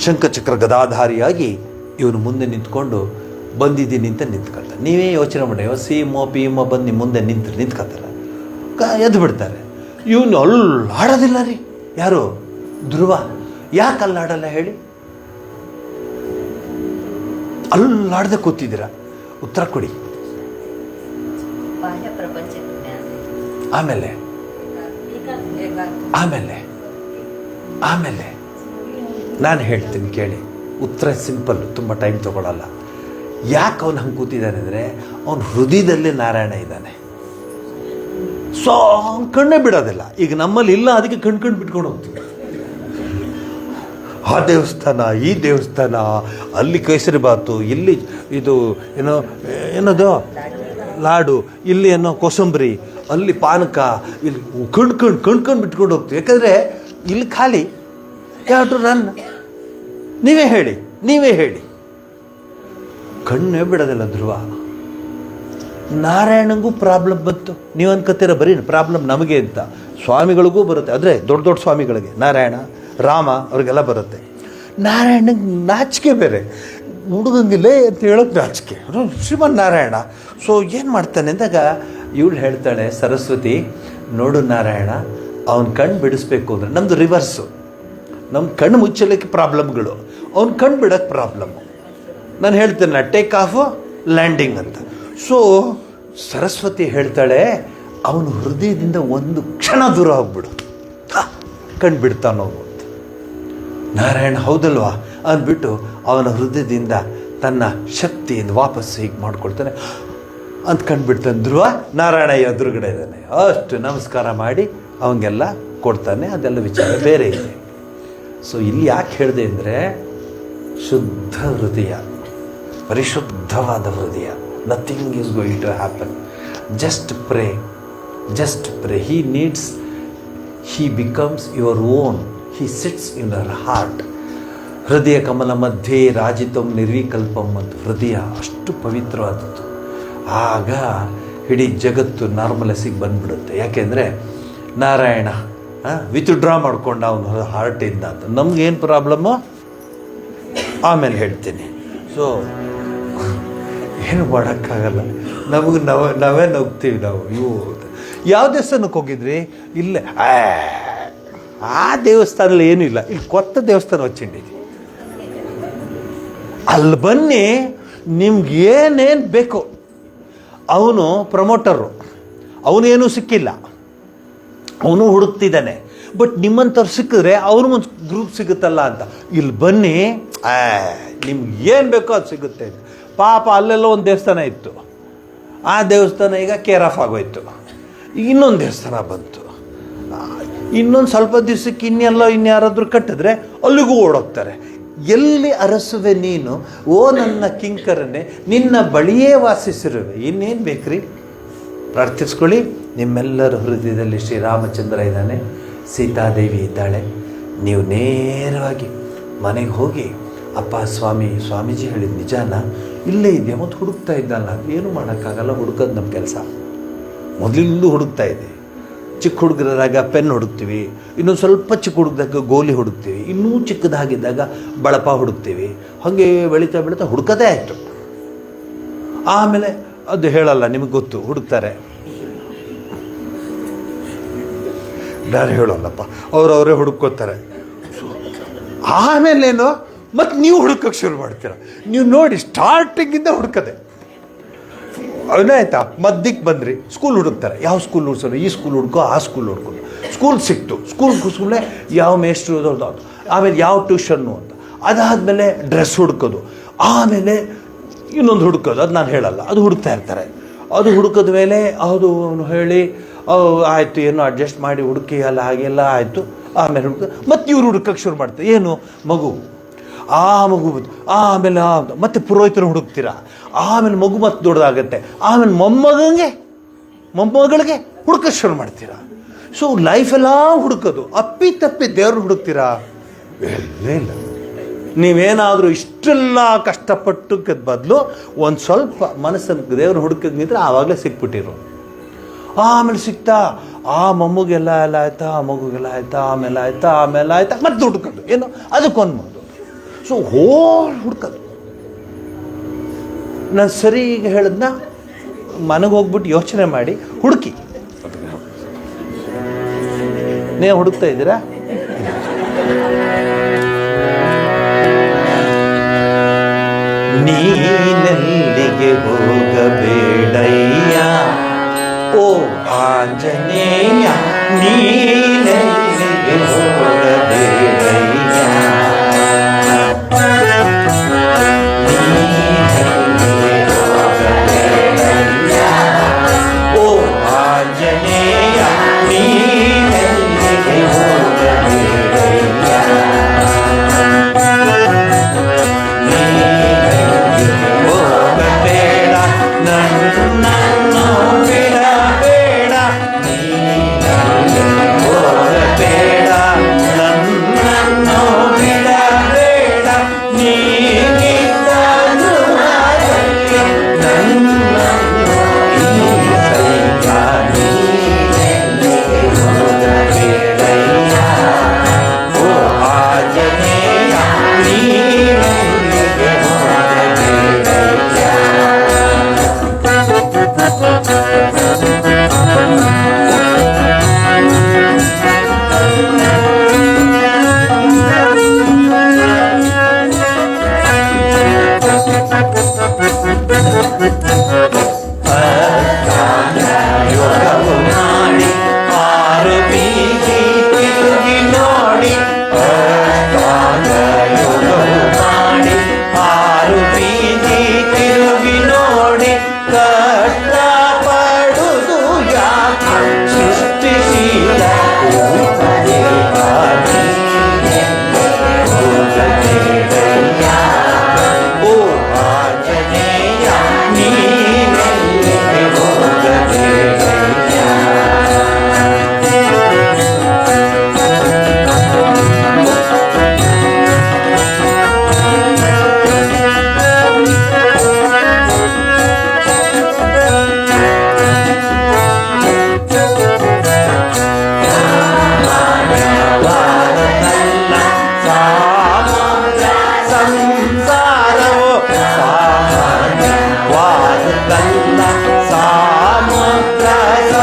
ಶಂಖಚಕ್ರ ಗದಾಧಾರಿಯಾಗಿ ಇವನು ಮುಂದೆ ನಿಂತ್ಕೊಂಡು ಬಂದಿದ್ದೀನಿ ಅಂತ ನಿಂತ್ಕೊಳ್ತಾನೆ. ನೀವೇ ಯೋಚನೆ ಮಾಡಿ, ಸೀಮೋ ಪೀಮೋ ಬಂದು ನಿಮ್ಮ ಮುಂದೆ ನಿಂತ್ಕೊತಾರೆ, ಎದ್ದು ಬಿಡ್ತಾರೆ. ಇವನು ಅಲ್ಲಾಡೋದಿಲ್ಲ ರೀ. ಯಾರು? ಧ್ರುವ. ಯಾಕೆ ಅಲ್ಲಾಡಲ್ಲ ಹೇಳಿ? ಅಲ್ಲಾಡದೆ ಕೂತಿದ್ದೀರಾ, ಉತ್ತರ ಕೊಡಿ. ಆಮೇಲೆ ಆಮೇಲೆ ಆಮೇಲೆ ನಾನು ಹೇಳ್ತೀನಿ ಕೇಳಿ, ಉತ್ತರ ಸಿಂಪಲ್, ತುಂಬ ಟೈಮ್ ತೊಗೊಳ್ಳಲ್ಲ. ಯಾಕೆ ಅವನು ಹಂಗೆ ಕೂತಿದ್ದಾನೆ ಅಂದರೆ, ಅವನ ಹೃದಯದಲ್ಲೇ ನಾರಾಯಣ ಇದ್ದಾನೆ. ಸೊ ಅವ್ನು ಕಣ್ಣೇ ಬಿಡೋದಿಲ್ಲ. ಈಗ ನಮ್ಮಲ್ಲಿ ಇಲ್ಲ, ಅದಕ್ಕೆ ಕಣ್ಕಂಡು ಬಿಟ್ಕೊಂಡು ಹೋಗ್ತೀವಿ. ಆ ದೇವಸ್ಥಾನ, ಈ ದೇವಸ್ಥಾನ, ಅಲ್ಲಿ ಕೇಸರಿಬಾತು, ಇಲ್ಲಿ ಇದು ಏನದು ಲಾಡು, ಇಲ್ಲಿ ಏನೋ ಕೋಸಂಬರಿ, ಅಲ್ಲಿ ಪಾನಕ, ಇಲ್ಲಿ ಕಣ್ಕೊಂಡು ಬಿಟ್ಕೊಂಡು ಹೋಗ್ತೀವಿ. ಯಾಕಂದರೆ ಇಲ್ಲಿ ಖಾಲಿ. ಯಾವ್ದು ರನ್? ನೀವೇ ಹೇಳಿ. ಕಣ್ಣೇ ಬಿಡೋದಿಲ್ಲ ಧ್ರುವ. ನಾರಾಯಣಂಗೂ ಪ್ರಾಬ್ಲಮ್ ಬಂತು. ನೀವು ಅನ್ಕೋತೀರ ಬರೀ ಪ್ರಾಬ್ಲಮ್ ನಮಗೆ ಅಂತ. ಸ್ವಾಮಿಗಳಿಗೂ ಬರುತ್ತೆ, ಆದರೆ ದೊಡ್ಡ ಸ್ವಾಮಿಗಳಿಗೆ, ನಾರಾಯಣ, ರಾಮ ಅವ್ರಿಗೆಲ್ಲ ಬರುತ್ತೆ. ನಾರಾಯಣಂಗೆ ನಾಚಿಕೆ ಬೇರೆ, ಹುಡುಗಂಗಿಲ್ಲ ಅಂತ ಹೇಳೋಕ್ಕೆ ನಾಚಿಕೆ, ಶ್ರೀಮನ್ ನಾರಾಯಣ. ಸೊ ಏನು ಮಾಡ್ತಾನೆ ಅಂದಾಗ ಇವಳು ಹೇಳ್ತಾಳೆ, ಸರಸ್ವತಿ, ನೋಡು ನಾರಾಯಣ, ಅವನ ಕಣ್ಣು ಬಿಡಿಸ್ಬೇಕು ಅಂದರೆ ನಮ್ಮದು ರಿವರ್ಸು. ನಮ್ಮ ಕಣ್ಣು ಮುಚ್ಚಲಿಕ್ಕೆ ಪ್ರಾಬ್ಲಮ್ಗಳು, ಅವ್ನ ಕಣ್ಣು ಬಿಡೋಕ್ಕೆ ಪ್ರಾಬ್ಲಮ್ಮು. ನಾನು ಹೇಳ್ತೇನೆ ಟೇಕ್ ಆಫ್ ಲ್ಯಾಂಡಿಂಗ್ ಅಂತ. ಸೊ ಸರಸ್ವತಿ ಹೇಳ್ತಾಳೆ, ಅವನ ಹೃದಯದಿಂದ ಒಂದು ಕ್ಷಣ ದೂರ ಹೋಗ್ಬಿಡು, ಕಣ್ಣು ಬಿಡ್ತಾನೋ ಅಂತ. ನಾರಾಯಣ ಹೌದಲ್ವಾ ಅಂದ್ಬಿಟ್ಟು ಅವನ ಹೃದಯದಿಂದ ತನ್ನ ಶಕ್ತಿಯಿಂದ ವಾಪಸ್ಸು ಹೀಗೆ ಮಾಡ್ಕೊಳ್ತಾನೆ ಅಂತ ಕಂಡುಬಿಡ್ತಾನೆ. ಧ್ರುವ ನಾರಾಯಣ ಎದುರುಗಡೆ ಇದ್ದಾನೆ. ಅಷ್ಟು ನಮಸ್ಕಾರ ಮಾಡಿ ಅವಂಗೆಲ್ಲ ಕೊಡ್ತಾನೆ. ಅದೆಲ್ಲ ವಿಚಾರ ಬೇರೆ ಇದೆ. ಸೊ ಇಲ್ಲಿ ಯಾಕೆ ಹೇಳಿದೆ ಅಂದರೆ, ಶುದ್ಧ ಹೃದಯ, ಪರಿಶುದ್ಧವಾದ ಹೃದಯ. Nothing is going to happen. Just pray, just pray. He becomes your own. He sits in our heart. ಹೃದಯ ಕಮಲ ಮಧ್ಯೆ ರಾಜಿತಂ ನಿರ್ವಿಕಲ್ಪಂ ಅಂತ. ಹೃದಯ ಅಷ್ಟು ಪವಿತ್ರವಾದದ್ದು. ಆಗ ಇಡೀ ಜಗತ್ತು ನಾರ್ಮಲಸಿಗೆ ಬಂದ್ಬಿಡುತ್ತೆ. ಯಾಕೆಂದರೆ ನಾರಾಯಣ ವಿತ್ಡ್ರಾ ಮಾಡ್ಕೊಂಡು ಅವನು ಹಾರ್ಟಿಂದ ಅಂತ. ನಮಗೇನು ಪ್ರಾಬ್ಲಮ್ಮು ಆಮೇಲೆ ಹೇಳ್ತೀನಿ. ಸೊ ಏನು ಮಾಡೋಕ್ಕಾಗಲ್ಲ. ನಾವೇ ನಗ್ತೀವಿ ನಾವು. ಯಾವ ದೇವಸ್ಥಾನಕ್ಕೆ ಹೋಗಿದ್ರಿ? ಇಲ್ಲೇ ಆ ದೇವಸ್ಥಾನದಲ್ಲಿ ಏನೂ ಇಲ್ಲ, ಇಲ್ಲಿ ಕೊತ್ತ ದೇವಸ್ಥಾನ ಹಚ್ಚಿಟ್ಟಿದ್ವಿ. ಅಲ್ಲಿ ಬನ್ನಿ, ನಿಮ್ಗೆ ಏನೇನು ಬೇಕು. ಅವನು ಪ್ರಮೋಟರು, ಅವನೇನೂ ಸಿಕ್ಕಿಲ್ಲ, ಅವನು ಹುಡುಕ್ತಿದ್ದಾನೆ. ಬಟ್ ನಿಮ್ಮಂಥವ್ರು ಸಿಕ್ಕಿದ್ರೆ ಅವ್ರಿಗೊಂದು ಗ್ರೂಪ್ ಸಿಗುತ್ತಲ್ಲ ಅಂತ. ಇಲ್ಲಿ ಬನ್ನಿ, ನಿಮ್ಗೆ ಏನು ಬೇಕೋ ಅದು ಸಿಗುತ್ತೆ. ಪಾಪ ಅಲ್ಲೆಲ್ಲ ಒಂದು ದೇವಸ್ಥಾನ ಇತ್ತು, ಆ ದೇವಸ್ಥಾನ ಈಗ ಕೇರ್ ಆಫ್ ಆಗೋಯ್ತು. ಇನ್ನೊಂದು ದೇವಸ್ಥಾನ ಬಂತು. ಇನ್ನೊಂದು ಸ್ವಲ್ಪ ದಿವಸಕ್ಕೆ ಇನ್ಯಾರಾದರೂ ಕಟ್ಟಿದ್ರೆ ಅಲ್ಲಿಗೂ ಓಡೋಗ್ತಾರೆ. ಎಲ್ಲಿ ಅರಸುವೆ ನೀನು ಓ ನನ್ನ ಕಿಂಕರನೆ, ನಿನ್ನ ಬಳಿಯೇ ವಾಸಿಸಿರುವೆ. ಇನ್ನೇನು ಬೇಕ್ರಿ? ಪ್ರಾರ್ಥಿಸ್ಕೊಳ್ಳಿ. ನಿಮ್ಮೆಲ್ಲರ ಹೃದಯದಲ್ಲಿ ಶ್ರೀರಾಮಚಂದ್ರ ಇದ್ದಾನೆ, ಸೀತಾದೇವಿ ಇದ್ದಾಳೆ. ನೀವು ನೇರವಾಗಿ ಮನೆಗೆ ಹೋಗಿ, ಅಪ್ಪ ಸ್ವಾಮೀಜಿ ಹೇಳಿದ ನಿಜಾನ? ಇಲ್ಲೇ ಇದೆಯಾ? ಮತ್ತು ಹುಡುಕ್ತಾ ಇದ್ದಲ್ಲ. ಏನು ಮಾಡೋಕ್ಕಾಗಲ್ಲ, ಹುಡುಕೋದು ನಮ್ಮ ಕೆಲಸ. ಮೊದಲಿಂದಲೂ ಹುಡುಕ್ತಾ ಇದೆ. ಚಿಕ್ಕ ಹುಡುಗರಾದಾಗ ಪೆನ್ ಹುಡುಕ್ತೀವಿ, ಇನ್ನೊಂದು ಸ್ವಲ್ಪ ಚಿಕ್ಕ ಹುಡುಗದಾಗ ಗೋಲಿ ಹುಡುಕ್ತೀವಿ, ಇನ್ನೂ ಚಿಕ್ಕದಾಗಿದ್ದಾಗ ಬಳಪ ಹುಡುಕ್ತೀವಿ. ಹಾಗೆ ಬೆಳೀತಾ ಹುಡುಕದೇ ಆಯಿತು. ಆಮೇಲೆ ಅದು ಹೇಳಲ್ಲ, ನಿಮಗೆ ಗೊತ್ತು, ಹುಡುಕ್ತಾರೆ. ನಾನು ಹೇಳೋಲ್ಲಪ್ಪ, ಅವರವರೇ ಹುಡುಕೋತಾರೆ. ಆಮೇಲೇನು ಮತ್ತು ನೀವು ಹುಡುಕೋಕ್ಕೆ ಶುರು ಮಾಡ್ತೀರ. ನೀವು ನೋಡಿ, ಸ್ಟಾರ್ಟಿಂಗಿಂದ ಹುಡುಕದೆ ಅವನಾಯ್ತಾ. ಮಧ್ಯಕ್ಕೆ ಬಂದ್ರಿ, ಸ್ಕೂಲ್ ಹುಡುಕ್ತಾರೆ. ಯಾವ ಸ್ಕೂಲ್ ಹುಡ್ಸೋರು? ಈ ಸ್ಕೂಲ್ ಹುಡ್ಕೋ, ಆ ಸ್ಕೂಲ್ ಹುಡ್ಕೊಂಡು. ಸ್ಕೂಲ್ ಸಿಕ್ತು, ಸ್ಕೂಲೇ ಯಾವ ಮೇಸ್ಟ್ರು ಅದು. ಆಮೇಲೆ ಯಾವ ಟ್ಯೂಷನ್ನು ಅಂತ. ಅದಾದಮೇಲೆ ಡ್ರೆಸ್ ಹುಡ್ಕೋದು. ಆಮೇಲೆ ಇನ್ನೊಂದು ಹುಡುಕೋದು, ಅದು ನಾನು ಹೇಳಲ್ಲ, ಅದು ಹುಡುಕ್ತಾ ಇರ್ತಾರೆ. ಅದು ಹುಡುಕಿದ ಮೇಲೆ ಅದು ಹೇಳಿ ಆಯಿತು, ಏನೋ ಅಡ್ಜಸ್ಟ್ ಮಾಡಿ ಹುಡುಕಿ ಎಲ್ಲ ಹಾಗೆಲ್ಲ ಆಯಿತು. ಆಮೇಲೆ ಮತ್ತು ಇವ್ರು ಹುಡುಕಕ್ಕೆ ಶುರು ಮಾಡ್ತಾರೆ. ಏನು? ಮಗು. ಆ ಮಗು ಆಮೇಲೆ ಮತ್ತೆ ಪುರೋಹಿತರು ಹುಡುಕ್ತೀರ. ಆಮೇಲೆ ಮಗು ಮತ್ತೆ ದೊಡ್ಡದಾಗತ್ತೆ. ಆಮೇಲೆ ಮೊಮ್ಮಗಳಿಗೆ ಹುಡುಕಕ್ಕೆ ಶುರು ಮಾಡ್ತೀರಾ. ಸೊ ಲೈಫೆಲ್ಲ ಹುಡುಕೋದು. ಅಪ್ಪಿ ತಪ್ಪಿ ದೇವ್ರನ್ನ ಹುಡುಕ್ತೀರಾ? ಎಲ್ಲೇ ಇಲ್ಲ. ನೀವೇನಾದರೂ ಇಷ್ಟೆಲ್ಲ ಕಷ್ಟಪಟ್ಟು ಬದಲು ಒಂದು ಸ್ವಲ್ಪ ಮನಸ್ಸನ್ನು ದೇವ್ರ ಹುಡುಕಕ್ಕೆ ನಿಂತರೆ ಆವಾಗಲೇ ಸಿಕ್ಬಿಟ್ಟಿರು. ಆಮೇಲೆ ಸಿಗ್ತಾ ಆ ಮೊಮ್ಮಗೆಲ್ಲ ಆಯ್ತಾ, ಆ ಮಗುಗೆಲ್ಲ ಆಯ್ತಾ, ಆಮೇಲೆ ಆಯ್ತಾ ಮತ್ತೆ ಹುಡುಕೋದು. ಏನು? ಅದಕ್ಕೊಂದು ಮಾಡೋದು. ಸೊ ಹುಡ್ಕೋದು. ನಾನು ಸರಿ ಈಗ ಹೇಳಿದ್ನ, ಮನೆಗೆ ಹೋಗ್ಬಿಟ್ಟು ಯೋಚನೆ ಮಾಡಿ ಹುಡುಕಿ. ನೀವು ಹುಡುಕ್ತಾ ಇದ್ದೀರಾ? ನೀನೆಲ್ಲಿಗೆ ಹೋಗಬೇಡಯ್ಯ ಓ ಆಂಜನೇಯ, ನೀನೆಲ್ಲಿಗೆ ಹೋಗಬೇಡಯ್ಯ.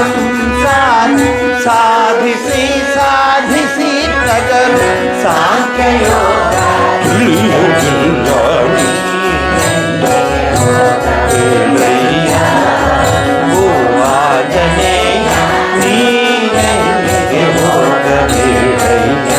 ಸಂಸಾರ ಸಾಧಿಸಿ ಸಾಧಿಸಿ ನಗರು ಸಾಂಖ್ಯಯೋಗ ಓ ಆಂಜನೇಯ ನೀನೆಲ್ಲಿಗೆ ಹೋಗಬೇಡಯ್ಯ.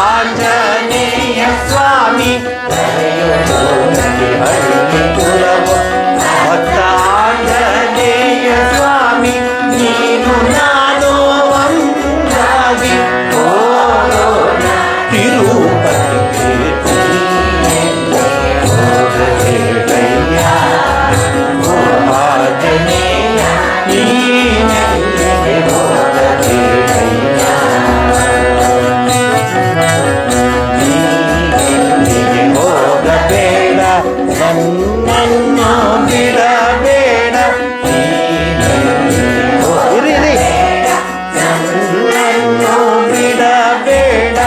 ಭಕ್ತಾಂಜನೇಯ ಸ್ವಾಮಿ ಭಕ್ತಾಂಜನೇಯ ಸ್ವಾಮಿ ನೀನು ನಾನು ಒಂದಾಗಿ ಹೋಗೋಣ ತಿರುಪತಿಗೆ ಹೋಗಬೇಡಯ್ಯ. ಓ ಆಂಜನೇಯ ನೀನೆಲ್ಲಿಗೆ ಹೋಗಬೇಡಯ್ಯ. ನೀನೆಲ್ಲಿಗೆ ಹೋಗಬೇಡ ನನ್ನನ್ನು ಬಿಡಬೇಡ ನನ್ನನ್ನು ಬಿಡಬೇಡ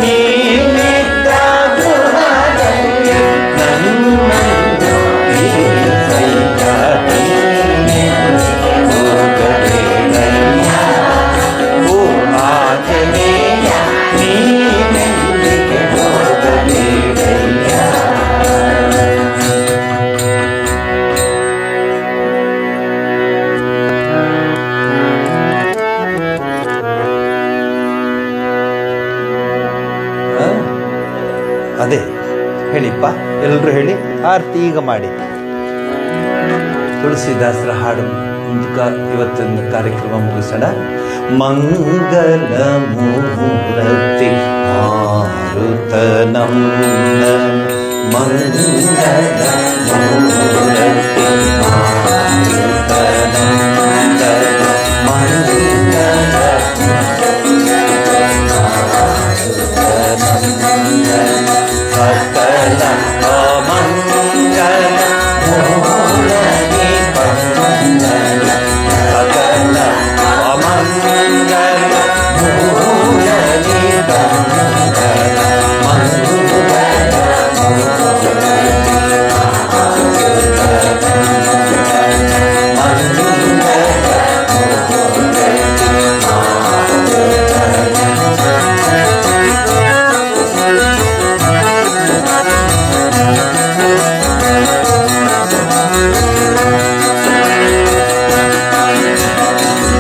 ನೀನಿದ್ದ ಗೃಹದಲ್ಲಿ ನನ್ನನ್ನು ಇರಿಸಯ್ಯ. ನೀನೆಲ್ಲಿಗೆ ಹೋಗಬೇಡಯ್ಯ. ಓ ಆಂಜನೇಯ ನೀನೆಲ್ಲಿಗೆ ಹೋಗಬೇಡಯ್ಯ. ಅದೇ ಹೇಳಿಪ್ಪ, ಎಲ್ಲರೂ ಹೇಳಿ ಆರತಿ ಈಗ ಮಾಡಿ. ತುಳಸಿದಾಸರ ಹಾಡು ಮೂಲಕ ಇವತ್ತಿನ ಕಾರ್ಯಕ್ರಮ ಮುಗಿಸೋಣ. ಮಂಗಲ ಮೂರ್ತಿ ಮಾರುತ ನಂದನ ಮಂಗಲ ಮೂರ್ತಿ ಮಾರುತ ನಂದನ ಮಂಗಲ ಸಕಲ ಅಮಂಗಲ ಮೂಲನಿ ಮಂಗಲ ಸಕಲ ಅಮಂಗಲ ಮೂಲನಿ ಮಂಗಲ ಮಂಗಲ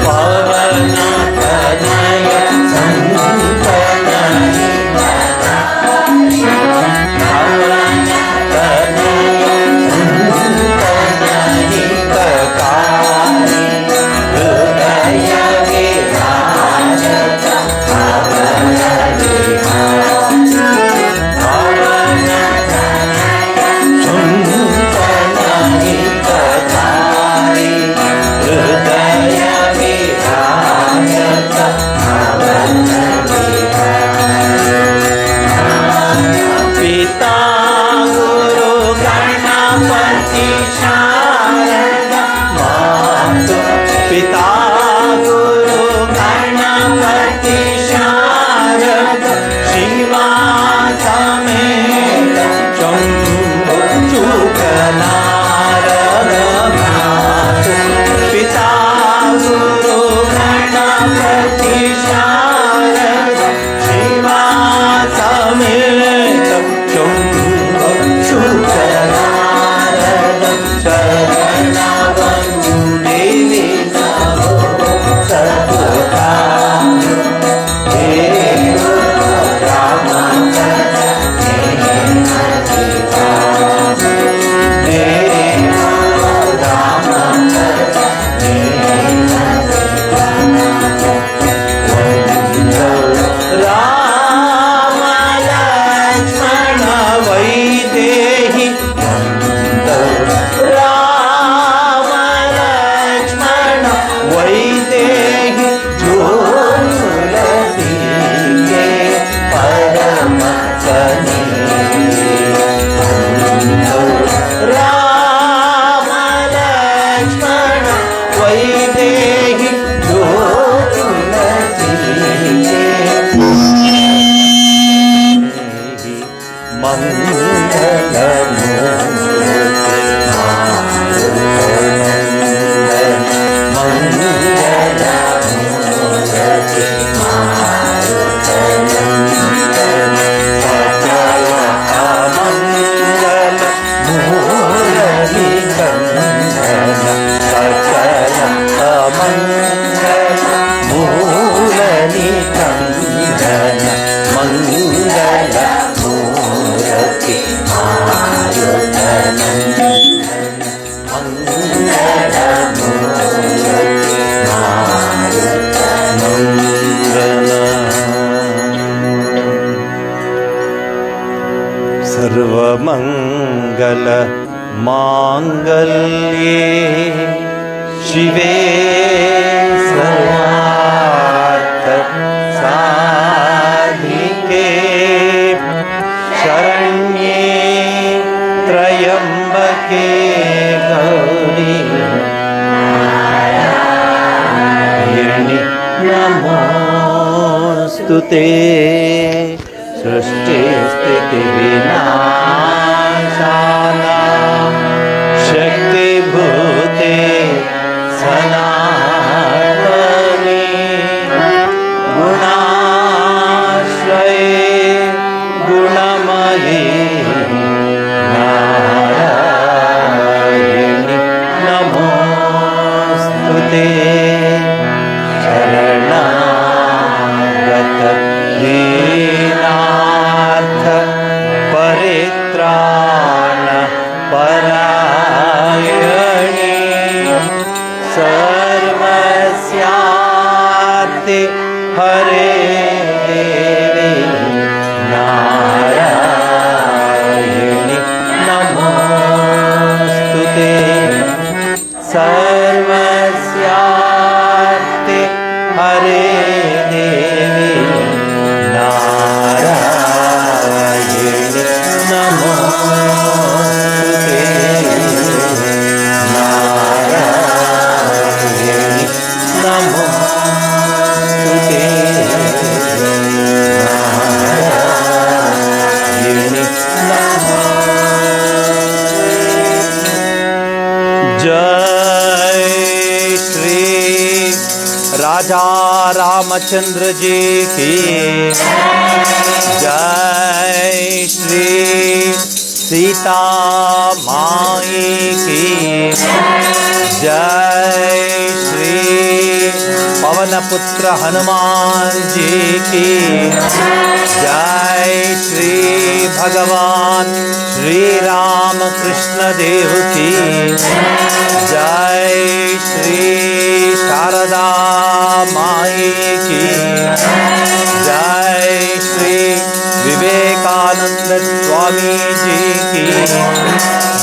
ಪವನ ಮಂಗಳ ಮೂರ್ತಿ ಮಾರುತನಂದನ ಮಂಗಳ ಮೂರ್ತಿ ಮಾರುತನಂದನ ಸರ್ವಮಂಗಲ ಮಾಂಗಲ್ಯೆ ಶಿವೆ ಸರ್ವಾರ್ಥ ಸಾಧಿಕೆ ಶರಣ್ಯೇ ತ್ರಯಂಬಕೆ ಗೌರಿ ನಾರಾಯಣಿ ನಮೋಸ್ತುತೆ ಸೃಷ್ಟಿ ಸ್ಥಿತಿ ವಿನಾಶಾನ ಶಕ್ತಿಭೂತೆ ಸನಾತನಿ ಗುಣಾಶ್ರಯೇ ಗುಣಮಯೇ ನಾರಾಯಣಿ ನಮೋಸ್ತುತೆ ಶರಣಾಗತ ದೀನಾರ್ಥ ಪರಿತ್ರಾಣ ಪರಾಯಣಿ ಸರ್ವಸ್ಯಾರ್ತಿ ಹರೇ ದೇವಿ ನಾರಾಯಣಿ ನಮೋಸ್ತುತೆ ಸರ್ವಸ್ಯಾರ್ತಿ ಹರೇ ದೇವಿ ನಾರಾಯಣಿ ನಮೋಸ್ತುತೆ ನಾರಾಯಣಿ ನಮೋಸ್ತುತೆ ನಾರಾಯಣಿ जय श्री राजा रामचंद्र जी की जय श्री सीता माई की जय श्री पवनपुत्र हनुमान जी की जय श्री भगवान श्री राम कृष्ण देव की जय श्री शारदा माई की जय श्री विवेकानंद स्वामी जी की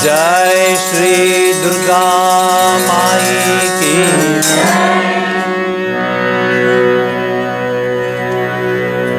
जय श्री दुर्गा